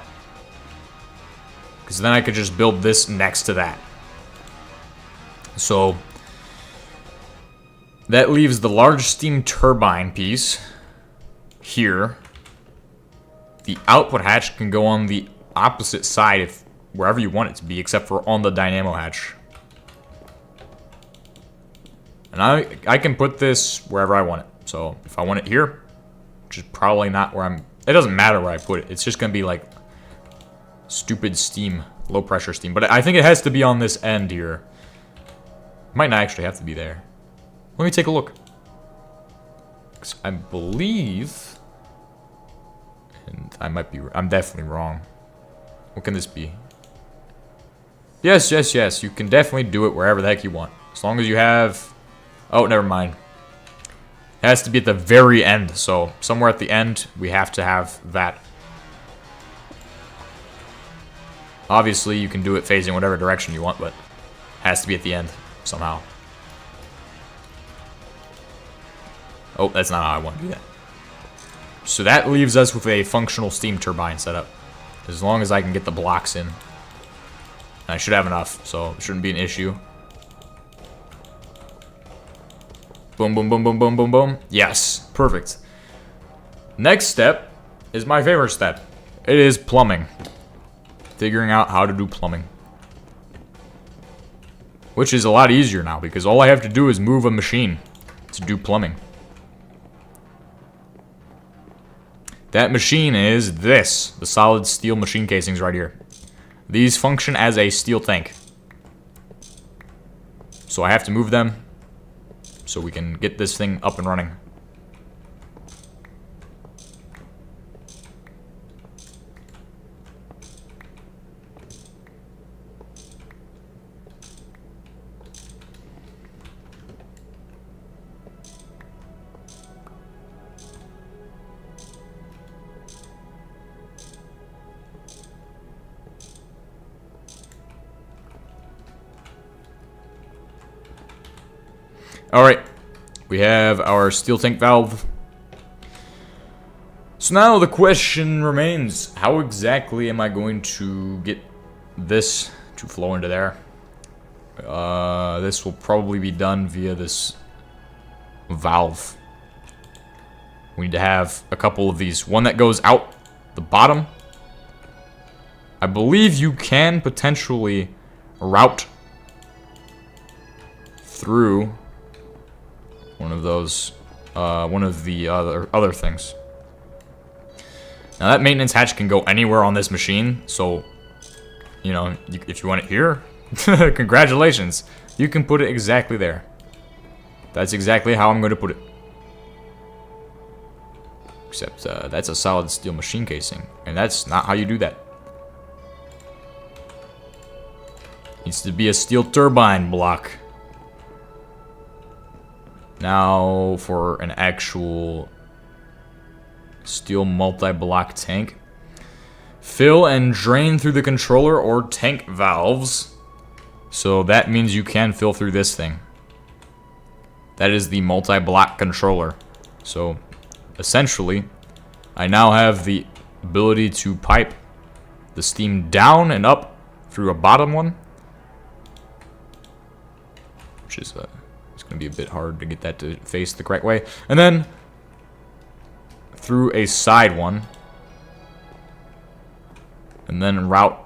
Because then I could just build this next to that. So that leaves the large steam turbine piece here. The output hatch can go on the opposite side, if wherever you want it to be, except for on the dynamo hatch. And I can put this wherever I want it. So if I want it here, which is probably not where I'm... It doesn't matter where I put it. It's just going to be like stupid steam, low pressure steam. But I think it has to be on this end here. It might not actually have to be there. Let me take a look. 'Cause I believe... And I might be... I'm definitely wrong. What can this be? Yes, yes, yes. You can definitely do it wherever the heck you want. As long as you have... Oh, never mind. It has to be at the very end. So, somewhere at the end, we have to have that. Obviously, you can do it phasing whatever direction you want, but it has to be at the end somehow. Oh, that's not how I want to do that. So that leaves us with a functional steam turbine setup. As long as I can get the blocks in. And I should have enough, so it shouldn't be an issue. Boom, boom, boom, boom, boom, boom, boom. Yes, perfect. Next step is my favorite step. It is plumbing. Figuring out how to do plumbing. Which is a lot easier now, because all I have to do is move a machine to do plumbing. That machine is this. The solid steel machine casings right here. These function as a steel tank. So I have to move them so we can get this thing up and running. Alright, we have our steel tank valve. So now the question remains, how exactly am I going to get this to flow into there? This will probably be done via this valve. We need to have a couple of these. One that goes out the bottom. I believe you can potentially route through one of those, one of the other things. Now that maintenance hatch can go anywhere on this machine, so, you know, if you want it here, congratulations. You can put it exactly there. That's exactly how I'm going to put it. Except, that's a solid steel machine casing, and that's not how you do that. Needs to be a steel turbine block. Now for an actual steel multi-block tank. Fill and drain through the controller or tank valves. So that means you can fill through this thing. That is the multi-block controller. So essentially, I now have the ability to pipe the steam down and up through a bottom one. Which is it's going to be a bit hard to get that to face the correct way. And then through a side one. And then route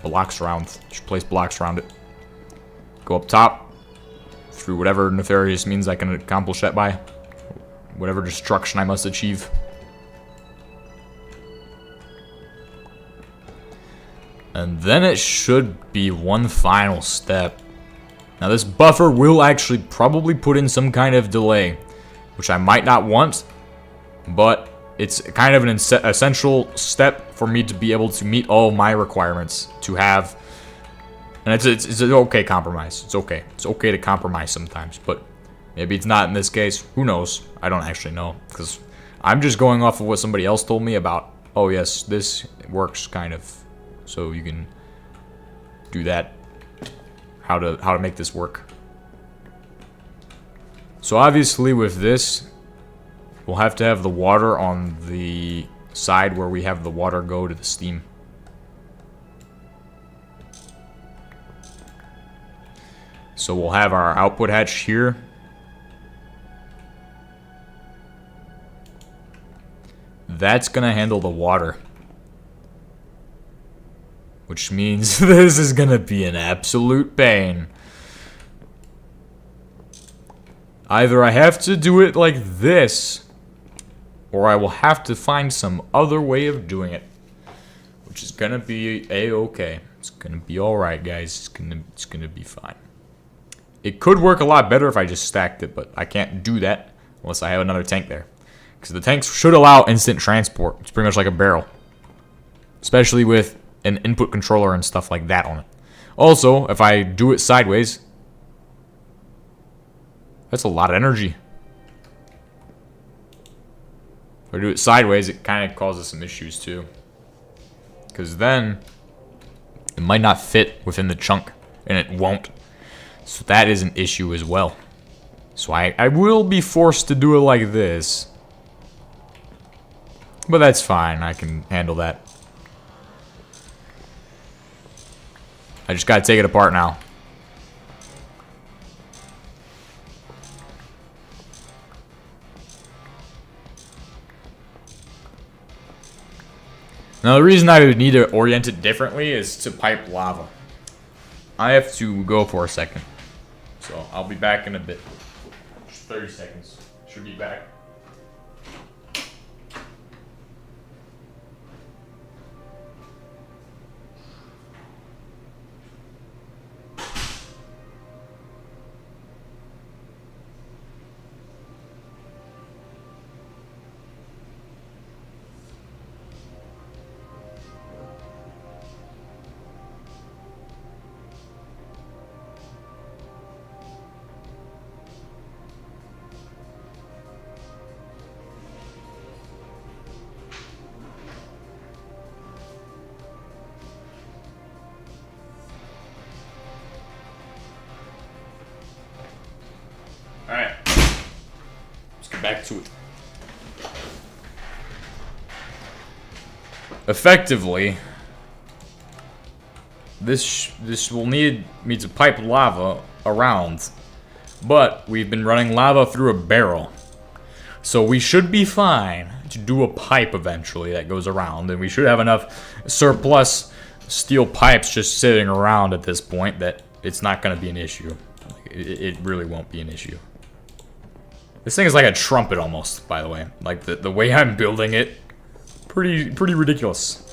blocks around. Just place blocks around it. Go up top. Through whatever nefarious means I can accomplish that by. Whatever destruction I must achieve. And then it should be one final step. Now this buffer will actually probably put in some kind of delay, which I might not want, but it's kind of an essential step for me to be able to meet all my requirements to have, and it's an okay compromise. It's okay. It's okay to compromise sometimes, but maybe it's not in this case. Who knows? I don't actually know, because I'm just going off of what somebody else told me about, oh yes, this works kind of, so you can do that. How to make this work. So obviously with this, we'll have to have the water on the side where we have the water go to the steam. So we'll have our output hatch here. That's gonna handle the water. Which means this is gonna be an absolute pain. Either I have to do it like this, or I will have to find some other way of doing it. Which is gonna be a-okay. It's gonna be alright, guys. It's gonna be fine. It could work a lot better if I just stacked it, but I can't do that unless I have another tank there. Because the tanks should allow instant transport. It's pretty much like a barrel. Especially with an input controller and stuff like that on it. Also, if I do it sideways, that's a lot of energy. If I do it sideways, it kind of causes some issues too. Because then, it might not fit within the chunk, and it won't. So that is an issue as well. So I will be forced to do it like this. But that's fine, I can handle that. I just gotta take it apart now. Now the reason I would need to orient it differently is to pipe lava. I have to go for a second. So I'll be back in a bit. Just 30 seconds. Should be back. Alright. Let's get back to it. Effectively, this will need me to pipe lava around, But we've been running lava through a barrel. So we should be fine to do a pipe eventually that goes around. And we should have enough surplus steel pipes just sitting around at this point that it's not going to be an issue. It really won't be an issue. This thing is like a trumpet almost, by the way. Like the way I'm building it, pretty ridiculous.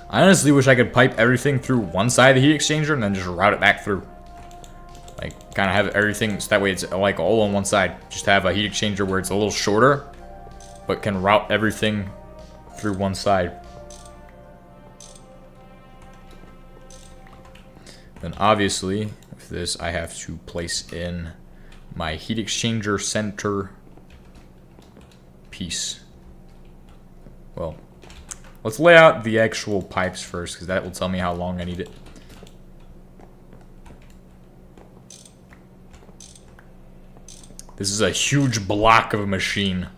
I honestly wish I could pipe everything through one side of the heat exchanger and then just route it back through. Like, kind of have everything, so that way it's like all on one side. Just have a heat exchanger where it's a little shorter, but can route everything through one side. Then obviously, with this, I have to place in my heat exchanger center piece. Well, let's lay out the actual pipes first, because that will tell me how long I need it. This is a huge block of a machine.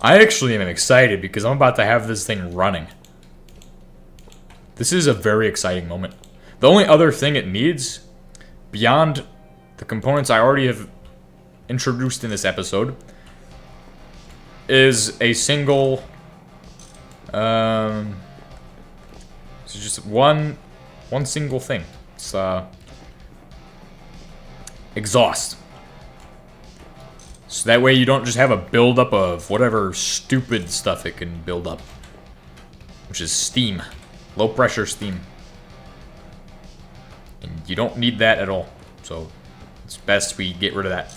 I actually am excited because I'm about to have this thing running. This is a very exciting moment. The only other thing it needs, beyond the components I already have introduced in this episode, is a single... it's just one single thing. It's exhaust. So that way you don't just have a buildup of whatever stupid stuff it can build up. Which is steam. Low pressure steam. And you don't need that at all. So it's best we get rid of that.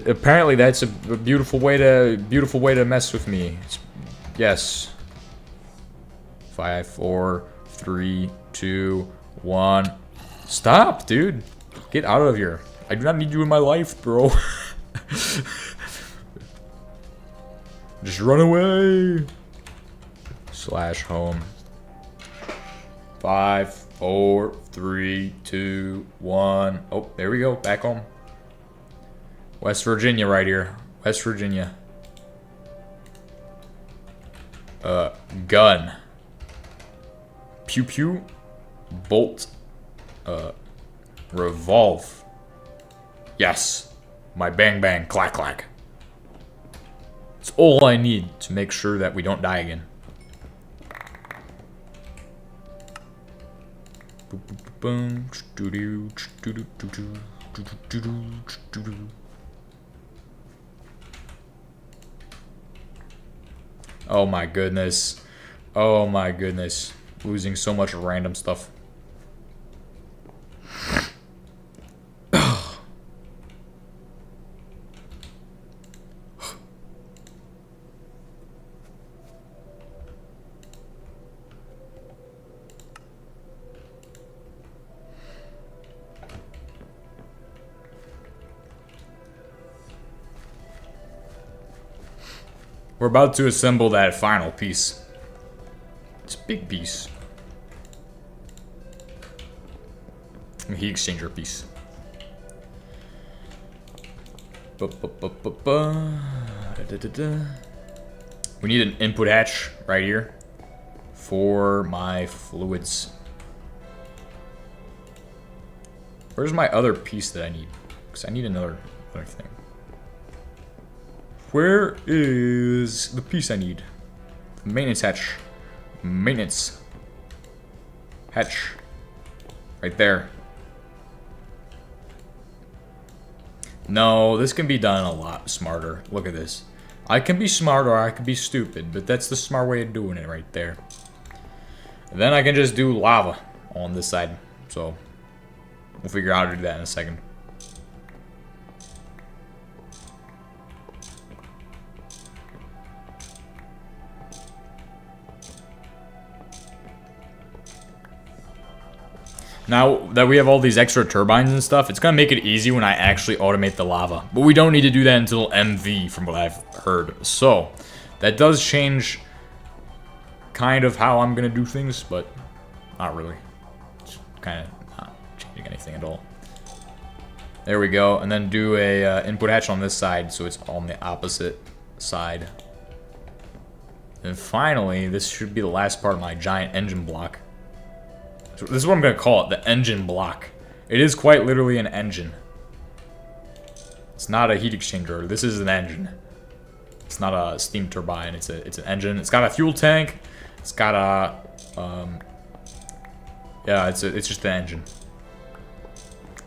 Apparently that's a beautiful way to mess with me. Yes. 5, 4, 3, 2, 1. Stop, dude. Get out of here. I do not need you in my life, bro. Just run away. / home. 5, 4, 3, 2, 1. Oh, there we go. Back home. West Virginia right here. West Virginia. Gun. Pew pew. Bolt. Revolve. Yes. My bang bang. Clack clack. It's all I need to make sure that we don't die again. Oh my goodness. Oh my goodness. Losing so much random stuff. We're about to assemble that final piece. It's a big piece. A heat exchanger piece. We need an input hatch right here for my fluids. Where's my other piece that I need? Because I need another thing. Where is the piece I need? The maintenance hatch. Maintenance. Hatch. Right there. No, this can be done a lot smarter. Look at this. I can be smart or I can be stupid, but that's the smart way of doing it right there. And then I can just do lava on this side. So, we'll figure out how to do that in a second. Now that we have all these extra turbines and stuff, it's going to make it easy when I actually automate the lava. But we don't need to do that until MV, from what I've heard. So, that does change kind of how I'm going to do things, but not really. It's kind of not changing anything at all. There we go. And then do a input hatch on this side, so it's on the opposite side. And finally, this should be the last part of my giant engine block. So this is what I'm going to call it, the engine block. It is quite literally an engine. It's not a heat exchanger. This is an engine. It's not a steam turbine. It's an engine. It's got a fuel tank. It's got a yeah, it's just an engine.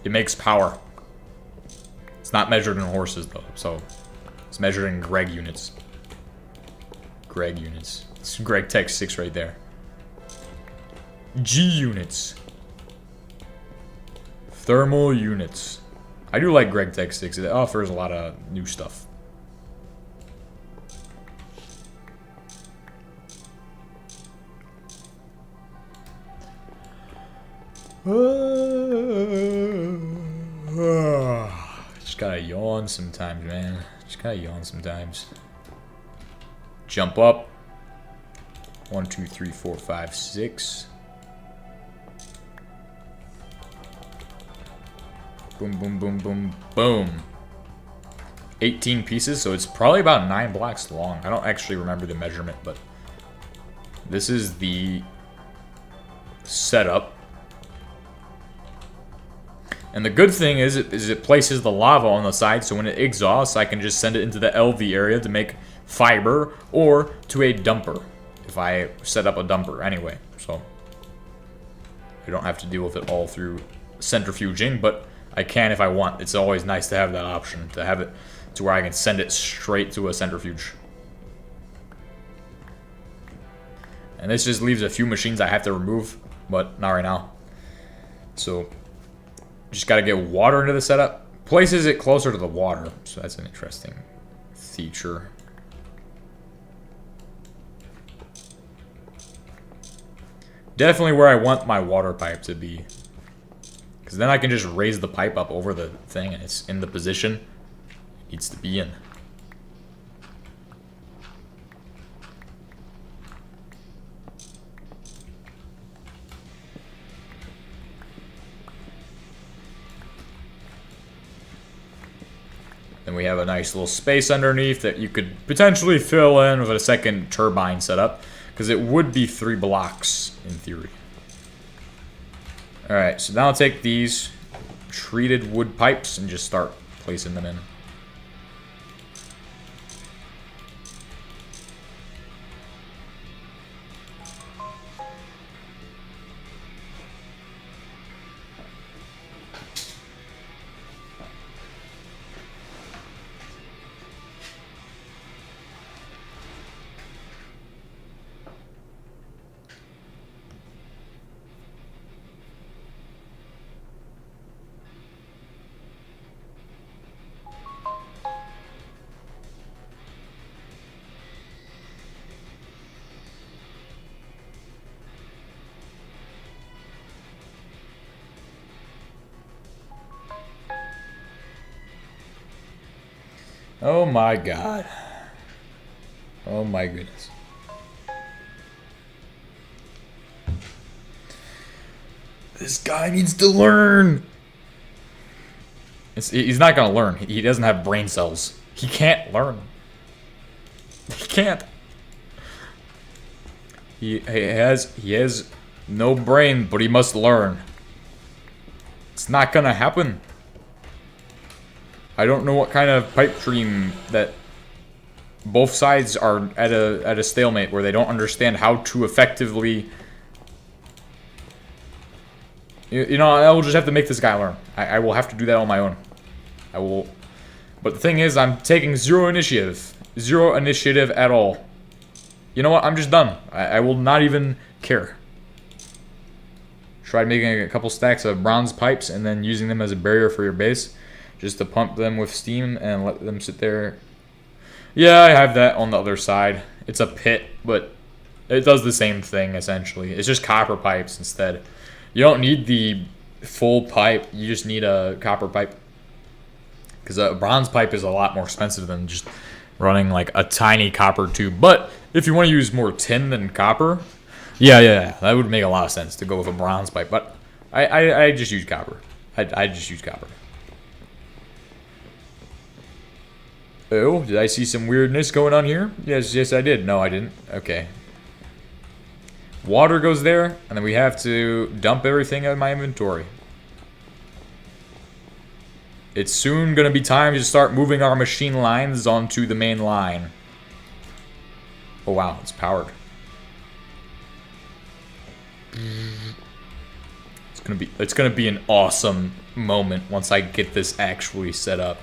It makes power. It's not measured in horses though, so it's measured in Greg units. Greg units. It's Gregtech 6 right there. G units. Thermal units. I do like Gregtech 6. It offers a lot of new stuff. Just gotta yawn sometimes, man. Just gotta yawn sometimes. Jump up. 1, 2, 3, 4, 5, 6. Boom, boom, boom, boom, boom. 18 pieces, so it's probably about 9 blocks long. I don't actually remember the measurement, but this is the setup. And the good thing is it places the lava on the side, so when it exhausts, I can just send it into the LV area to make fiber, or to a dumper, if I set up a dumper anyway. So I don't have to deal with it all through centrifuging, but I can if I want. It's always nice to have that option, to have it to where I can send it straight to a centrifuge. And this just leaves a few machines I have to remove, but not right now. So just gotta get water into the setup. Places it closer to the water, so that's an interesting feature. Definitely where I want my water pipe to be. Because then I can just raise the pipe up over the thing and it's in the position it needs to be in. Then we have a nice little space underneath that you could potentially fill in with a second turbine setup, because it would be 3 blocks in theory. Alright, so now I'll take these treated wood pipes and just start placing them in. Oh my god. Oh my goodness. This guy needs to learn. He's not gonna learn. He doesn't have brain cells. He can't learn. He can't. He has no brain, but he must learn. It's not gonna happen. I don't know what kind of pipe dream that both sides are at a stalemate where they don't understand how to effectively. You know, I will just have to make this guy learn. I will have to do that on my own. I will. But the thing is, I'm taking zero initiative. Zero initiative at all. You know what? I'm just done. I will not even care. Tried making a couple stacks of bronze pipes and then using them as a barrier for your base. Just to pump them with steam and let them sit there. Yeah, I have that on the other side. It's a pit, but it does the same thing, essentially. It's just copper pipes instead. You don't need the full pipe. You just need a copper pipe. Because a bronze pipe is a lot more expensive than just running like a tiny copper tube. But if you want to use more tin than copper, yeah, that would make a lot of sense to go with a bronze pipe. But I just use copper. I just use copper. Oh, did I see some weirdness going on here? Yes, yes I did. No, I didn't. Okay. Water goes there, and then we have to dump everything out of my inventory. It's soon gonna be time to start moving our machine lines onto the main line. Oh wow, it's powered. It's gonna be an awesome moment once I get this actually set up.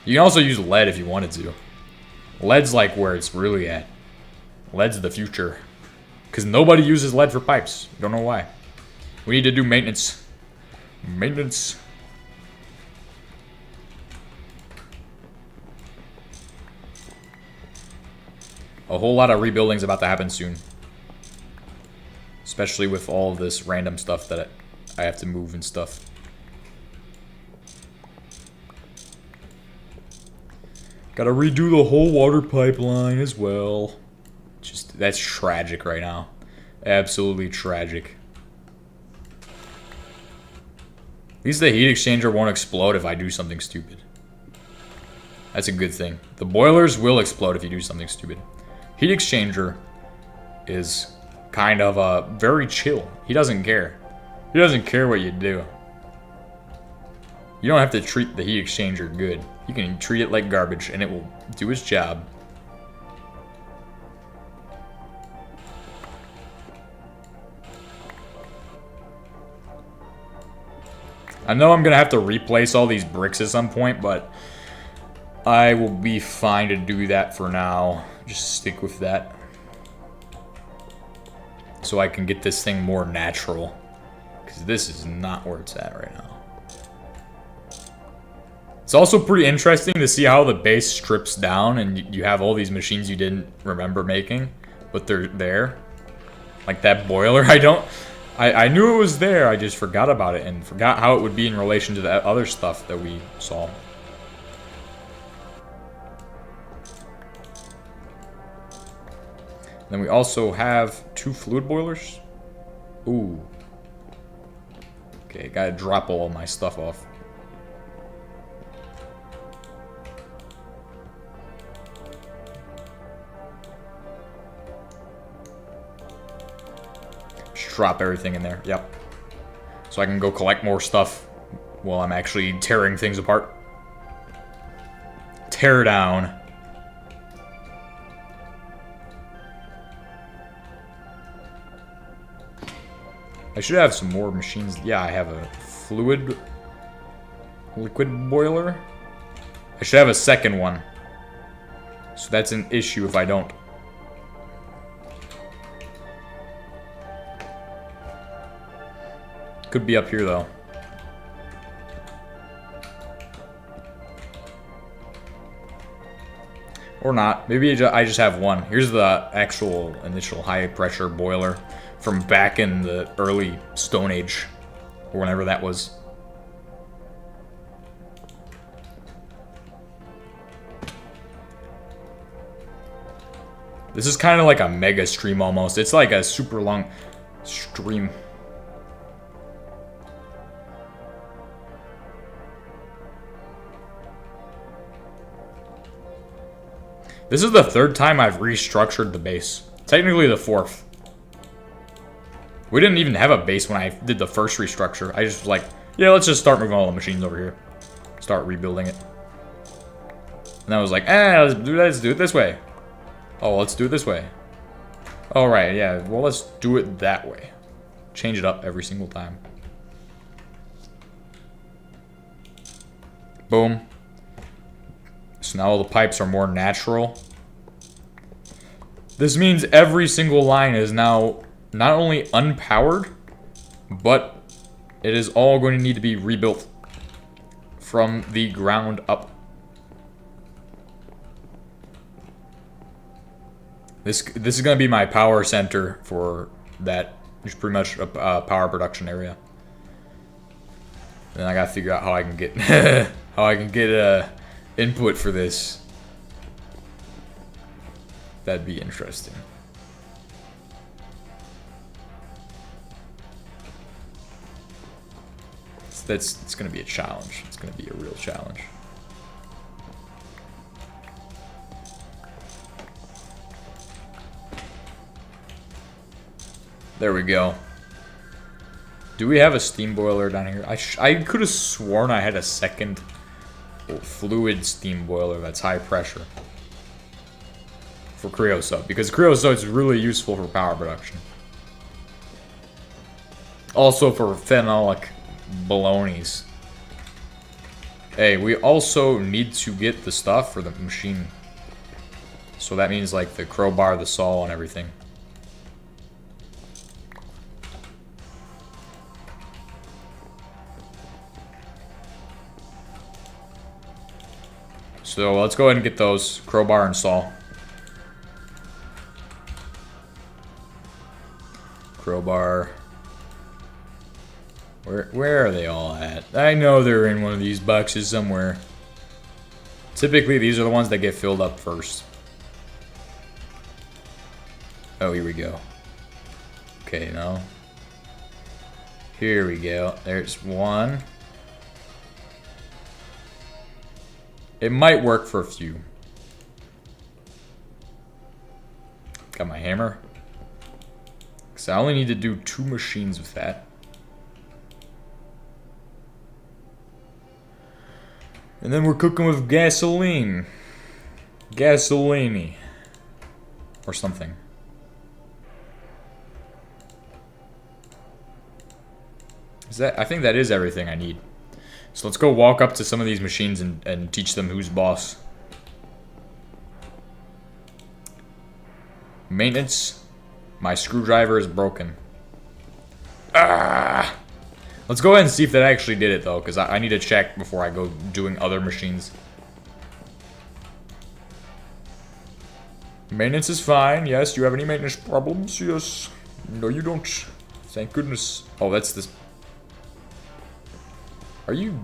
You can also use lead if you wanted to. Lead's like where it's really at. Lead's the future. Because nobody uses lead for pipes. Don't know why. We need to do maintenance. Maintenance. A whole lot of rebuilding's about to happen soon. Especially with all of this random stuff that I have to move and stuff. Gotta redo the whole water pipeline as well. Just, that's tragic right now. Absolutely tragic. At least the heat exchanger won't explode if I do something stupid. That's a good thing. The boilers will explode if you do something stupid. Heat exchanger is kind of very chill. He doesn't care. He doesn't care what you do. You don't have to treat the heat exchanger good. You can treat it like garbage and it will do its job. I know I'm gonna have to replace all these bricks at some point, but I will be fine to do that for now. Just stick with that. So I can get this thing more natural. Because this is not where it's at right now. It's also pretty interesting to see how the base strips down and you have all these machines you didn't remember making, but they're there. Like that boiler, I knew it was there, I just forgot about it and forgot how it would be in relation to the other stuff that we saw. Then we also have 2 fluid boilers. Ooh. Okay, gotta drop all my stuff off. Drop everything in there. Yep. So I can go collect more stuff while I'm actually tearing things apart. Tear down. I should have some more machines. Yeah, I have a liquid boiler. I should have a second one. So that's an issue if I don't. Could be up here, though. Or not. Maybe I just have one. Here's the actual initial high-pressure boiler from back in the early Stone Age, or whenever that was. This is kind of like a mega stream almost. It's like a super long stream. This is the 3rd time I've restructured the base. Technically the 4th. We didn't even have a base when I did the first restructure. I just was like, yeah, let's just start moving all the machines over here. Start rebuilding it. And I was like, let's do it this way. Oh, let's do it this way. All right, yeah, well, let's do it that way. Change it up every single time. Boom. So now all the pipes are more natural. This means every single line is now not only unpowered, but it is all going to need to be rebuilt from the ground up. This is going to be my power center for that. It's pretty much a power production area. Then I gotta figure out how I can get input for this. That'd be interesting. it's gonna be a challenge. It's gonna be a real challenge. There we go. Do we have a steam boiler down here? I could have sworn I had a second fluid steam boiler that's high pressure for creosote, because creosote is really useful for power production. Also for phenolic balonies. Hey, we also need to get the stuff for the machine. So that means like the crowbar, the saw, and everything. So let's go ahead and get those crowbar and saw. Crowbar. Where are they all at? I know they're in one of these boxes somewhere. Typically, these are the ones that get filled up first. Oh, here we go. Okay, no. Here we go. There's one. It might work for a few. Got my hammer. So I only need to do 2 machines with that. And then we're cooking with gasoline. Gasoline. Or something. Is that? I think that is everything I need. So let's go walk up to some of these machines and teach them who's boss. Maintenance. My screwdriver is broken. Ah! Let's go ahead and see if that actually did it, though, because I need to check before I go doing other machines. Maintenance is fine. Yes, do you have any maintenance problems? Yes. No, you don't. Thank goodness. Oh, that's this. Are you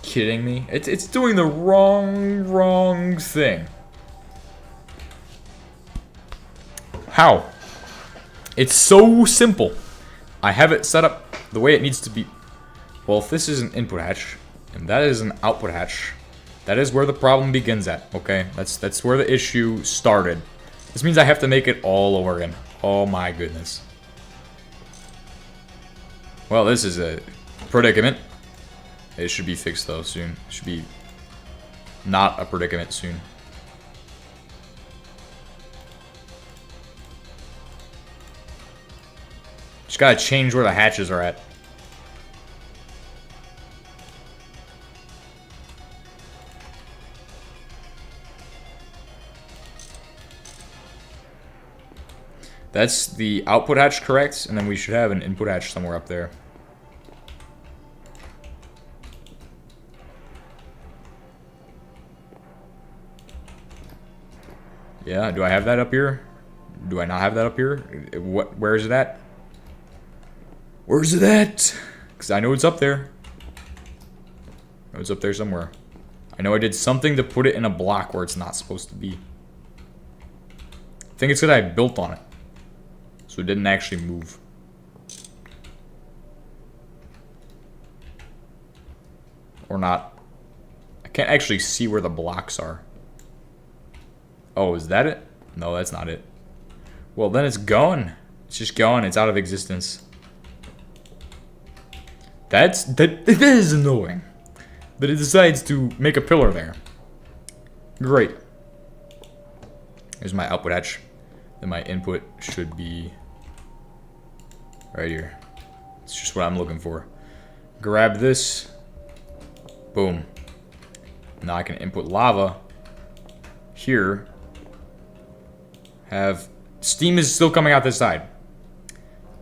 kidding me? It's doing the wrong thing. How? It's so simple. I have it set up the way it needs to be. Well, if this is an input hatch and that is an output hatch, that is where the problem begins at. Okay, that's where the issue started. This means I have to make it all over again. Oh my goodness. Well, this is a predicament. It should be fixed though soon. It should be not a predicament soon. Just gotta change where the hatches are at. That's the output hatch, correct? And then we should have an input hatch somewhere up there. Yeah, do I have that up here? Do I not have that up here? Where is it at? Where's it at? Because I know it's up there. I know it's up there somewhere. I know I did something to put it in a block where it's not supposed to be. I think it's because I built on it. So it didn't actually move. Or not. I can't actually see where the blocks are. Oh, is that it? No, that's not it. Well, then it's gone. It's just gone. It's out of existence. That is annoying. That it decides to make a pillar there. Great. Here's my output hatch. Then my input should be right here. It's just what I'm looking for. Grab this. Boom. Now I can input lava here. Have steam is still coming out this side.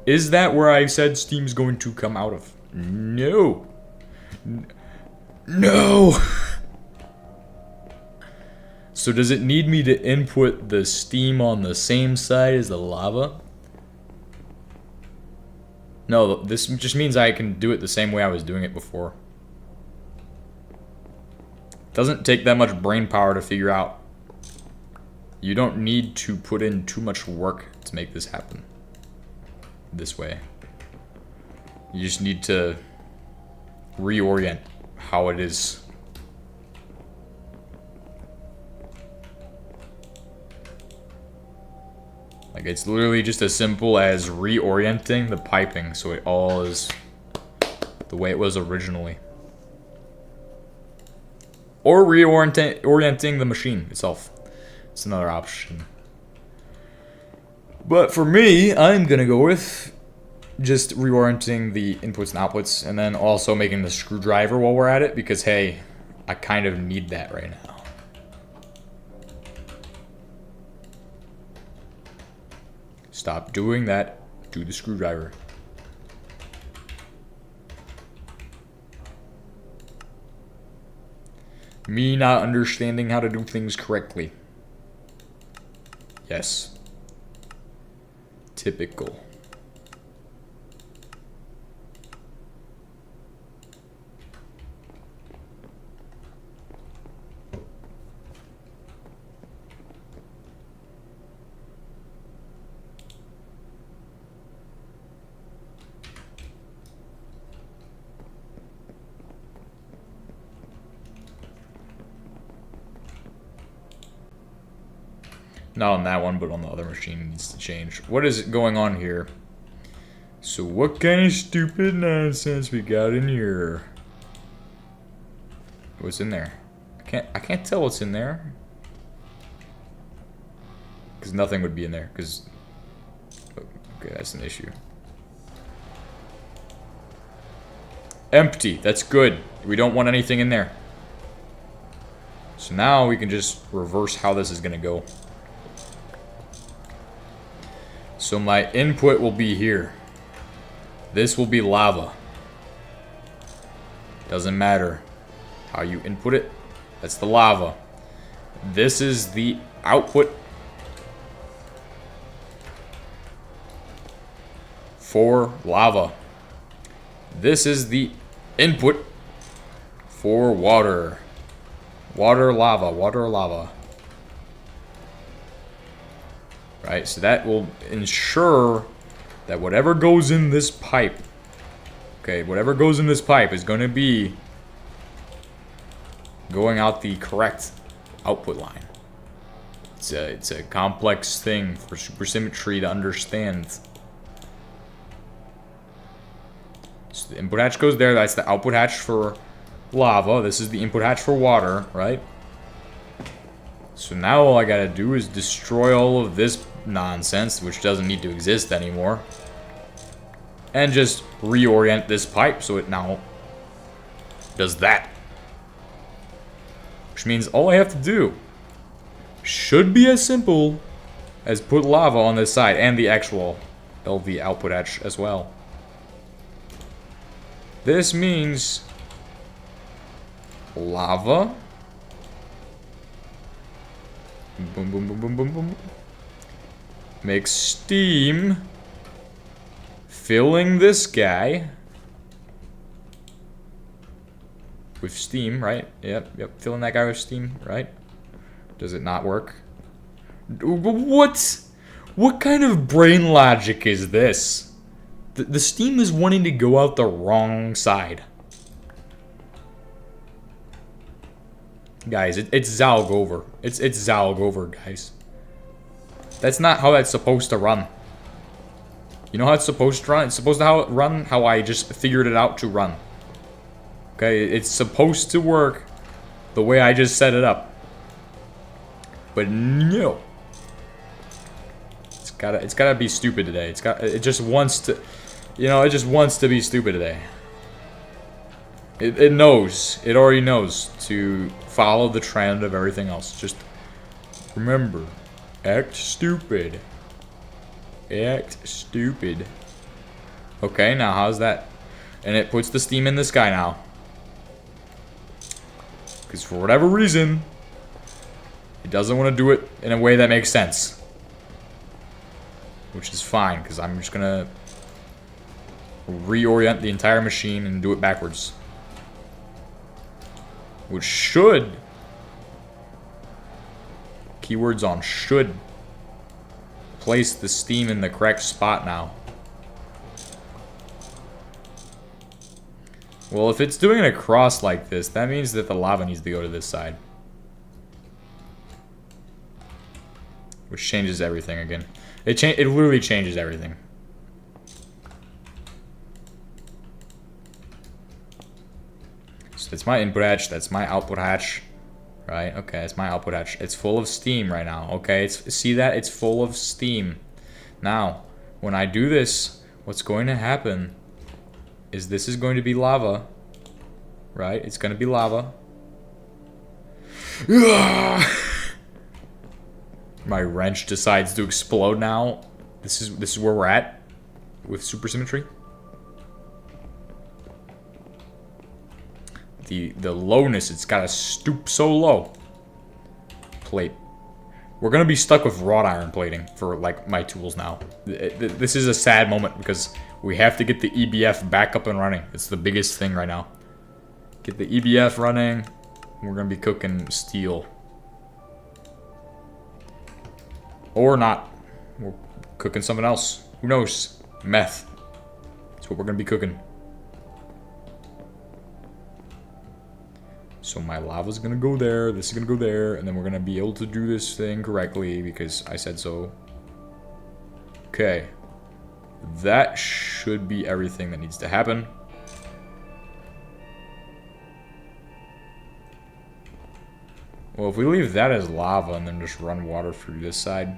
Is that where I said steam's going to come out of? No. No. So does it need me to input the steam on the same side as the lava? No, this just means I can do it the same way I was doing it before. Doesn't take that much brain power to figure out. You don't need to put in too much work to make this happen. This way. You just need to reorient how it is. Like, it's literally just as simple as reorienting the piping so it all is the way it was originally. Or orienting the machine itself. It's another option. But for me, I'm gonna go with just reorienting the inputs and outputs, and then also making the screwdriver while we're at it, because hey, I kind of need that right now. Stop doing that. Do the screwdriver. Me not understanding how to do things correctly. Yes. Typical. Not on that one, but on the other machine needs to change. What is going on here? So what kind of stupid nonsense we got in here? What's in there? I can't tell what's in there. Because nothing would be in there. Because okay, that's an issue. Empty. That's good. We don't want anything in there. So now we can just reverse how this is gonna go. So my input will be here. This will be lava. Doesn't matter how you input it. That's the lava. This is the output for lava. This is the input for water. Water, lava, water, lava. Right, so that will ensure that whatever goes in this pipe, okay, whatever goes in this pipe is going to be going out the correct output line. It's a complex thing for supersymmetry to understand. So the input hatch goes there, that's the output hatch for lava, this is the input hatch for water, right? So now all I gotta do is destroy all of this nonsense, which doesn't need to exist anymore, and just reorient this pipe so it now does that. Which means all I have to do should be as simple as put lava on this side and the actual LV output hatch as well. This means lava. Boom, boom, boom, boom, boom, boom. Make steam. Filling this guy with steam, right? Yep. Filling that guy with steam, right? Does it not work? What? What kind of brain logic is this? The steam is wanting to go out the wrong side. Guys, it's Zalg over. It's Zalg over, guys. That's not how that's supposed to run. You know how it's supposed to run? It's supposed to run how I just figured it out to run. Okay, it's supposed to work the way I just set it up. But no. It's gotta be stupid today. It just wants to, you know, it just wants to be stupid today. It knows. It already knows to follow the trend of everything else. Just remember, act stupid. Act stupid. Okay, now how's that? And it puts the steam in this guy now. Because for whatever reason, it doesn't want to do it in a way that makes sense. Which is fine, because I'm just going to reorient the entire machine and do it backwards. Which should, keywords on should, place the steam in the correct spot now. Well, if it's doing it across like this, that means that the lava needs to go to this side. Which changes everything again. It literally changes everything. So that's my input hatch, that's my output hatch. Right, okay, it's my output hatch. It's full of steam right now, okay? See that? It's full of steam. Now, when I do this, what's going to happen is this is going to be lava. Right? It's going to be lava. My wrench decides to explode now. This is where we're at with supersymmetry. The lowness, it's got to stoop so low. Plate. We're going to be stuck with wrought iron plating for, like, my tools now. This is a sad moment because we have to get the EBF back up and running. It's the biggest thing right now. Get the EBF running. We're going to be cooking steel. Or not. We're cooking something else. Who knows? Meth. That's what we're going to be cooking. So my lava's gonna go there, this is gonna go there, and then we're gonna be able to do this thing correctly because I said so. Okay. That should be everything that needs to happen. Well, if we leave that as lava and then just run water through this side.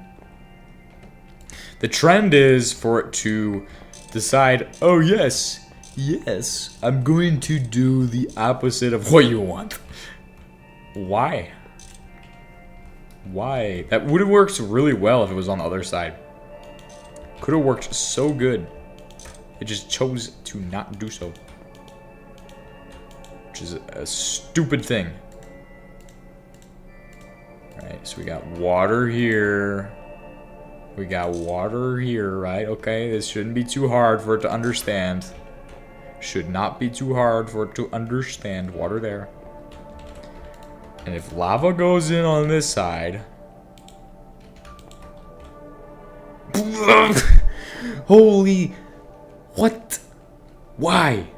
The trend is for it to decide, oh yes, yes, I'm going to do the opposite of what you want. Why? Why? That would have worked really well if it was on the other side. Could have worked so good. It just chose to not do so. Which is a stupid thing. Alright, so we got water here. We got water here, right? Okay, this shouldn't be too hard for it to understand. Should not be too hard for it to understand. Water there. And if lava goes in on this side... Holy... What? Why?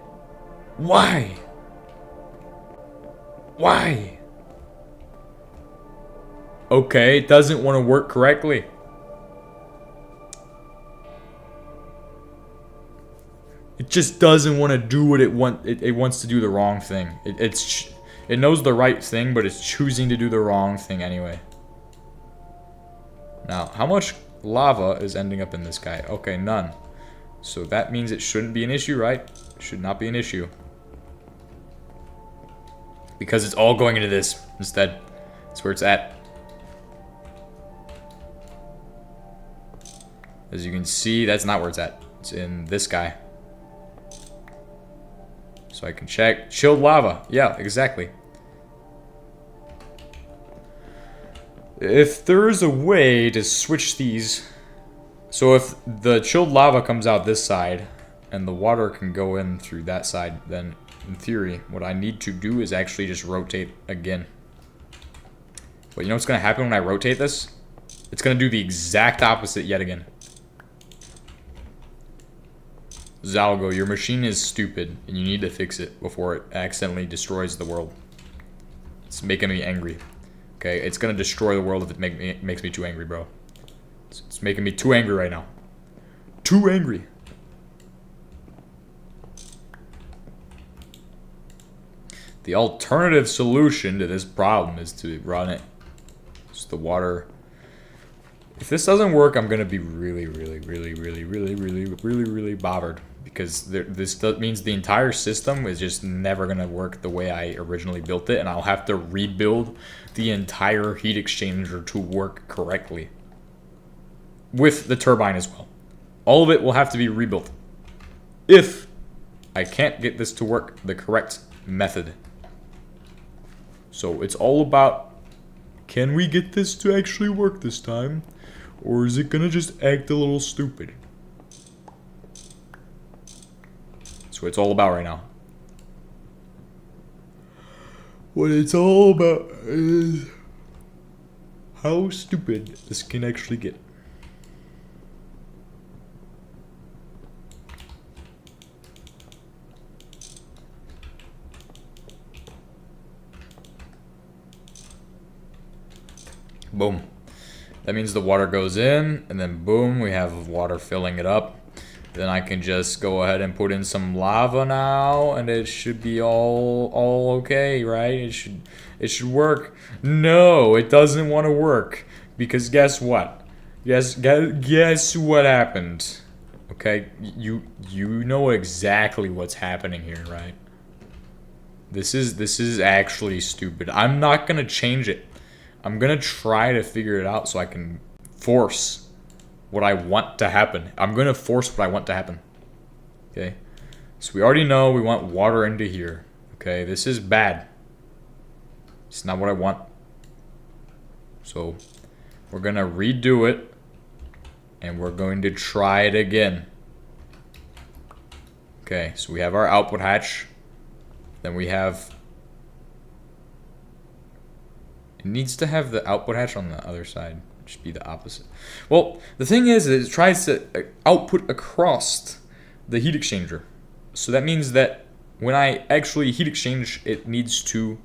Why? Why? Okay, it doesn't want to work correctly. It just doesn't want to do what it wants. It wants to do the wrong thing. It knows the right thing, but it's choosing to do the wrong thing anyway. Now, how much lava is ending up in this guy? Okay, none. So that means it shouldn't be an issue, right? Should not be an issue. Because it's all going into this instead. That's where it's at. As you can see, that's not where it's at. It's in this guy. So I can check. Chilled lava. Yeah, exactly. If there is a way to switch these... So if the chilled lava comes out this side, and the water can go in through that side, then in theory, what I need to do is actually just rotate again. But you know what's going to happen when I rotate this? It's going to do the exact opposite yet again. Zalgo, your machine is stupid, and you need to fix it before it accidentally destroys the world. It's making me angry. Okay, it's gonna destroy the world if it makes me too angry, bro. It's making me too angry right now. Too angry. The alternative solution to this problem is to run it. Just the water. If this doesn't work, I'm gonna be really bothered. Because this means the entire system is just never going to work the way I originally built it. And I'll have to rebuild the entire heat exchanger to work correctly. With the turbine as well. All of it will have to be rebuilt. If I can't get this to work the correct method. So it's all about, can we get this to actually work this time? Or is it going to just act a little stupid? What it's all about right now. What it's all about is how stupid this can actually get. Boom. That means the water goes in, and then boom, we have water filling it up. Then I can just go ahead and put in some lava now, and it should be all okay, right? It should work. No, it doesn't want to work, because guess what? Guess what happened? Okay, you know exactly what's happening here, right? This is actually stupid. I'm not gonna change it. I'm gonna try to figure it out so I can force what I want to happen. I'm gonna force what I want to happen. Okay, so we already know we want water into here. Okay, this is bad. It's not what I want. So we're gonna redo it, and we're going to try it again. Okay, so we have our output hatch. Then we have... It needs to have the output hatch on the other side. It should be the opposite. Well, the thing is it tries to output across the heat exchanger. So that means that when I actually heat exchange, it needs to...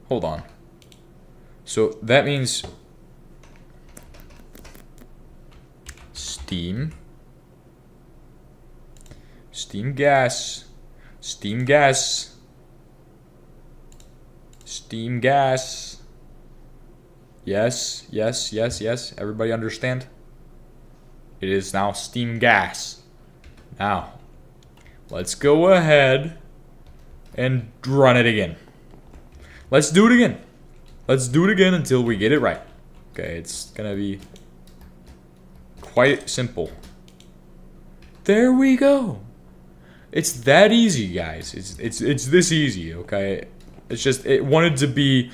Hold on. So that means... Steam. Steam gas. Steam gas. Steam gas. Yes, yes, yes, yes. Everybody understand? It is now steam gas. Now, let's go ahead and run it again. Let's do it again. Let's do it again until we get it right. Okay, it's gonna be quite simple. There we go. It's that easy, guys. It's this easy, okay? It's just it wanted to be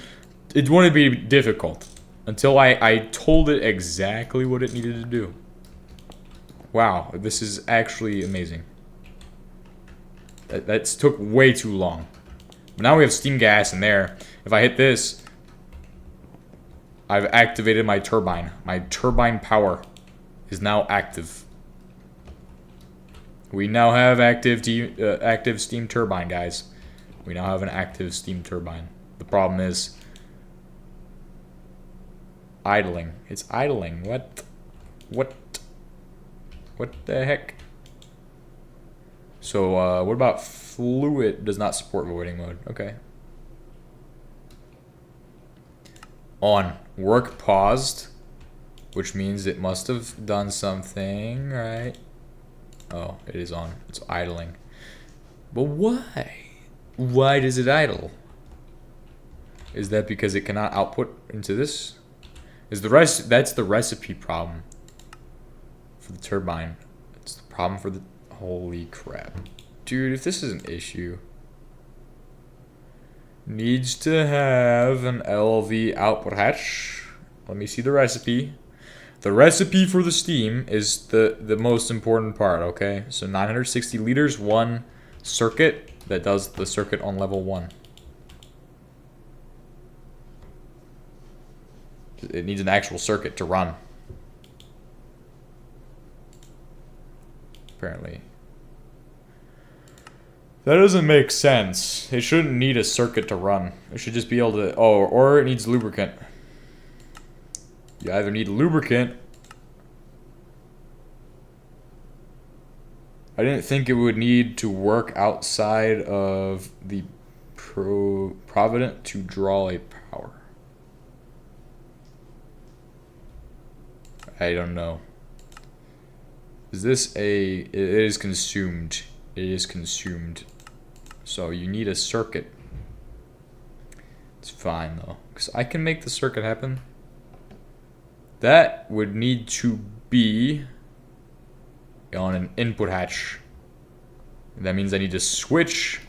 difficult until I told it exactly what it needed to do. Wow, this is actually amazing. That took way too long. But now we have steam gas in there. If I hit this, I've activated my turbine. My turbine power is now active. We now have active steam turbine, guys. We now have an active steam turbine. The problem is idling. It's idling. What the heck? So, what about fluid does not support voiding mode? Okay. On. Work paused, which means it must have done something, right? Oh, it is on. It's idling. But why? Why does it idle? Is that because it cannot output into this? That's the recipe problem for the turbine. It's the problem for the... Holy crap. Dude, if this is an issue... Needs to have an LV output hatch. Let me see the recipe. The recipe for the steam is the most important part, okay? So 960 liters, one circuit that does the circuit on level 1. It needs an actual circuit to run. Apparently. That doesn't make sense. It shouldn't need a circuit to run. It should just be able to... Oh, or it needs lubricant. You either need lubricant... I didn't think it would need to work outside of the Provident to draw a power. I don't know. Is this a... It is consumed. It is consumed. So you need a circuit. It's fine though, because I can make the circuit happen. That would need to be on an input hatch. That means I need to switch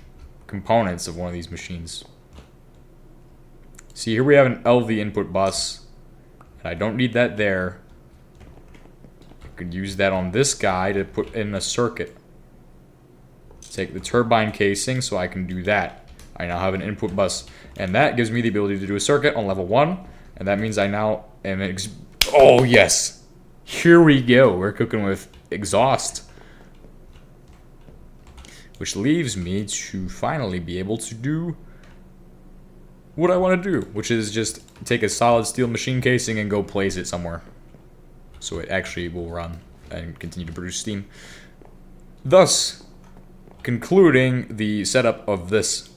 components of one of these machines. See, here we have an LV input bus, and I don't need that there. I could use that on this guy to put in a circuit. Take the turbine casing so I can do that. I now have an input bus, and that gives me the ability to do a circuit on level 1, and that means I now am oh yes, here we go. We're cooking with exhaust, which leaves me to finally be able to do what I want to do, which is just take a solid steel machine casing and go place it somewhere. So it actually will run and continue to produce steam. Thus, concluding the setup of this.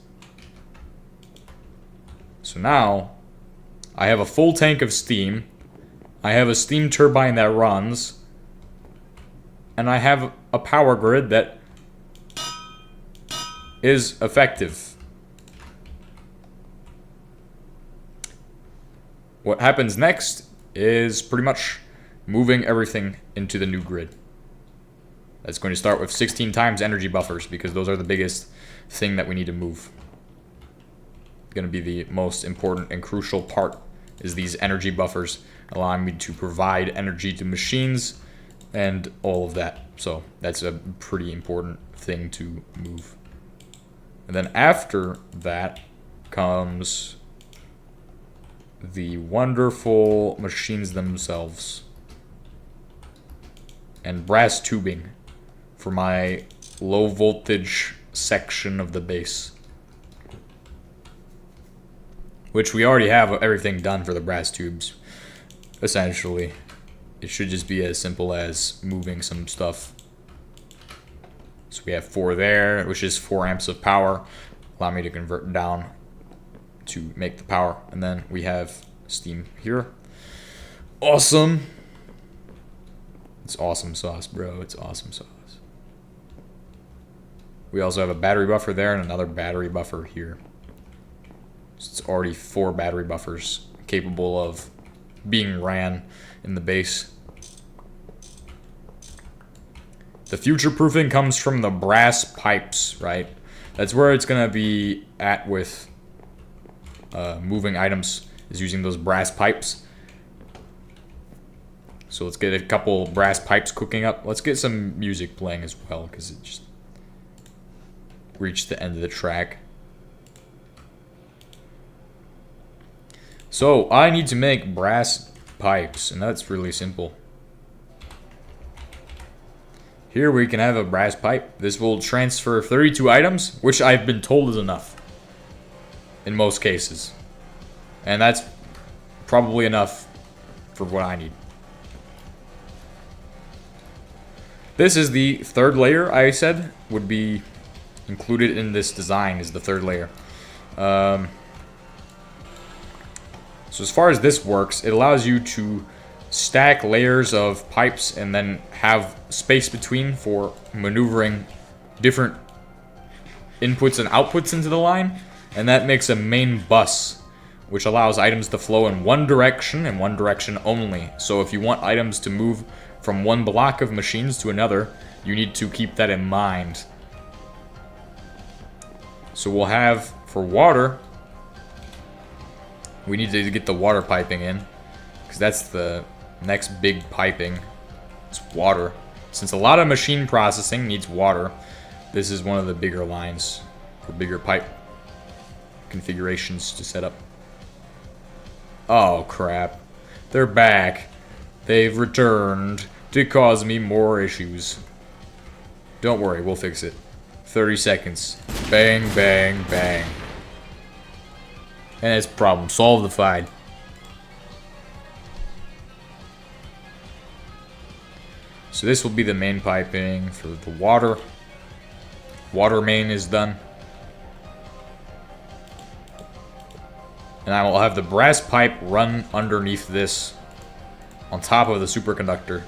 So now, I have a full tank of steam. I have a steam turbine that runs. And I have a power grid that is effective. What happens next is pretty much moving everything into the new grid. That's going to start with 16 times energy buffers because those are the biggest thing that we need to move. Going to be the most important and crucial part is these energy buffers allowing me to provide energy to machines and all of that. So that's a pretty important thing to move. And then after that comes the wonderful machines themselves and brass tubing for my low voltage section of the base, which we already have everything done for the brass tubes. Essentially, it should just be as simple as moving some stuff. So we have 4 there, which is 4 amps of power. Allow me to convert down to make the power. And then we have steam here. Awesome. It's awesome sauce, bro. It's awesome sauce. We also have a battery buffer there and another battery buffer here. So it's already 4 battery buffers capable of being ran in the base. The future proofing comes from the brass pipes, right? That's where it's gonna be at with moving items, is using those brass pipes. So let's get a couple brass pipes cooking up. Let's get some music playing as well, because it just reached the end of the track. So I need to make brass pipes, and that's really simple. Here we can have a brass pipe. This will transfer 32 items, which I've been told is enough in most cases. And that's probably enough for what I need. This is the 3rd layer I said would be included in this design, is the 3rd layer. So as far as this works, it allows you to stack layers of pipes and then have space between for maneuvering different inputs and outputs into the line. And that makes a main bus, which allows items to flow in one direction and one direction only. So if you want items to move from one block of machines to another, you need to keep that in mind. So we'll have, for water, we need to get the water piping in, because that's the next big piping. It's water. Since a lot of machine processing needs water, this is one of the bigger lines for bigger pipe configurations to set up. Oh crap. They're back. They've returned to cause me more issues. Don't worry, we'll fix it. 30 seconds. Bang, bang, bang. And it's problem solvified. So this will be the main piping for the water. Water main is done. And I will have the brass pipe run underneath this on top of the superconductor.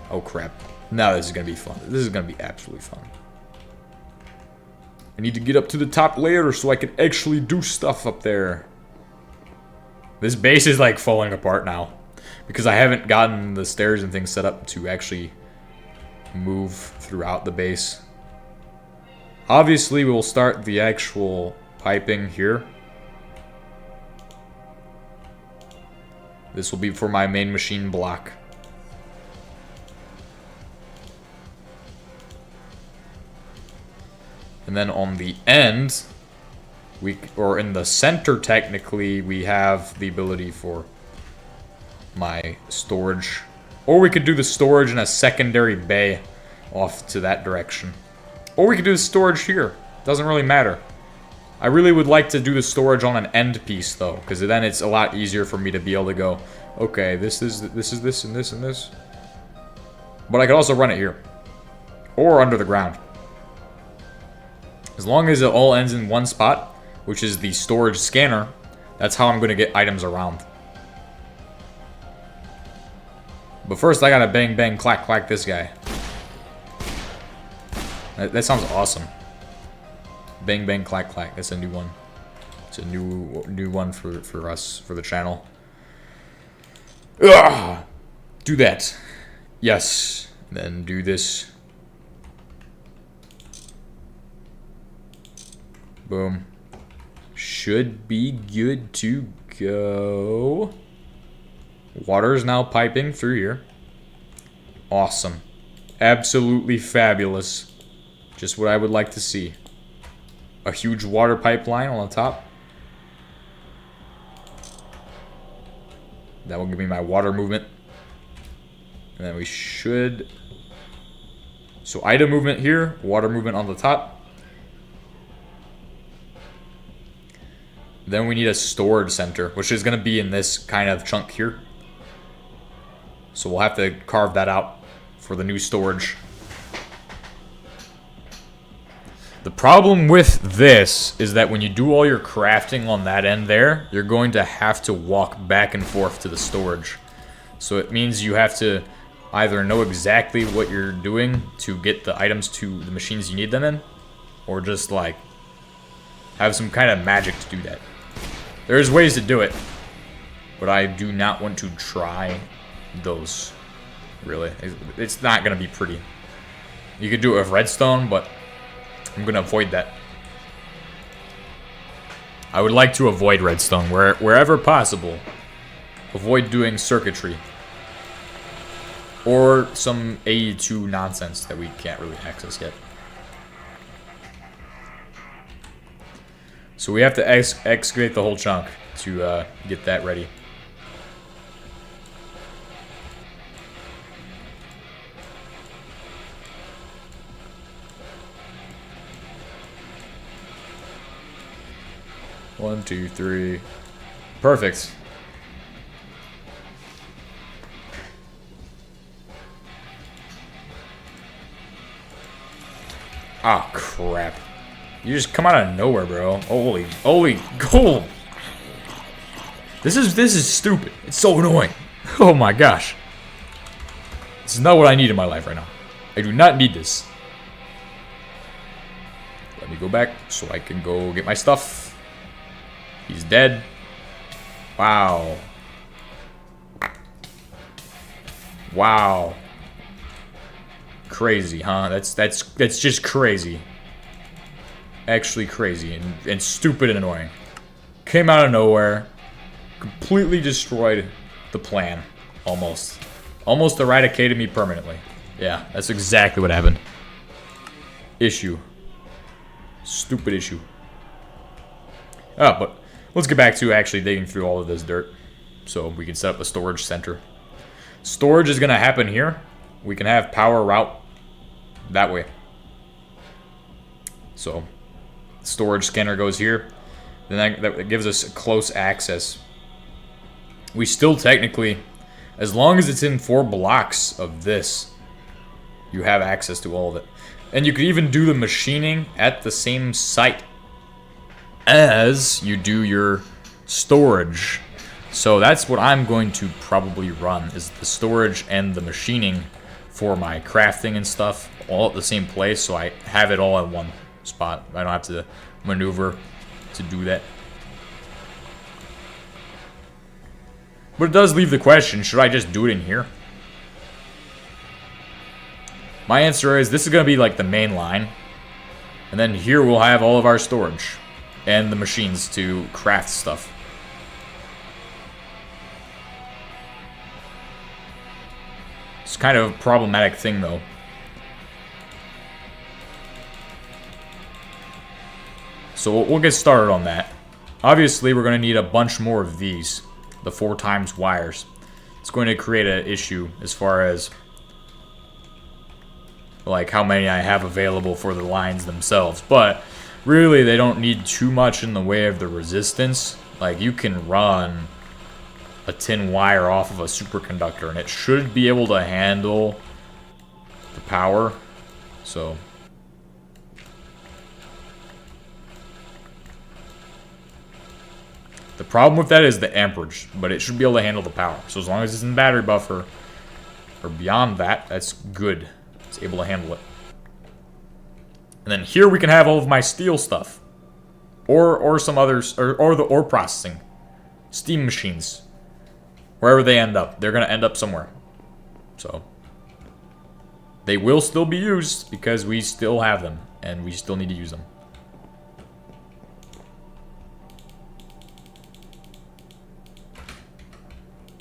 Oh crap. Now this is going to be fun. This is going to be absolutely fun. I need to get up to the top layer so I can actually do stuff up there. This base is like falling apart now, because I haven't gotten the stairs and things set up to actually move throughout the base. Obviously, we'll start the actual piping here. This will be for my main machine block. And then on the end, or in the center technically, we have the ability for my storage. Or we could do the storage in a secondary bay off to that direction. Or we could do the storage here. Doesn't really matter. I really would like to do the storage on an end piece though, because then it's a lot easier for me to be able to go, okay, this is this and this and this. But I could also run it here. Or under the ground. As long as it all ends in one spot, which is the storage scanner, that's how I'm going to get items around. But first I gotta bang bang clack clack this guy. That sounds awesome. Bang bang clack clack. That's a new one. It's a new one for us, for the channel. Ugh! Do that. Yes. Then do this. Boom. Should be good to go. Water is now piping through here. Awesome. Absolutely fabulous. Just what I would like to see. A huge water pipeline on the top. That will give me my water movement. And then we should... So item movement here, water movement on the top. Then we need a storage center, which is going to be in this kind of chunk here. So we'll have to carve that out for the new storage. The problem with this is that when you do all your crafting on that end there, you're going to have to walk back and forth to the storage. So it means you have to either know exactly what you're doing to get the items to the machines you need them in, or just like have some kind of magic to do that. There's ways to do it, but I do not want to try those, really. It's not going to be pretty. You could do it with redstone, but I'm going to avoid that. I would like to avoid redstone wherever possible. Avoid doing circuitry. Or some AE2 nonsense that we can't really access yet. So we have to excavate the whole chunk to get that ready. One, two, three. Perfect. Ah, crap. You just come out of nowhere, bro. Holy gold. This is stupid. It's so annoying. Oh my gosh. This is not what I need in my life right now. I do not need this. Let me go back so I can go get my stuff. He's dead. Wow. Wow. Crazy, huh? That's just crazy. Actually crazy and stupid and annoying. Came out of nowhere. Completely destroyed the plan. Almost. Almost eradicated me permanently. Yeah, that's exactly what happened. Issue. Stupid issue. Oh, but let's get back to actually digging through all of this dirt so we can set up a storage center. Storage is going to happen here. We can have power route that way. So, storage scanner goes here. Then that gives us close access. We still technically, as long as it's in 4 blocks of this, you have access to all of it. And you could even do the machining at the same site as you do your storage. So that's what I'm going to probably run, is the storage and the machining for my crafting and stuff all at the same place, so I have it all in one spot. I don't have to maneuver to do that. But it does leave the question, should I just do it in here? My answer is this is going to be like the main line. And then here we'll have all of our storage and the machines to craft stuff. It's kind of a problematic thing though. So we'll get started on that. Obviously we're going to need a bunch more of these. The 4 times wires. It's going to create an issue as far as like how many I have available for the lines themselves. But really, they don't need too much in the way of the resistance. Like, you can run a tin wire off of a superconductor, and it should be able to handle the power. So, the problem with that is the amperage, but it should be able to handle the power. So as long as it's in the battery buffer, or beyond that, that's good. It's able to handle it. And then here we can have all of my steel stuff. Or some others, or the ore processing. Steam machines. Wherever they end up. They're going to end up somewhere. So, they will still be used because we still have them. And we still need to use them.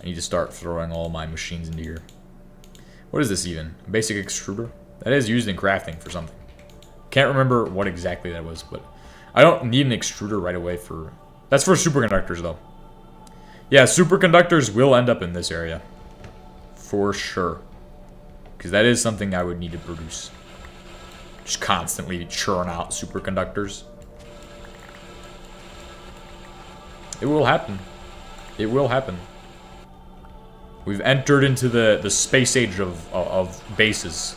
I need to start throwing all my machines into here. What is this even? A basic extruder? That is used in crafting for something. Can't remember what exactly that was, but I don't need an extruder right away for... That's for superconductors, though. Yeah, superconductors will end up in this area. For sure. Because that is something I would need to produce. Just constantly churn out superconductors. It will happen. It will happen. We've entered into the space age of bases.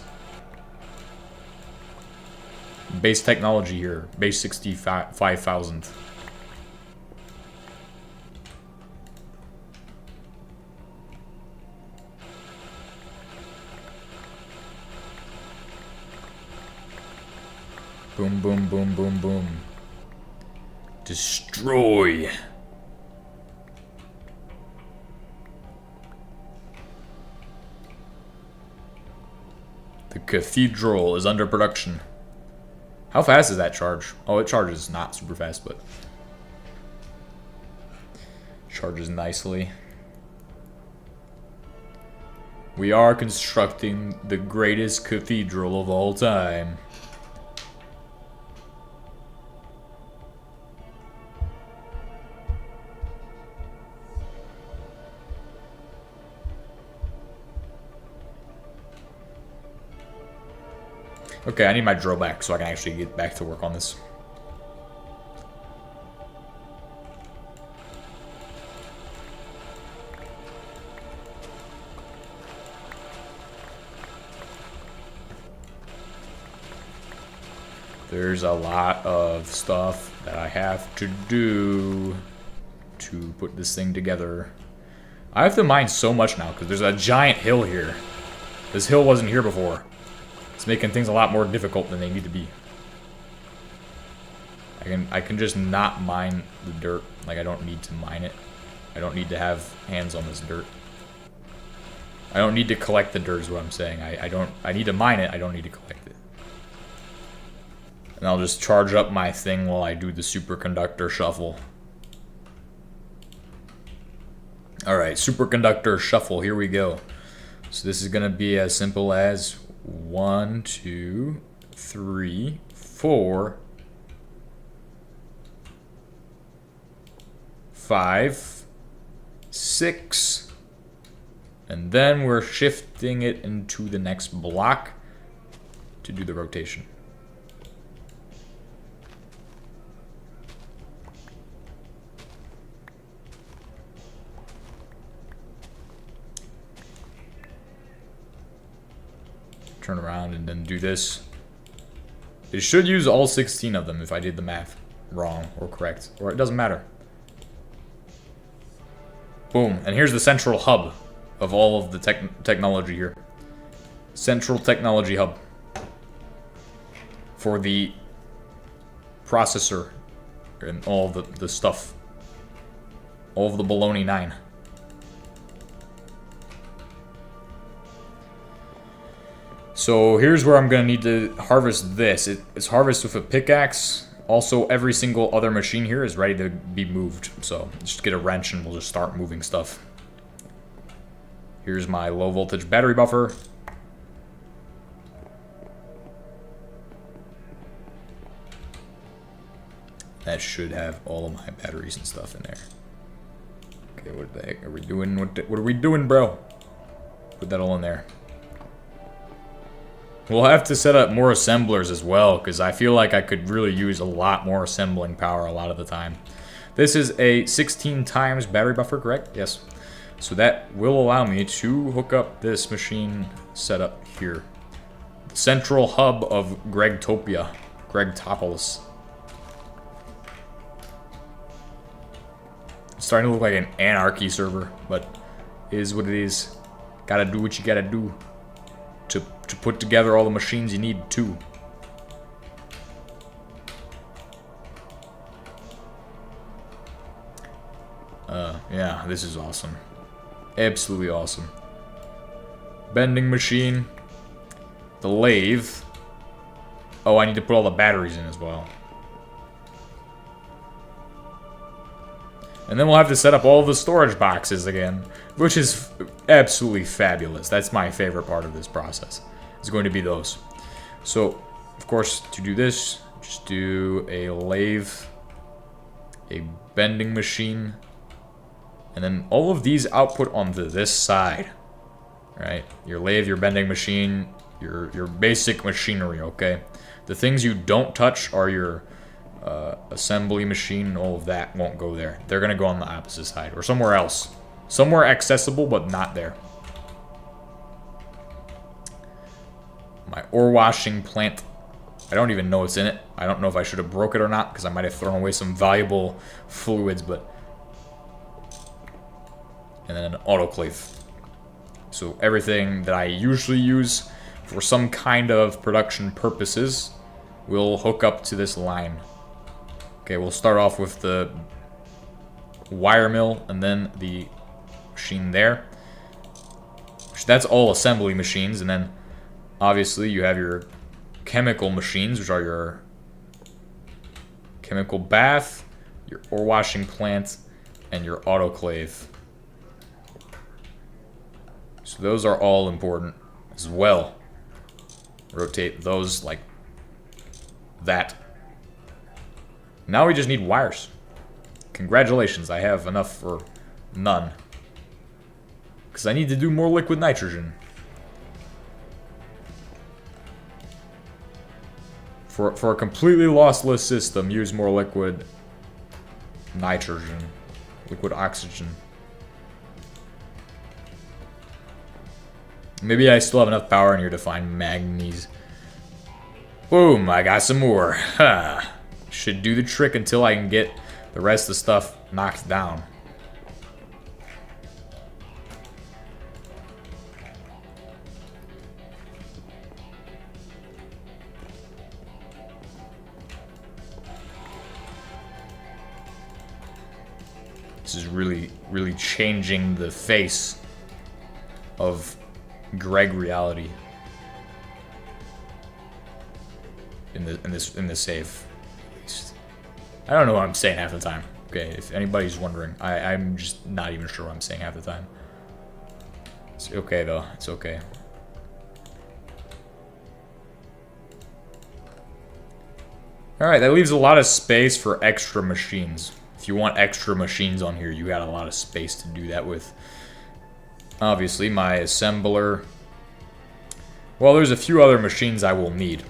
Base technology here. Base 65,000. Boom, boom, boom, boom, boom. Destroy. The cathedral is under production. How fast is that charge? Oh, it charges not super fast, but charges nicely. We are constructing the greatest cathedral of all time. Okay, I need my drill back so I can actually get back to work on this. There's a lot of stuff that I have to do to put this thing together. I have to mine so much now because there's a giant hill here. This hill wasn't here before. It's making things a lot more difficult than they need to be. I can just not mine the dirt. Like, I don't need to mine it. I don't need to have hands on this dirt. I don't need to collect the dirt is what I'm saying. I need to mine it, I don't need to collect it. And I'll just charge up my thing while I do the superconductor shuffle. Alright, superconductor shuffle, here we go. So this is gonna be as simple as 1, 2, 3, 4, 5, 6, and then we're shifting it into the next block to do the rotation. Turn around and then do this. It should use all 16 of them if I did the math wrong or correct, or it doesn't matter. Boom, and here's the central hub of all of the technology here. Central technology hub for the processor and all the stuff. All of the baloney 9. So here's where I'm going to need to harvest this. It's harvested with a pickaxe. Also, every single other machine here is ready to be moved. So just get a wrench and we'll just start moving stuff. Here's my low voltage battery buffer. That should have all of my batteries and stuff in there. Okay, what the heck are we doing? What are we doing, bro? Put that all in there. We'll have to set up more assemblers as well, because I feel like I could really use a lot more assembling power a lot of the time. This is a 16 times battery buffer, correct? Yes. So that will allow me to hook up this machine setup here. The central hub of Gregtopia. Gregtopolis. It's starting to look like an anarchy server, but it is what it is. Gotta do what you gotta do to put together all the machines you need to. Yeah, this is awesome. Absolutely awesome. Bending machine. The lathe. Oh, I need to put all the batteries in as well. And then we'll have to set up all the storage boxes again, which is absolutely fabulous. That's my favorite part of this process. It's going to be those. So, of course, to do this, just do a lathe, a bending machine, and then all of these output onto this side. Right? Your lathe, your bending machine, your basic machinery, okay? The things you don't touch are your assembly machine, all of that won't go there. They're gonna go on the opposite side, or somewhere else. Somewhere accessible, but not there. My ore washing plant, I don't even know what's in it. I don't know if I should have broke it or not, because I might have thrown away some valuable fluids, but... And then an autoclave. So everything that I usually use for some kind of production purposes will hook up to this line. Okay, we'll start off with the wire mill and then the machine there. That's all assembly machines, and then obviously you have your chemical machines, which are your chemical bath, your ore washing plant, and your autoclave. So those are all important as well. Rotate those like that. Now we just need wires. Congratulations, I have enough for none. Because I need to do more liquid nitrogen. For a completely lossless system, use more liquid nitrogen. Liquid oxygen. Maybe I still have enough power in here to find manganese. Boom, I got some more. Should do the trick until I can get the rest of the stuff knocked down. This is really changing the face of Greg reality in the save. I don't know what I'm saying half the time. Okay, if anybody's wondering, I'm just not even sure what I'm saying half the time. It's okay though. It's okay. All right, that leaves a lot of space for extra machines. If you want extra machines on here, you got a lot of space to do that with. Obviously, my assembler. Well, there's a few other machines I will need.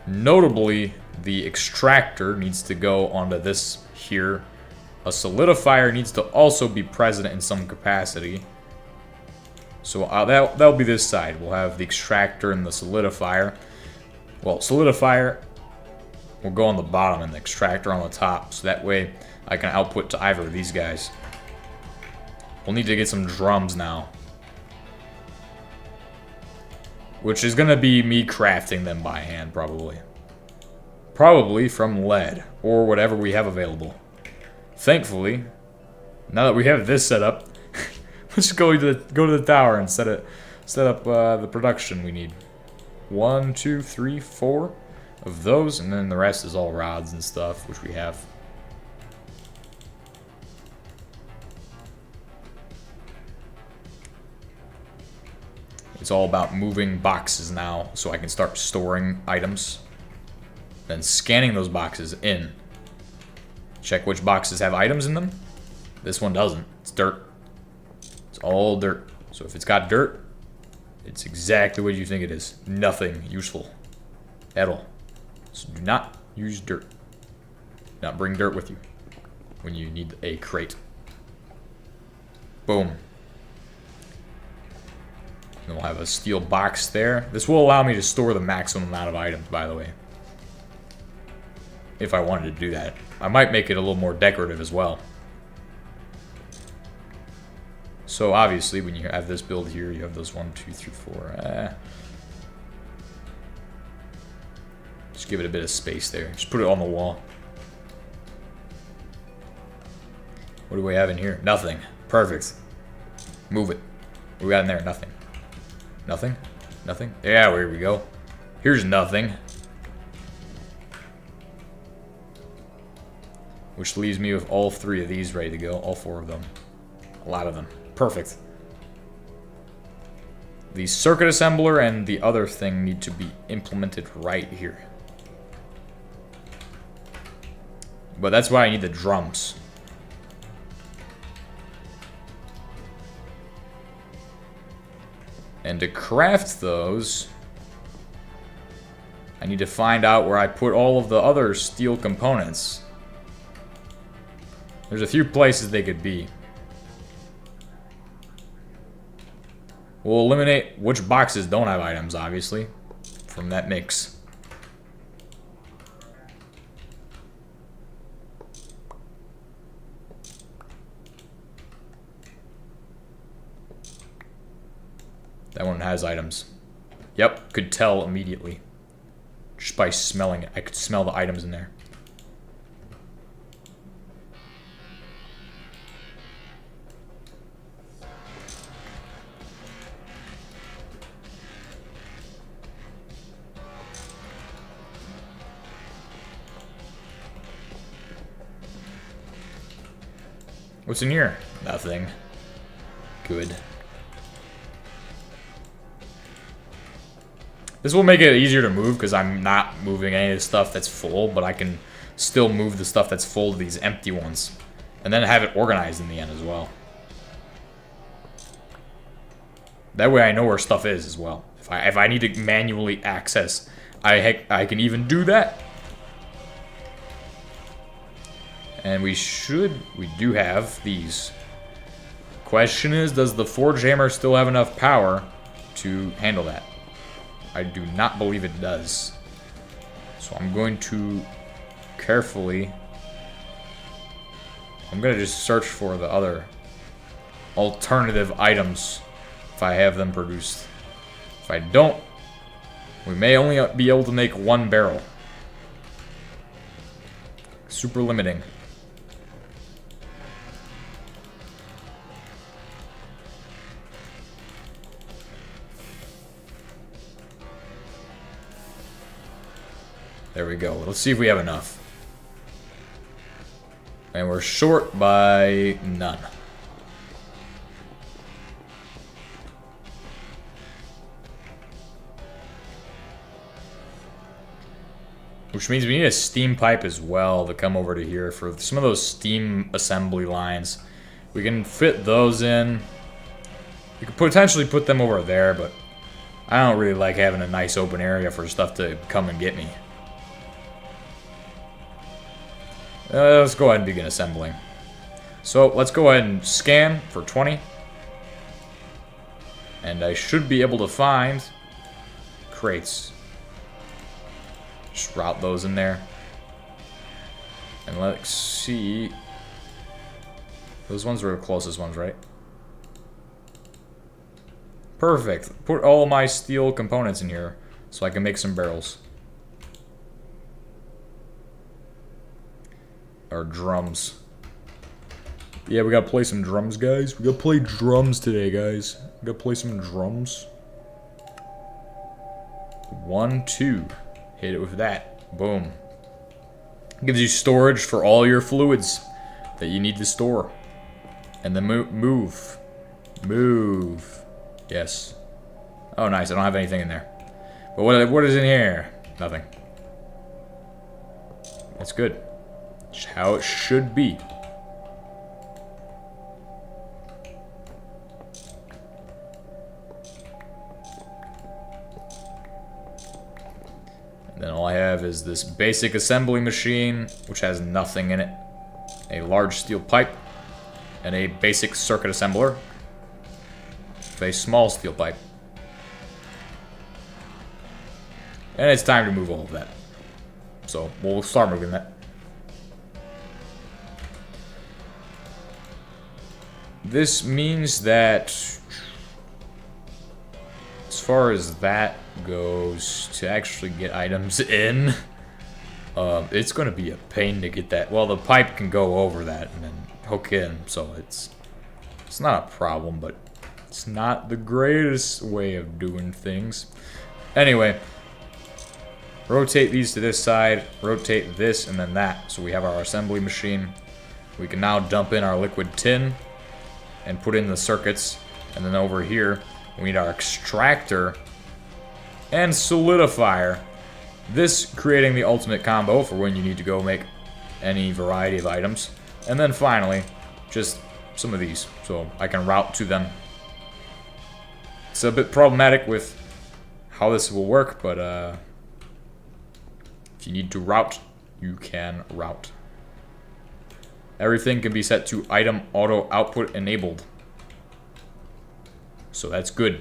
Notably, the extractor needs to go onto this here. A solidifier needs to also be present in some capacity. So that'll be this side. We'll have the extractor and the solidifier. Well, solidifier will go on the bottom and the extractor on the top. So that way I can output to either of these guys. We'll need to get some drums now. Which is going to be me crafting them by hand, probably. Probably from lead, or whatever we have available. Thankfully, now that we have this set up, let's just go to the tower and set up the production we need. 1, 2, 3, 4 of those, and then the rest is all rods and stuff, which we have. It's all about moving boxes now, so I can start storing items. Then scanning those boxes in. Check which boxes have items in them. This one doesn't. It's dirt. It's all dirt. So if it's got dirt, It's exactly what you think it is. Nothing useful at all. So do not use dirt. Do not bring dirt with you when you need a crate. Boom. And we'll have a steel box there. This will allow me to store the maximum amount of items, by the way. If I wanted to do that. I might make it a little more decorative as well. So obviously, when you have this build here, you have those 1, 2, 3, 4. Just give it a bit of space there. Just put it on the wall. What do we have in here? Nothing. Perfect. Move it. What do we got in there? Nothing. Nothing? Nothing? Yeah, here we go. Here's nothing. Which leaves me with all 3 of these ready to go. All 4 of them. A lot of them. Perfect. The circuit assembler and the other thing need to be implemented right here. But that's why I need the drums. And to craft those, I need to find out where I put all of the other steel components. There's a few places they could be. We'll eliminate which boxes don't have items, obviously, from that mix. That one has items. Yep, could tell immediately. Just by smelling it. I could smell the items in there. What's in here? Nothing. Good. This will make it easier to move because I'm not moving any of the stuff that's full, but I can still move the stuff that's full to these empty ones. And then have it organized in the end as well. That way I know where stuff is as well. If I need to manually access, I can even do that. And we do have these. Question is, does the Forge Hammer still have enough power to handle that? I do not believe it does. So I'm going to carefully... I'm going to just search for the other alternative items if I have them produced. If I don't, we may only be able to make 1 barrel. Super limiting. There we go. Let's see if we have enough. And we're short by none. Which means we need a steam pipe as well to come over to here for some of those steam assembly lines. We can fit those in. We could potentially put them over there, but I don't really like having a nice open area for stuff to come and get me. Let's go ahead and begin assembling. So let's go ahead and scan for 20. And I should be able to find crates. Just route those in there. And let's see. Those ones were the closest ones, right? Perfect. Put all my steel components in here so I can make some barrels. Or drums. Yeah, we gotta play some drums, guys. We gotta play drums today, guys. We gotta play some drums. 1, 2. Hit it with that. Boom. Gives you storage for all your fluids that you need to store. And then move. Move. Yes. Oh, nice. I don't have anything in there. But what is in here? Nothing. That's good. Just how it should be. have is this basic assembly machine, which has nothing in it. A large steel pipe, and a basic circuit assembler with a small steel pipe. And it's time to move all of that. So we'll start moving that. This means that, as far as that goes, to actually get items in, it's going to be a pain to get that. Well, the pipe can go over that and then hook in, so it's not a problem, but it's not the greatest way of doing things. Anyway, rotate these to this side, rotate this and then that, so we have our assembly machine. We can now dump in our liquid tin and put in the circuits, and then over here we need our extractor and solidifier. This creating the ultimate combo for when you need to go make any variety of items. And then finally, just some of these, so I can route to them. It's a bit problematic with how this will work, but if you need to route, you can route. Everything can be set to item auto output enabled. So that's good.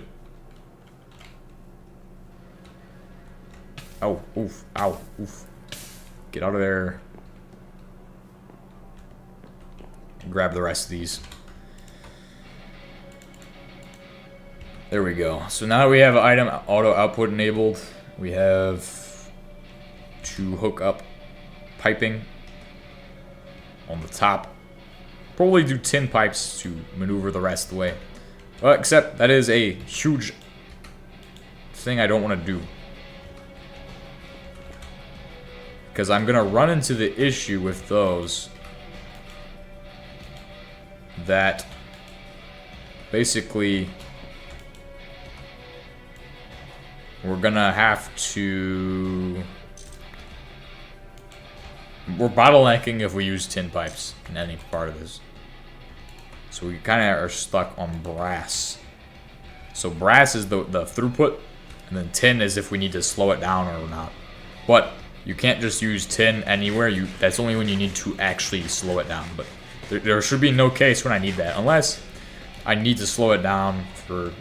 Oh, oof, ow, oof. Get out of there. And grab the rest of these. There we go. So now we have item auto output enabled. We have to hook up piping on the top. Probably do tin pipes to maneuver the rest of the way. Well, except that is a huge thing I don't want to do. Because I'm going to run into the issue with those that basically we're going to have to... We're bottlenecking if we use tin pipes in any part of this. So we kind of are stuck on brass. So brass is the throughput, and then tin is if we need to slow it down or not. But you can't just use tin anywhere. That's only when you need to actually slow it down. But there should be no case when I need that, unless I need to slow it down for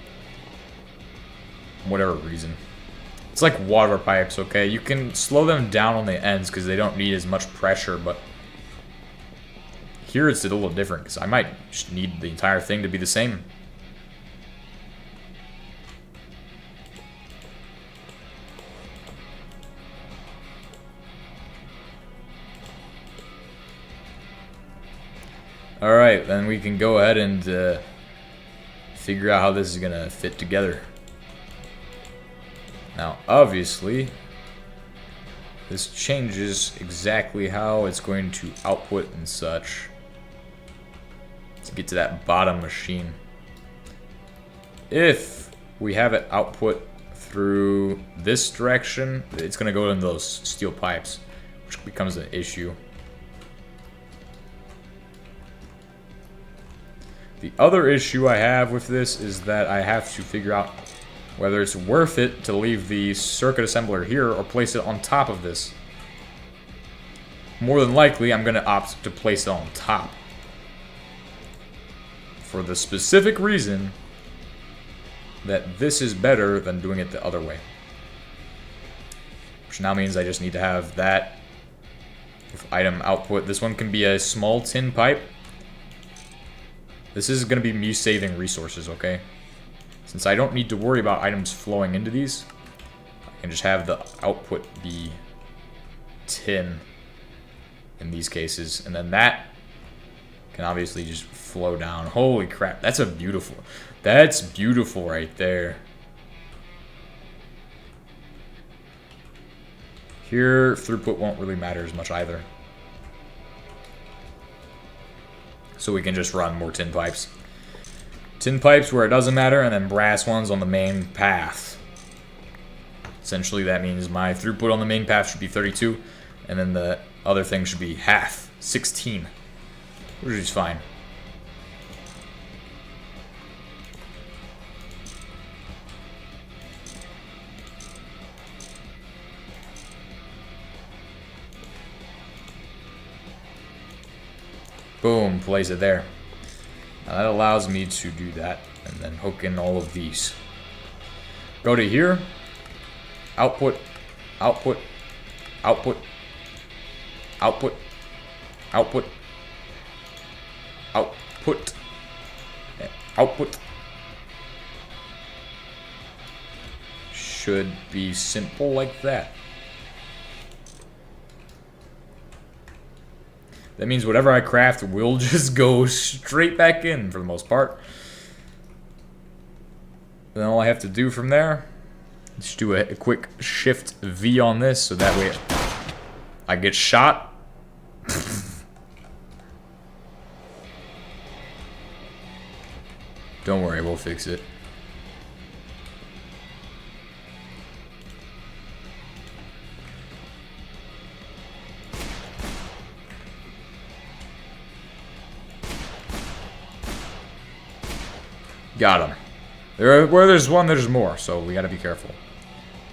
whatever reason. It's like water pipes, okay? You can slow them down on the ends because they don't need as much pressure, but here it's a little different because I might just need the entire thing to be the same. Alright, then we can go ahead and figure out how this is going to fit together. Now, obviously, this changes exactly how it's going to output and such to get to that bottom machine. If we have it output through this direction, it's going to go in those steel pipes, which becomes an issue. The other issue I have with this is that I have to figure out whether it's worth it to leave the circuit assembler here or place it on top of this. More than likely, I'm going to opt to place it on top. For the specific reason that this is better than doing it the other way. Which now means I just need to have that with item output. This one can be a small tin pipe. This is going to be me saving resources, okay? Since I don't need to worry about items flowing into these, I can just have the output be tin in these cases. And then that can obviously just flow down. Holy crap, that's beautiful right there. Here, throughput won't really matter as much either. So we can just run more tin pipes. Tin pipes where it doesn't matter, and then brass ones on the main path. Essentially, that means my throughput on the main path should be 32, and then the other thing should be half, 16, which is fine. Boom, place it there. Now that allows me to do that and then hook in all of these. Go to here. Output, output, output, output, output, output, output. Should be simple like that. That means whatever I craft will just go straight back in for the most part. Then all I have to do from there is just do a quick shift V on this so that way I get shot. Don't worry, we'll fix it. Got him. Where there's one, there's more, so we gotta be careful.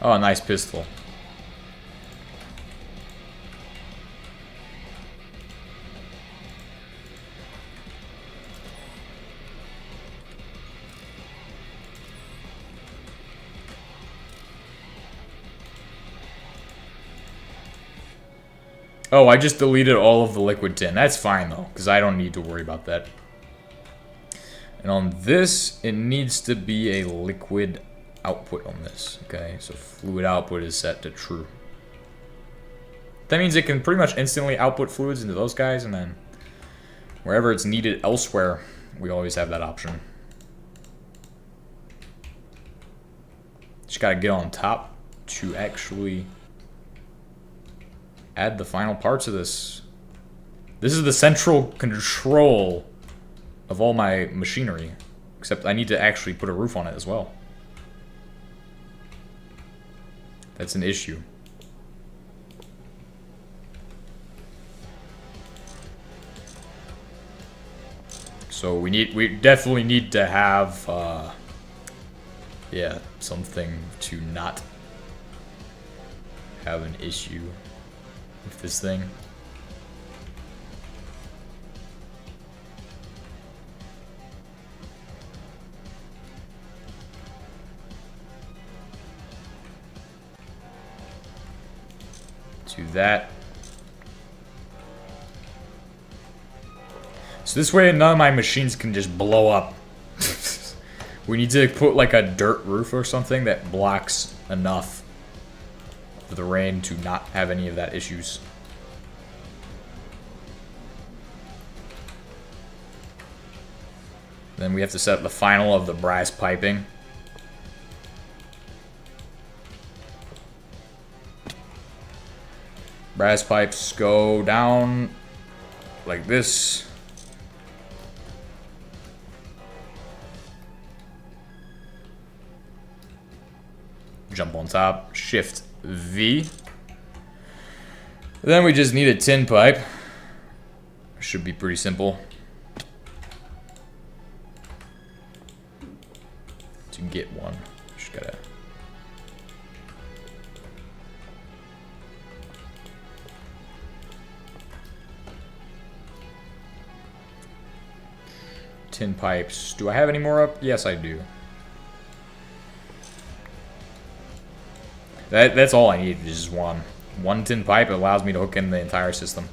Oh, a nice pistol. Oh, I just deleted all of the liquid tin. That's fine, though, because I don't need to worry about that. And on this, it needs to be a liquid output on this. Okay, so fluid output is set to true. That means it can pretty much instantly output fluids into those guys, and then wherever it's needed elsewhere, we always have that option. Just gotta get on top to actually add the final parts of this. This is the central control of all my machinery, except I need to actually put a roof on it as well. That's an issue. So we definitely need to have yeah, something to not have an issue with this thing. Do that. So this way none of my machines can just blow up. We need to put like a dirt roof or something that blocks enough of the rain to not have any of that issues. Then we have to set up the final of the brass piping. Brass pipes go down like this. Jump on top, shift V. Then we just need a tin pipe. Should be pretty simple to get one. Just gotta. Tin pipes. Do I have any more up? Yes, I do. That's all I need, is just one. One tin pipe allows me to hook in the entire system.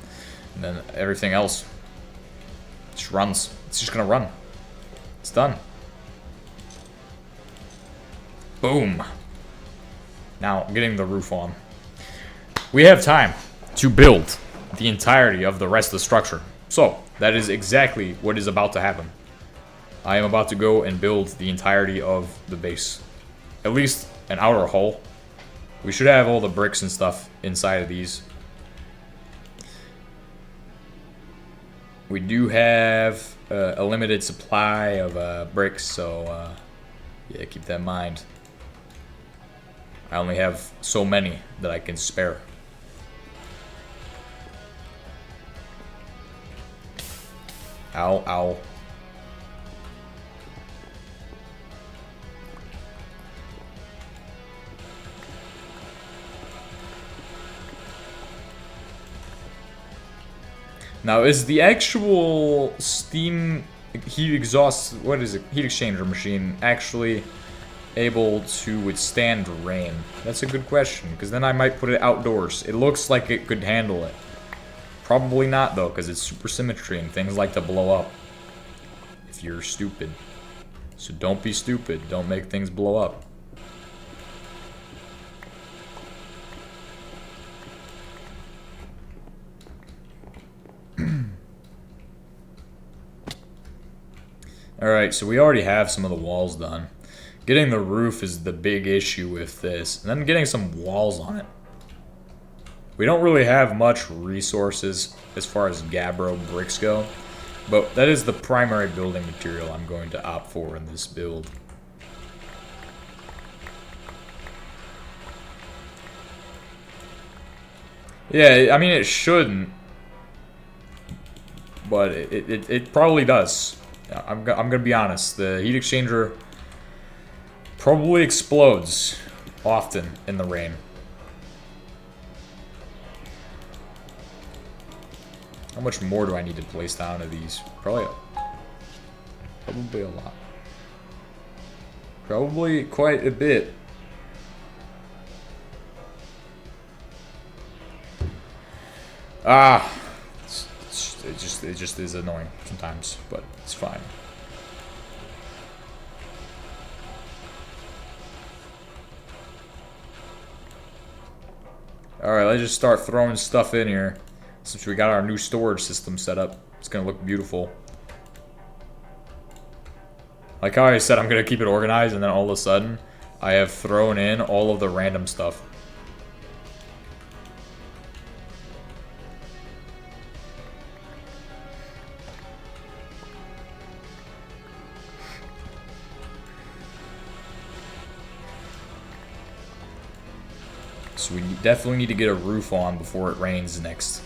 And then everything else just runs. It's just gonna run. It's done. Boom. Now, getting the roof on. We have time to build the entirety of the rest of the structure. So, that is exactly what is about to happen. I am about to go and build the entirety of the base. At least an outer hull. We should have all the bricks and stuff inside of these. We do have a limited supply of bricks, so yeah, keep that in mind. I only have so many that I can spare. Ow, ow. Now, is the actual steam heat exhaust, what is it, heat exchanger machine actually able to withstand rain? That's a good question, because then I might put it outdoors. It looks like it could handle it. Probably not, though, because it's supersymmetry and things like to blow up if you're stupid. So don't be stupid. Don't make things blow up. Alright, so we already have some of the walls done. Getting the roof is the big issue with this. And then getting some walls on it. We don't really have much resources as far as gabbro bricks go. But that is the primary building material I'm going to opt for in this build. Yeah, I mean it shouldn't. But it probably does. I'm gonna be honest. The heat exchanger probably explodes often in the rain. How much more do I need to place down of these? Probably a lot. Probably quite a bit. It just is annoying sometimes, but it's fine. Alright, let's just start throwing stuff in here. Since we got our new storage system set up, it's gonna look beautiful. Like how I said I'm gonna keep it organized, and then all of a sudden, I have thrown in all of the random stuff. So we definitely need to get a roof on before it rains next.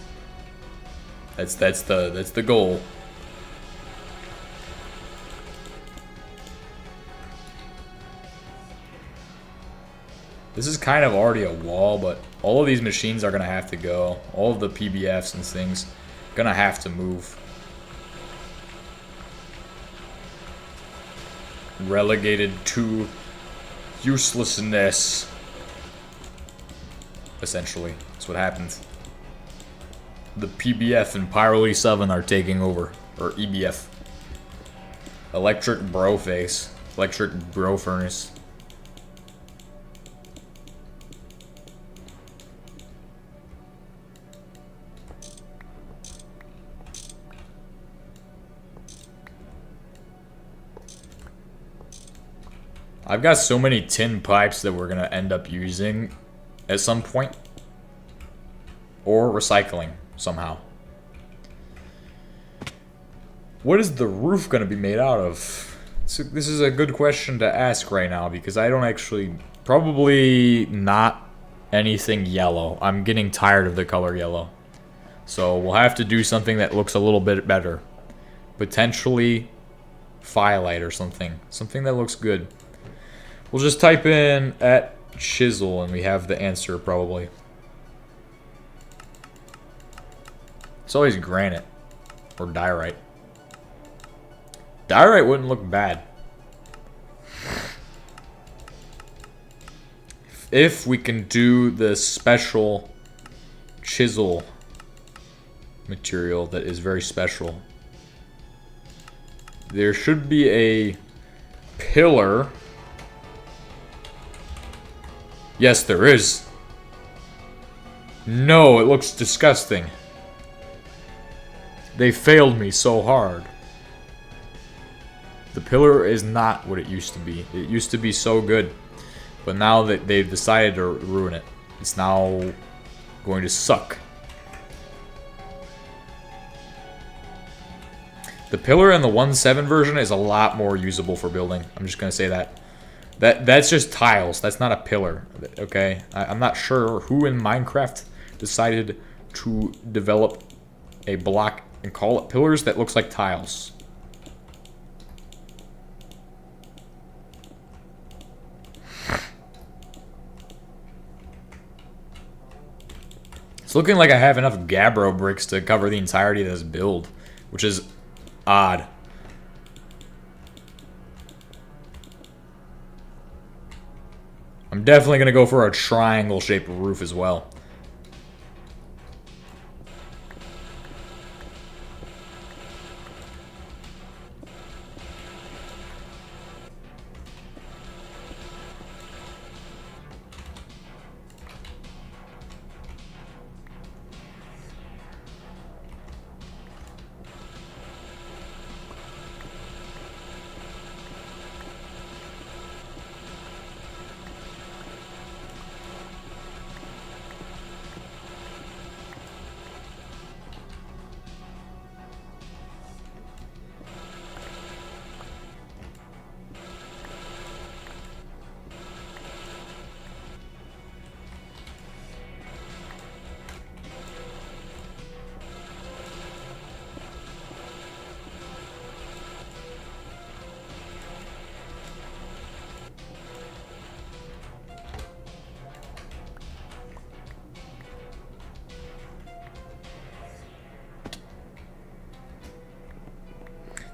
That's the goal. This is kind of already a wall, but all of these machines are gonna have to go. All of the PBFs and things gonna have to move. Relegated to uselessness. Essentially, that's what happens. The PBF and Pyroly 7 are taking over. Or EBF. Electric Bro Face. Electric Bro Furnace. I've got so many tin pipes that we're gonna end up using at some point. Or recycling somehow. What is the roof gonna be made out of? So this is a good question to ask right now, because I don't actually... Probably not anything yellow. I'm getting tired of the color yellow. So we'll have to do something that looks a little bit better. Potentially Firelight or something. Something that looks good. We'll just type in @chisel and we have the answer probably. It's always granite. Or diorite. Diorite wouldn't look bad. If we can do the special chisel material that is very special. There should be a pillar. Yes, there is. No, it looks disgusting. They failed me so hard. The pillar is not what it used to be. It used to be so good. But now that they've decided to ruin it, it's now going to suck. The pillar in the 1.7 version is a lot more usable for building. I'm just going to say that. That's just tiles. That's not a pillar. Okay? I'm not sure who in Minecraft decided to develop a block and call it pillars that looks like tiles. It's looking like I have enough gabbro bricks to cover the entirety of this build, which is odd. I'm definitely going to go for a triangle-shaped roof as well.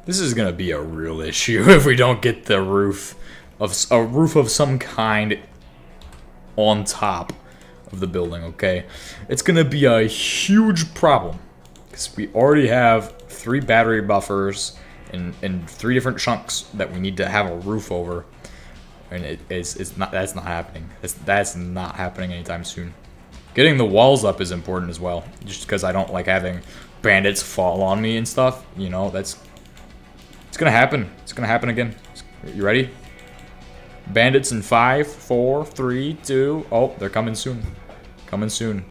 This is gonna be a real issue if we don't get the roof of some kind on top of the building, okay? It's gonna be a huge problem because we already have 3 battery buffers and 3 different chunks that we need to have a roof over, and that's not happening. That's not happening anytime soon. Getting the walls up is important as well, just because I don't like having bandits fall on me and stuff. You know, it's gonna happen. It's gonna happen again. You ready? Bandits in 5, 4, 3, 2. Oh, they're coming soon. Coming soon.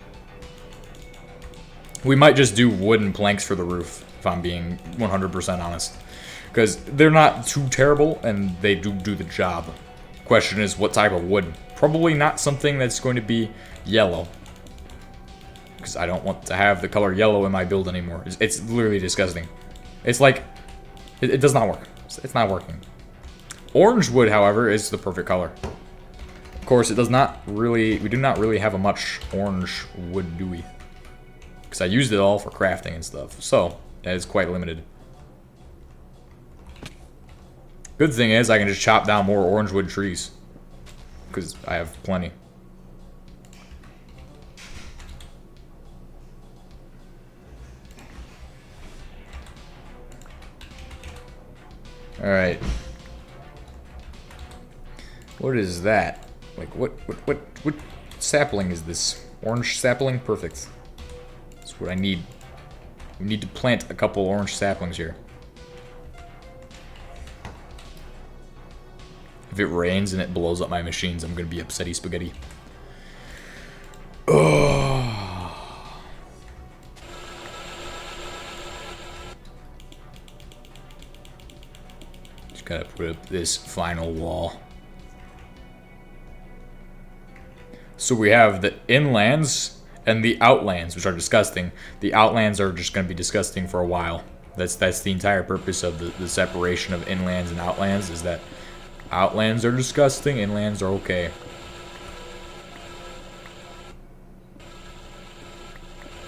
We might just do wooden planks for the roof, if I'm being 100% honest. Because they're not too terrible, and they do the job. Question is, what type of wood? Probably not something that's going to be yellow. Because I don't want to have the color yellow in my build anymore. It's literally disgusting. It's like... It does not work. It's not working. Orange wood, however, is the perfect color. Of course, it does not really... We do not really have a much orange wood, do we? Because I used it all for crafting and stuff. So, that is quite limited. Good thing is, I can just chop down more orange wood trees. Because I have plenty. Alright. What is that? Like, what sapling is this? Orange sapling? Perfect. That's what I need. We need to plant a couple orange saplings here. If it rains and it blows up my machines, I'm gonna be upsetty spaghetti. Oh. Just gotta put up this final wall. So we have the inlands and the outlands, which are disgusting. The outlands are just gonna be disgusting for a while. That's the entire purpose of the separation of inlands and outlands, is that outlands are disgusting, inlands are okay.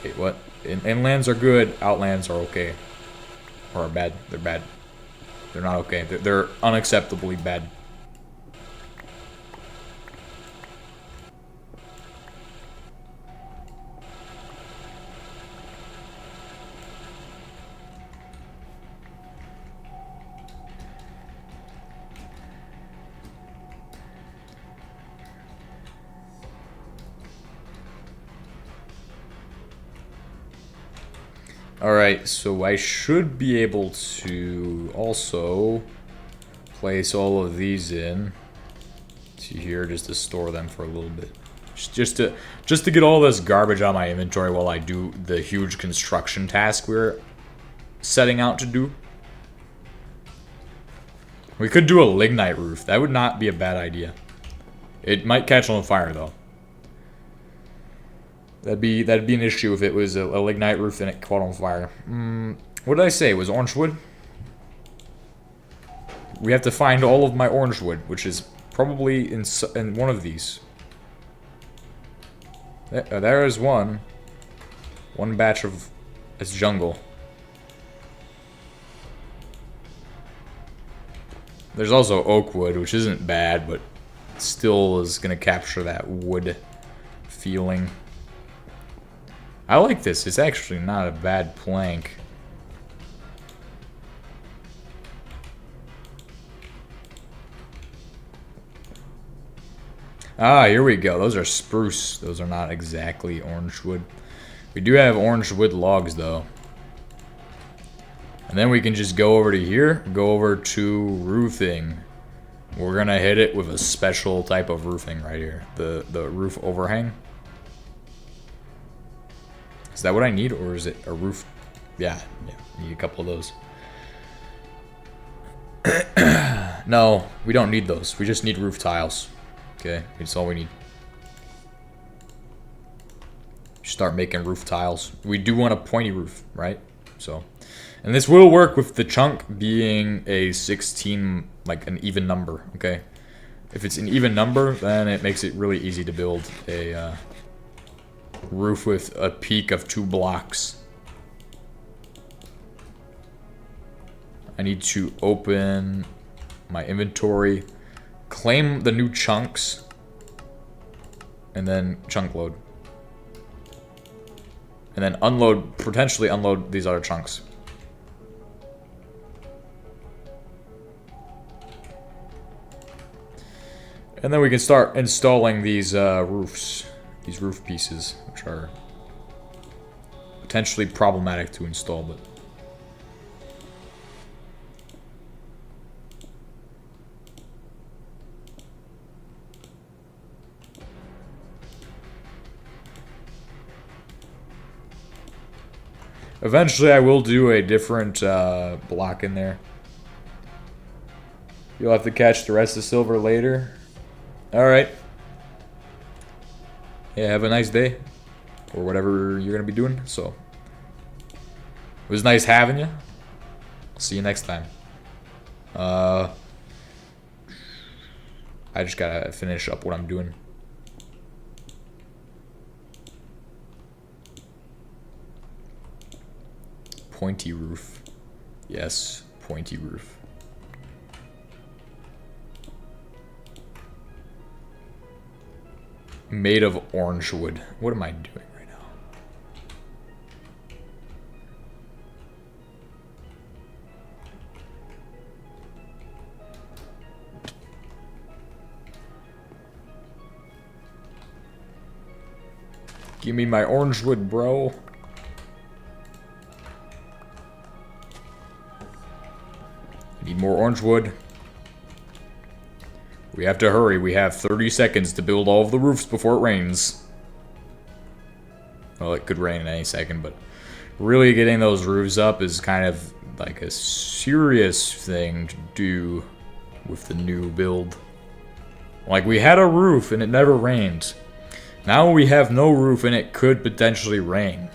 Wait, what? Inlands are good, outlands are okay. Or are bad. They're bad. They're not okay. They're unacceptably bad. Alright, so I should be able to also place all of these in to here just to store them for a little bit. Just to get all this garbage out of my inventory while I do the huge construction task we're setting out to do. We could do a lignite roof. That would not be a bad idea. It might catch on fire though. That'd be an issue if it was a lignite roof and it caught on fire. What did I say? It was orange wood? We have to find all of my orange wood, which is probably in one of these. There is one. One batch of this jungle. There's also oak wood, which isn't bad, but still is gonna capture that wood feeling. I like this. It's actually not a bad plank. Ah, here we go. Those are spruce. Those are not exactly orange wood. We do have orange wood logs, though. And then we can just go over to here, go over to roofing. We're gonna hit it with a special type of roofing right here. The roof overhang. Is that what I need, or is it a roof? Yeah, need a couple of those. No, we don't need those. We just need roof tiles. Okay, that's all we need. Start making roof tiles. We do want a pointy roof, right? So, and this will work with the chunk being a 16, like an even number, okay? If it's an even number, then it makes it really easy to build a roof with a peak of 2 blocks. I need to open my inventory, claim the new chunks, and then chunk load. And then unload, potentially unload these other chunks. And then we can start installing these roofs, these roof pieces, which are potentially problematic to install, but eventually I will do a different block in there. You'll have to catch the rest of silver later. Alright. Yeah, have a nice day. Or whatever you're going to be doing. So, it was nice having you. See you next time. I just gotta finish up what I'm doing. Pointy roof. Yes, pointy roof. Made of orange wood. What am I doing right now? Give me my orange wood, bro. Need more orange wood. We have to hurry. We have 30 seconds to build all of the roofs before it rains. Well, it could rain in any second, but really getting those roofs up is kind of like a serious thing to do with the new build. Like, we had a roof and it never rained. Now we have no roof and it could potentially rain.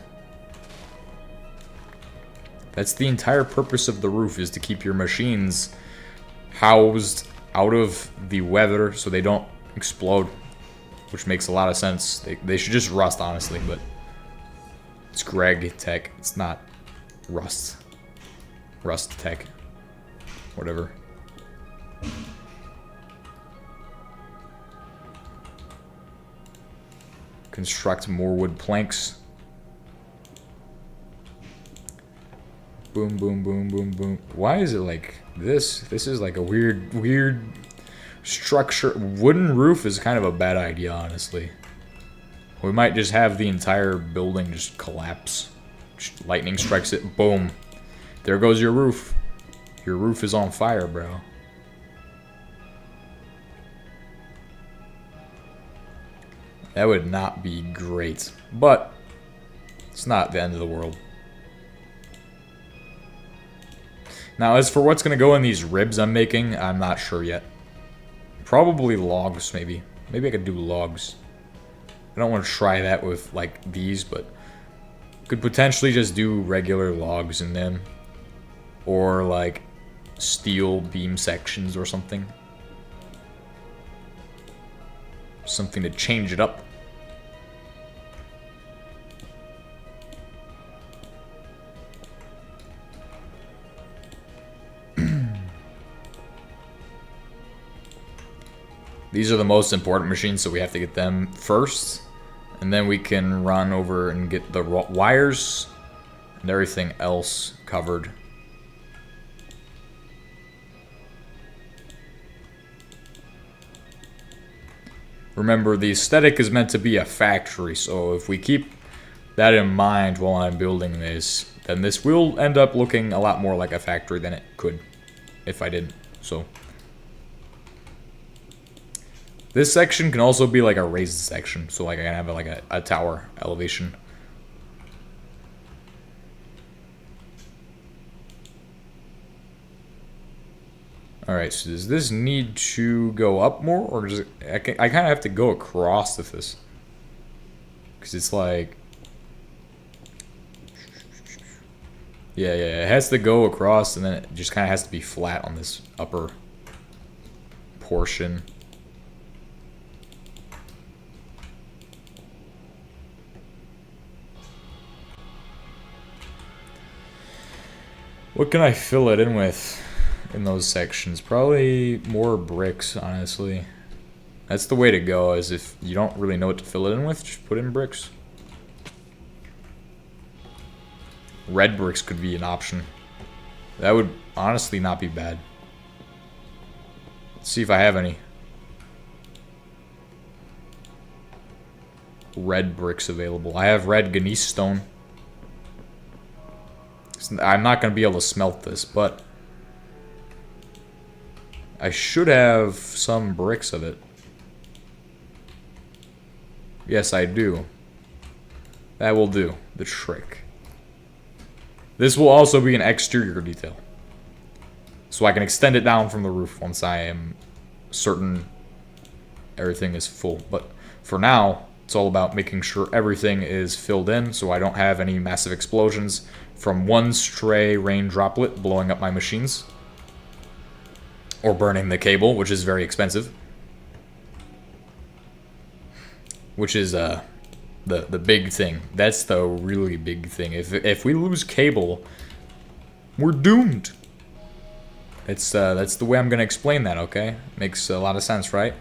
That's the entire purpose of the roof, is to keep your machines housed out of the weather so they don't explode, which makes a lot of sense. They should just rust, honestly, but it's Gregtech. It's not rust. Rust tech. Whatever. Construct more wood planks. Boom, boom, boom, boom, boom. Why is it like this? This is like a weird structure. Wooden roof is kind of a bad idea, honestly. We might just have the entire building just collapse. Just lightning strikes it, boom. There goes your roof. Your roof is on fire, bro. That would not be great, but it's not the end of the world. Now, as for what's going to go in these ribs I'm making, I'm not sure yet. Probably logs, maybe. Maybe I could do logs. I don't want to try that with, like, these, but could potentially just do regular logs in them. Or, like, steel beam sections or something. Something to change it up. These are the most important machines, so we have to get them first. And then we can run over and get the wires and everything else covered. Remember, the aesthetic is meant to be a factory, so if we keep that in mind while I'm building this, then this will end up looking a lot more like a factory than it could if I didn't. So this section can also be like a raised section, so like I can have like a tower elevation. Alright, so does this need to go up more, or does it, I kind of have to go across with this? Because it's like... Yeah, it has to go across, and then it just kind of has to be flat on this upper portion. What can I fill it in with in those sections? Probably more bricks, honestly. That's the way to go, is if you don't really know what to fill it in with, just put in bricks. Red bricks could be an option. That would honestly not be bad. Let's see if I have any red bricks available. I have red gneiss stone. I'm not going to be able to smelt this, but I should have some bricks of it. Yes, I do. That will do the trick. This will also be an exterior detail, so I can extend it down from the roof once I am certain everything is full. But for now, it's all about making sure everything is filled in so I don't have any massive explosions from one stray rain droplet blowing up my machines. Or burning the cable, which is very expensive. Which is the big thing. That's the really big thing. If we lose cable, we're doomed. That's the way I'm gonna explain that, okay? Makes a lot of sense, right?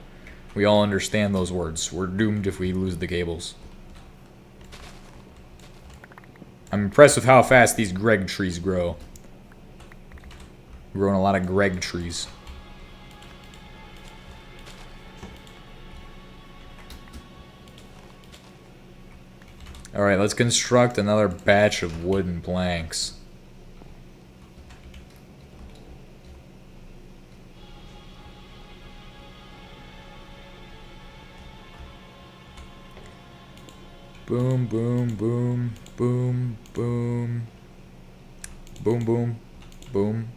We all understand those words. We're doomed if we lose the cables. I'm impressed with how fast these Greg trees grow. Growing a lot of Greg trees. Alright, let's construct another batch of wooden planks. Boom, boom, boom, boom, boom. Boom, boom, boom.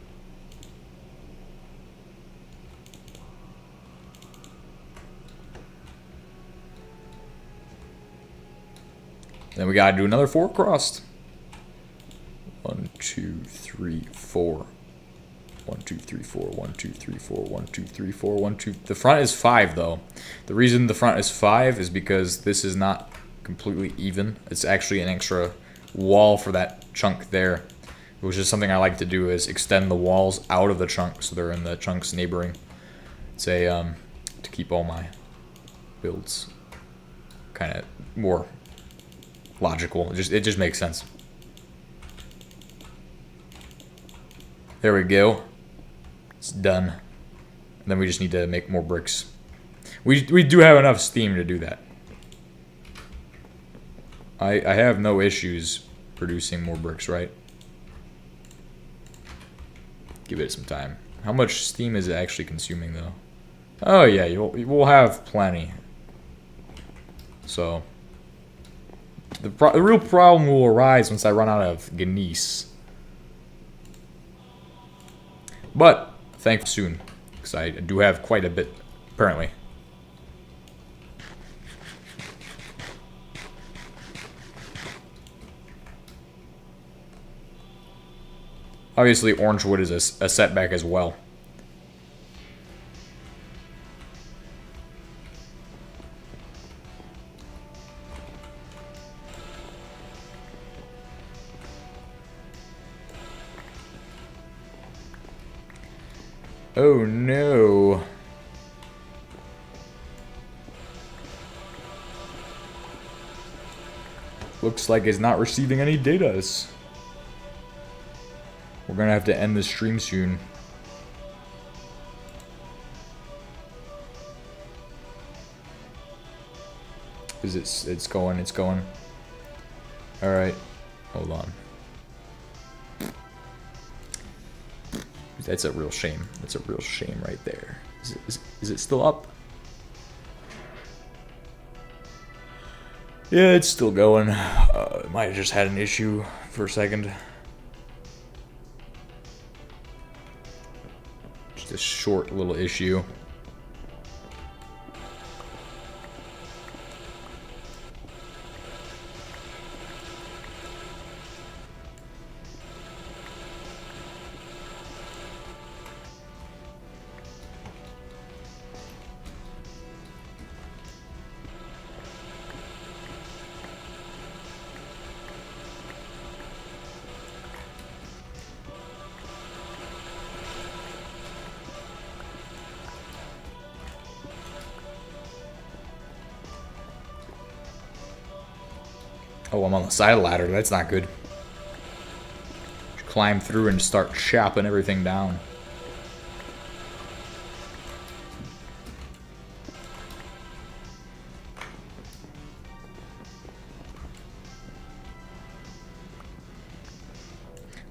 Then we gotta do another 4 crossed. 1, 2, 3, 4. 1, 2, 3, 4. 1, 2, 3, 4. 1, 2, 3, 4. 1, 2. The front is 5 though. The reason the front is 5 is because this is not completely even. It's actually an extra wall for that chunk there, which is something I like to do, is extend the walls out of the chunk so they're in the chunks neighboring. It's a to keep all my builds kind of more logical. It just makes sense. There we go. It's done. And then we just need to make more bricks. We do have enough steam to do that. I have no issues producing more bricks, right? Give it some time. How much steam is it actually consuming, though? Oh yeah, we'll have plenty. So the real problem will arise once I run out of gneiss. But thankfully soon, because I do have quite a bit apparently. Obviously, orange wood is a setback as well. Oh no. looks like it's not receiving any data. We're gonna have to end the stream soon. Cause it's going. Alright. Hold on. That's a real shame. That's a real shame right there. Is it still up? Yeah, it's still going. It might have just had an issue for a second. Just a short little issue. Oh, I'm on the side of the ladder. That's not good. Climb through and start chopping everything down.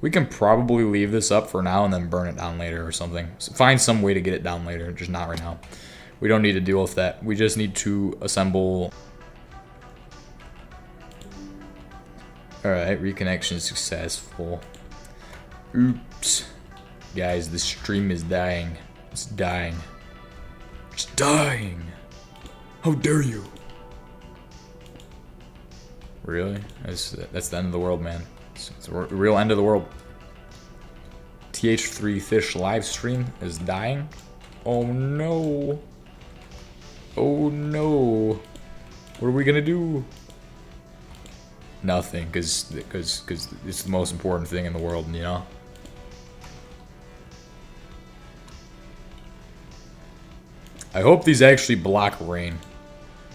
We can probably leave this up for now and then burn it down later or something. So find some way to get it down later, just not right now. We don't need to deal with that. We just need to assemble... Alright, reconnection successful. Oops. Guys, the stream is dying. It's dying. It's dying. How dare you? Really? That's the end of the world, man. It's the real end of the world. TH3 Fish live stream is dying. Oh no. Oh no. What are we gonna do? Nothing, because it's the most important thing in the world, you know? I hope these actually block rain.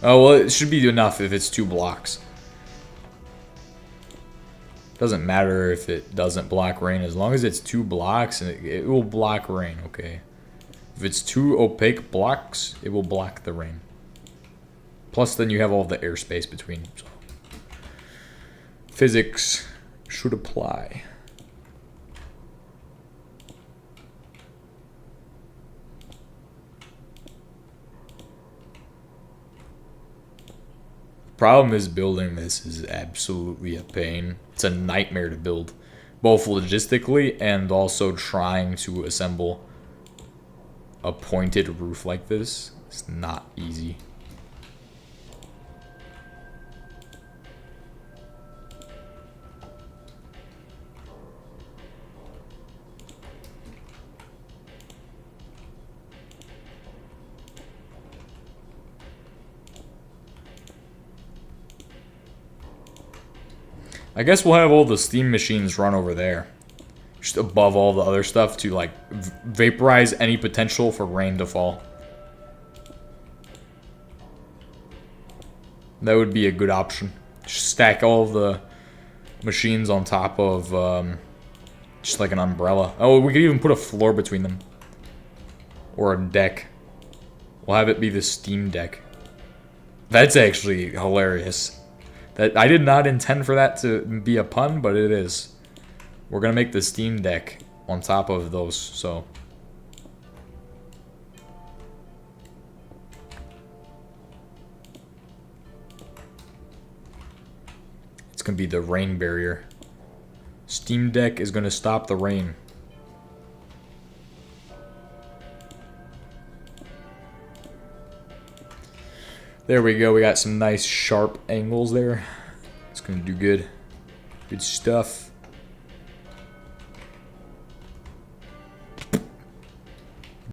Oh, well, it should be enough if it's 2 blocks. Doesn't matter if it doesn't block rain, as long as it's 2 blocks, and it will block rain, okay? If it's 2 opaque blocks, it will block the rain. Plus, then you have all the airspace between, so. Physics should apply. Problem is, building this is absolutely a pain. It's a nightmare to build, both logistically and also trying to assemble a pointed roof like this. It's not easy. I guess we'll have all the steam machines run over there. Just above all the other stuff to, like, vaporize any potential for rain to fall. That would be a good option. Just stack all the machines on top of, just like an umbrella. Oh, we could even put a floor between them. Or a deck. We'll have it be the steam deck. That's actually hilarious. That I did not intend for that to be a pun, but it is. We're gonna make the steam deck on top of those, so. It's gonna be the rain barrier. Steam deck is gonna stop the rain. There we go, we got some nice sharp angles there. It's gonna do good. Good stuff.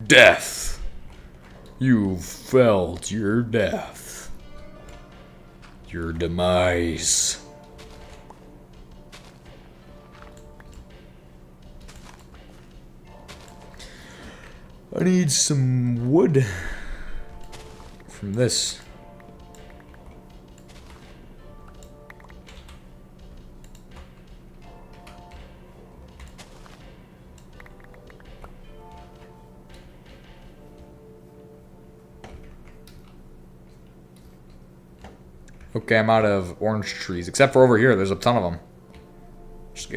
Death. You've felt your death. Your demise. I need some wood from this. Okay, I'm out of orange trees. Except for over here, there's a ton of them.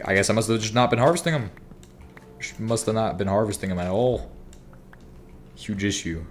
I guess I must have just not been harvesting them. Must have not been harvesting them at all. Huge issue.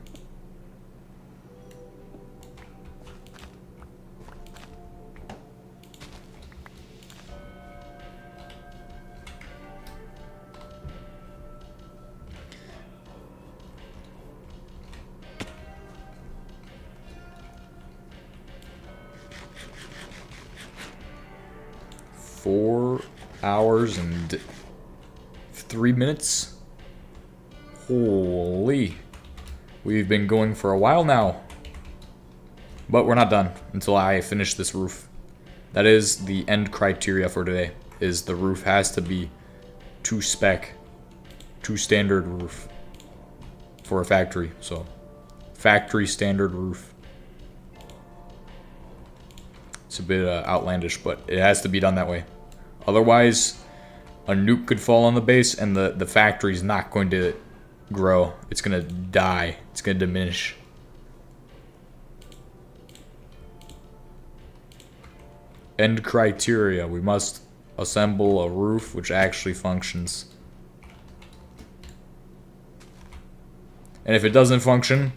Four hours and 3 minutes. Holy. We've been going for a while now. But we're not done until I finish this roof. That is the end criteria for today. Is the roof has to be to spec. To standard roof. For a factory. So, factory standard roof. It's a bit outlandish, but it has to be done that way. Otherwise, a nuke could fall on the base and the factory's not going to grow. It's going to die. It's going to diminish. End criteria. We must assemble a roof which actually functions. And if it doesn't function,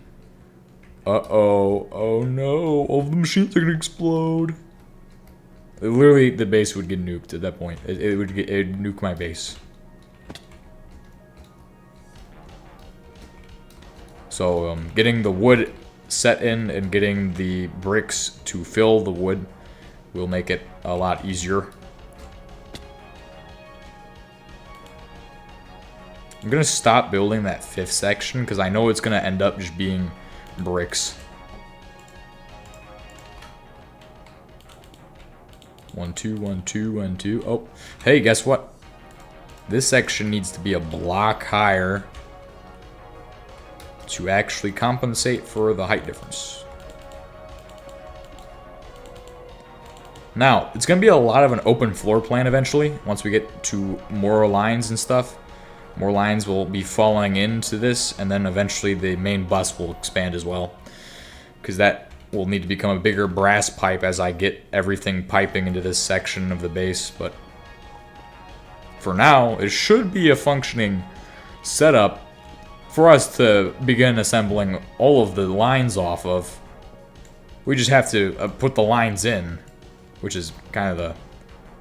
oh no, all the machines are going to explode. Literally, the base would get nuked at that point. It would nuke my base. So, getting the wood set in and getting the bricks to fill the wood will make it a lot easier. I'm gonna stop building that 5th section because I know it's gonna end up just being bricks. 1, 2, 1, 2, 1, 2. Oh, hey, guess what? This section needs to be a block higher to actually compensate for the height difference. Now, it's going to be a lot of an open floor plan eventually, once we get to more lines and stuff. More lines will be falling into this, and then eventually the main bus will expand as well. Because that will need to become a bigger brass pipe as I get everything piping into this section of the base, but for now, it should be a functioning setup for us to begin assembling all of the lines off of. We just have to put the lines in, which is kind of the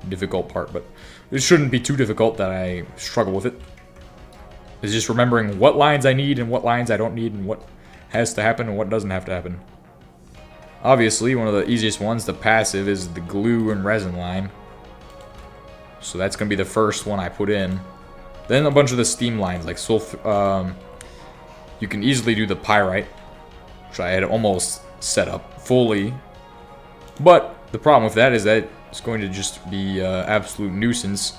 difficult part, but it shouldn't be too difficult that I struggle with it. It's just remembering what lines I need and what lines I don't need and what has to happen and what doesn't have to happen. Obviously, one of the easiest ones, the passive, is the glue and resin line. So that's going to be the first one I put in. Then a bunch of the steam lines, like sulfur. You can easily do the pyrite, which I had almost set up fully. But the problem with that is that it's going to just be absolute nuisance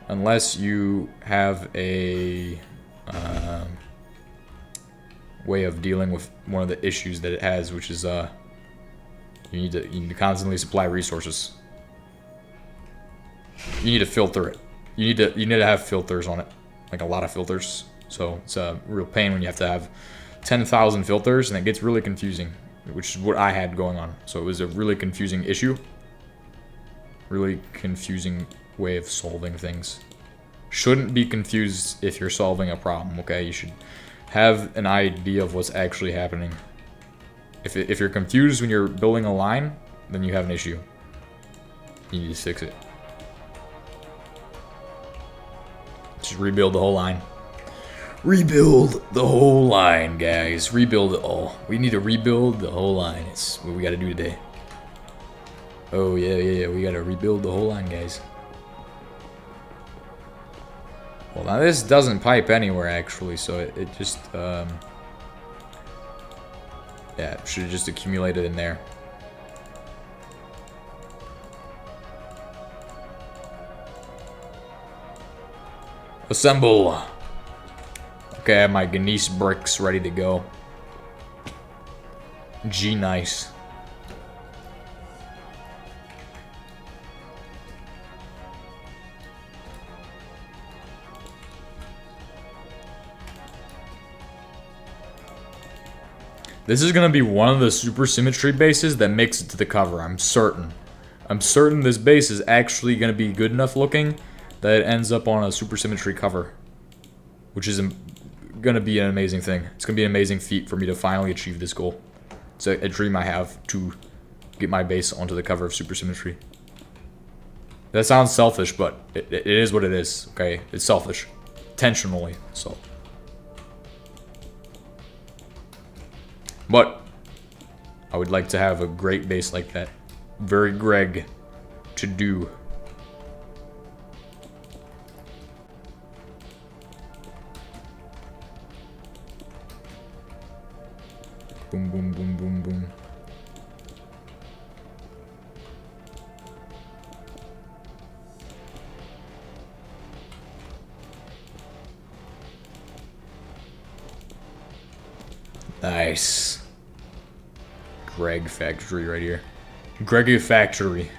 unless you have a way of dealing with one of the issues that it has, which is you need to constantly supply resources. You need to filter it. You need to have filters on it, like a lot of filters. So it's a real pain when you have to have 10,000 filters, and it gets really confusing, which is what I had going on. So it was a really confusing issue. Really confusing way of solving things. Shouldn't be confused if you're solving a problem, okay? You should have an idea of what's actually happening. If you're confused when you're building a line, then you have an issue. You need to fix it. Just rebuild the whole line. Rebuild the whole line, guys. Rebuild it all. We need to rebuild the whole line. It's what we gotta do today. Oh, yeah. We gotta rebuild the whole line, guys. Well, now this doesn't pipe anywhere, actually, so it just, yeah, it should have just accumulated in there. Assemble! Okay, I have my gneiss bricks ready to go. Nice. This is going to be one of the Supersymmetry bases that makes it to the cover, I'm certain. I'm certain this base is actually going to be good enough looking that it ends up on a Supersymmetry cover. Which is going to be an amazing thing. It's going to be an amazing feat for me to finally achieve this goal. It's a dream I have to get my base onto the cover of Supersymmetry. That sounds selfish, but it is what it is, okay? It's selfish. Intentionally, so. But I would like to have a great base like that. Very Greg to do. Boom, boom, boom, boom, boom. Nice. Greg Factory right here. Greggy Factory.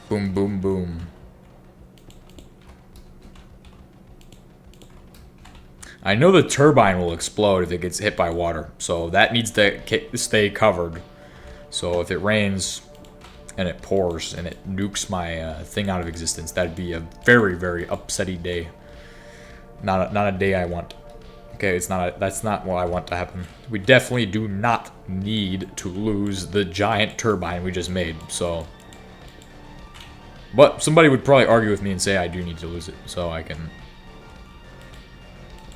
Boom, boom, boom. I know the turbine will explode if it gets hit by water, so that needs to stay covered. So if it rains and it pours and it nukes my thing out of existence, that'd be a very, very upsetty day. Not a day I want. Okay, that's not what I want to happen. We definitely do not need to lose the giant turbine we just made, so. But somebody would probably argue with me and say I do need to lose it, so I can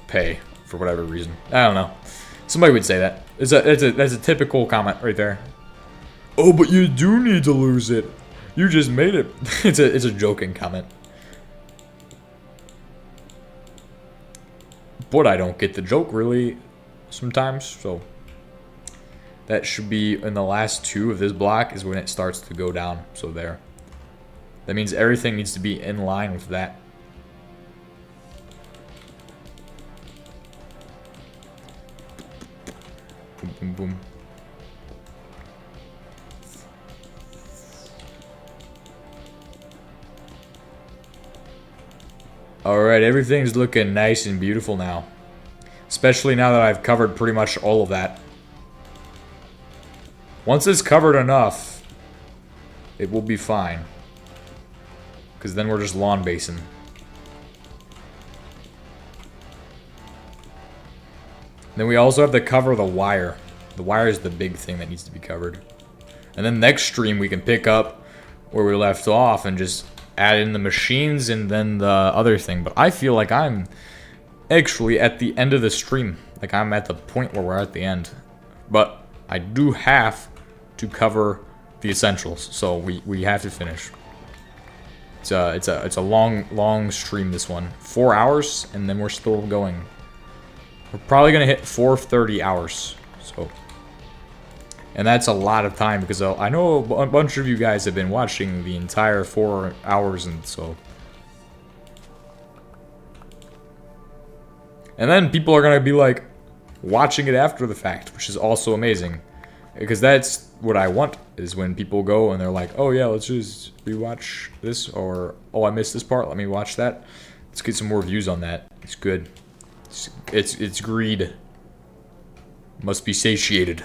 pay for whatever reason. I don't know. Somebody would say that. That's a typical comment right there. Oh, but you do need to lose it. You just made it. It's a joking comment. But I don't get the joke really sometimes, so that should be in the last two of this block is when it starts to go down. So there. That means everything needs to be in line with that. Boom, boom, boom. Alright, everything's looking nice and beautiful now. Especially now that I've covered pretty much all of that. Once it's covered enough, it will be fine. Because then we're just lawn basing. Then we also have to cover the wire. The wire is the big thing that needs to be covered. And then next stream we can pick up where we left off and just add in the machines and then the other thing. But I feel like I'm actually at the end of the stream. Like I'm at the point where we're at the end. But I do have to cover the essentials. So we have to finish. It's a long stream, this one. 4 hours and then we're still going. We're probably gonna hit 4:30 hours. So, and that's a lot of time because I know a bunch of you guys have been watching the entire 4 hours, and so. And then people are gonna be like watching it after the fact, which is also amazing, because that's what I want. Is when people go and they're like, "Oh yeah, let's just rewatch this," or "Oh, I missed this part. Let me watch that." Let's get some more views on that. It's good. It's greed. Must be satiated.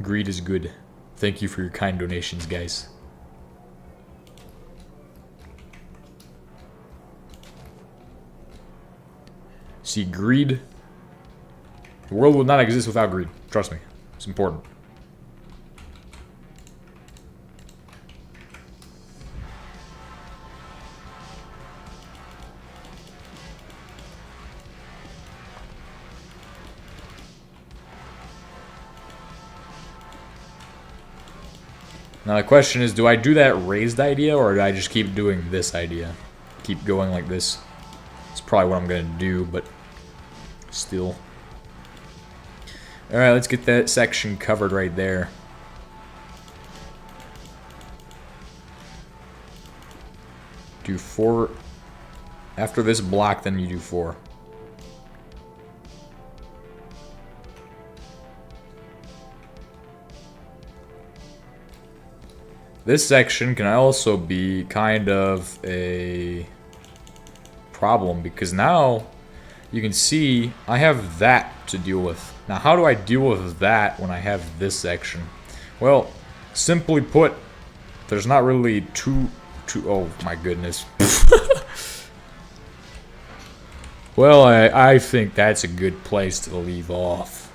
Greed is good. Thank you for your kind donations, guys. See, greed. The world will not exist without greed. Trust me. It's important. Now the question is, do I do that raised idea, or do I just keep doing this idea? Keep going like this. It's probably what I'm gonna do, but still. Alright, let's get that section covered right there. Do 4. After this block, then you do 4. This section can also be kind of a problem because now you can see I have that to deal with. Now, how do I deal with that when I have this section? Well, simply put, there's not really oh my goodness. Well, I think that's a good place to leave off.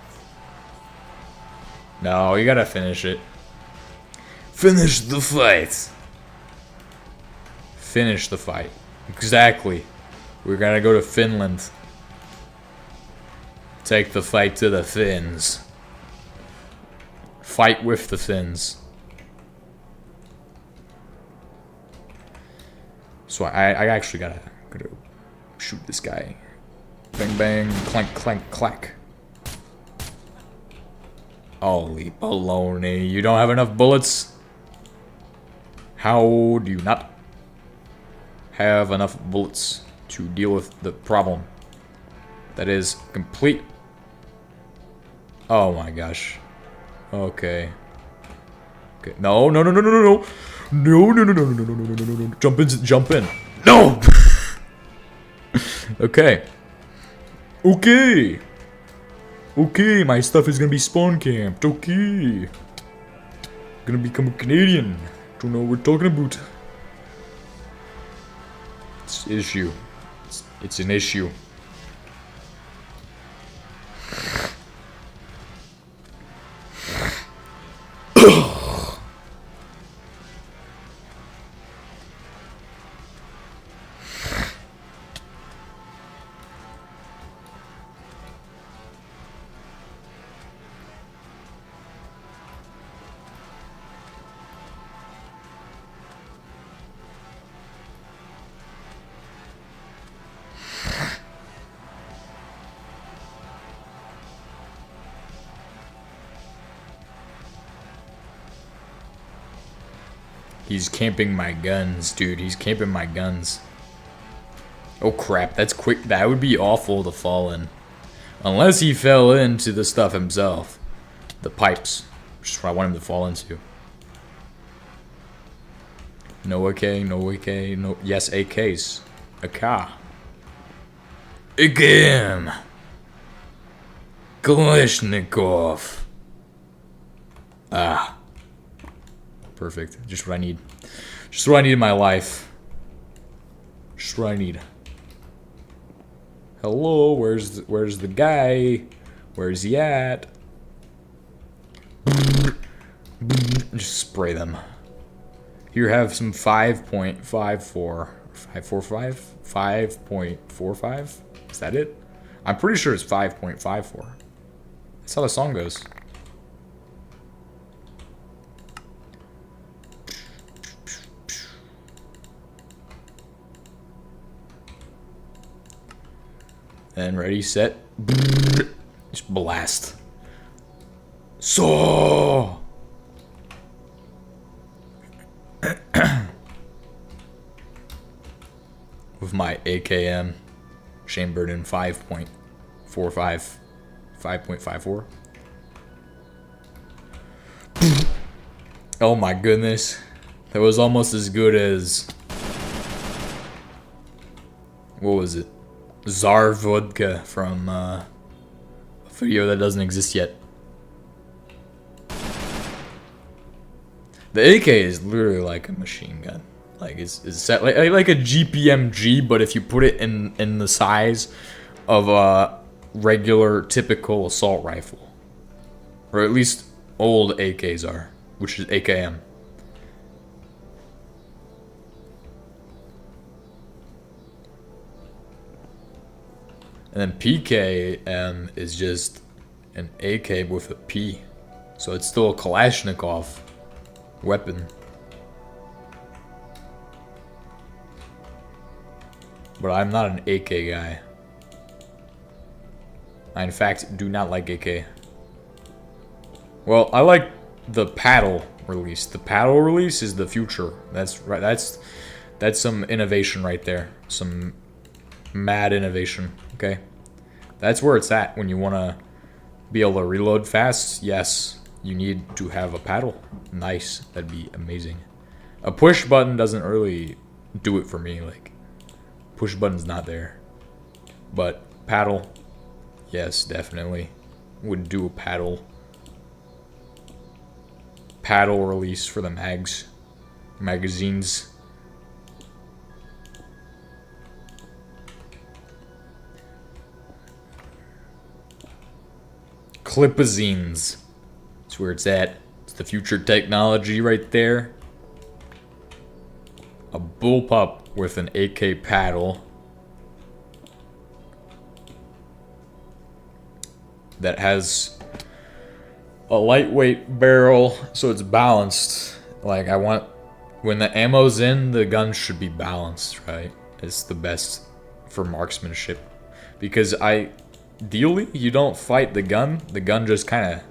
No, you gotta finish it. Finish the fight. Finish the fight. Exactly. We're gonna go to Finland. Take the fight to the Finns. Fight with the Finns. So I actually gotta shoot this guy. Bang bang, clank clank clack. Holy baloney, you don't have enough bullets? How do you not have enough bullets to deal with the problem? That is complete. Oh my gosh. Okay. Okay. No, no, no, no, no, no, no. No, no, no, no, no, no, no, no, no, no. Jump in, jump in. No! Okay. Okay. Okay, my stuff is gonna be spawn camped. Okay. Gonna become a Canadian. Don't know what we're talking about. It's an issue. It's an issue. He's camping my guns, dude. He's camping my guns. Oh crap, that's quick. That would be awful to fall in. Unless he fell into the stuff himself. The pipes. Which is what I want him to fall into. No AK, no AK, no... Yes, AKs. AK. Again. Kalashnikov. Ah. Perfect. Just what I need. Just what I need in my life. Just what I need. Hello, where's the guy? Where's he at? Just spray them. Here, have some 5.54. 545? 5.45? Is that it? I'm pretty sure it's 5.54. That's how the song goes. And ready, set, just blast. So with my AKM chambered in 5.45, 5.54. Oh my goodness, that was almost as good as, what was it? Tsar Vodka from a video that doesn't exist yet. The AK is literally like a machine gun. Like it's set like a GPMG, but if you put it in the size of a regular typical assault rifle, or at least old AKs are, which is AKM. And then PKM is just an AK with a P. So it's still a Kalashnikov weapon. But I'm not an AK guy. I in fact do not like AK. Well, I like the paddle release. The paddle release is the future. That's right. That's some innovation right there. Some mad innovation. Okay, that's where it's at when you want to be able to reload fast. Yes, you need to have a paddle. Nice, that'd be amazing. A push button doesn't really do it for me. Like, Push button's not there. But paddle, yes, definitely. Would do a paddle. Paddle release for the magazines. Clipazines. That's where it's at. It's the future technology right there. A bullpup with an AK paddle that has a lightweight barrel, so it's balanced. Like, I want, when the ammo's in, the gun should be balanced, right? It's the best for marksmanship. Because ideally, you don't fight the gun just kind of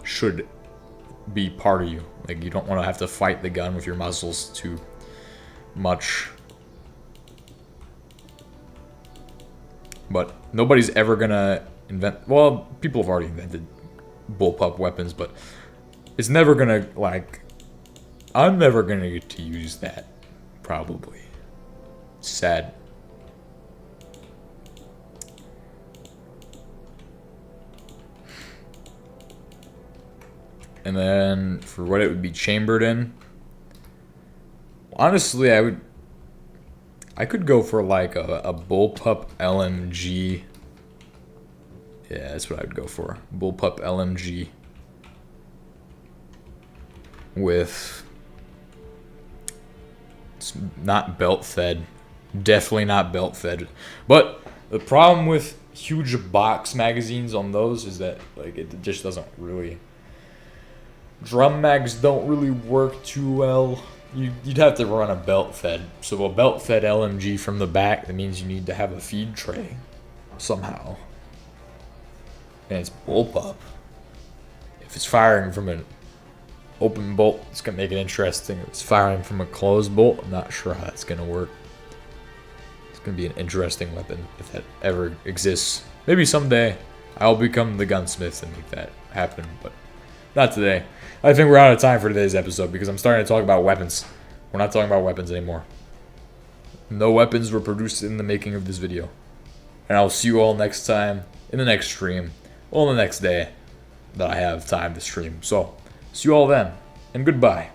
should be part of you. Like, you don't want to have to fight the gun with your muscles too much. But nobody's ever gonna invent, well, people have already invented bullpup weapons, but it's never gonna, like, I'm never gonna get to use that, probably. Sad. And then for what it would be chambered in, honestly, I could go for like a bullpup LMG. Yeah, that's what I would go for. Bullpup LMG with, it's not belt fed. Definitely not belt fed. But the problem with huge box magazines on those is that, like, it just doesn't really, drum mags don't really work too well. You'd have to run a belt fed. So a belt fed LMG from the back, that means you need to have a feed tray somehow. And it's bullpup. If it's firing from an open bolt, it's gonna make it interesting. If it's firing from a closed bolt, I'm not sure how that's gonna work. It's gonna be an interesting weapon if that ever exists. Maybe someday I'll become the gunsmith and make that happen, but not today. I think we're out of time for today's episode because I'm starting to talk about weapons. We're not talking about weapons anymore. No weapons were produced in the making of this video. And I'll see you all next time in the next stream. Well, the next day that I have time to stream. So, see you all then. And goodbye.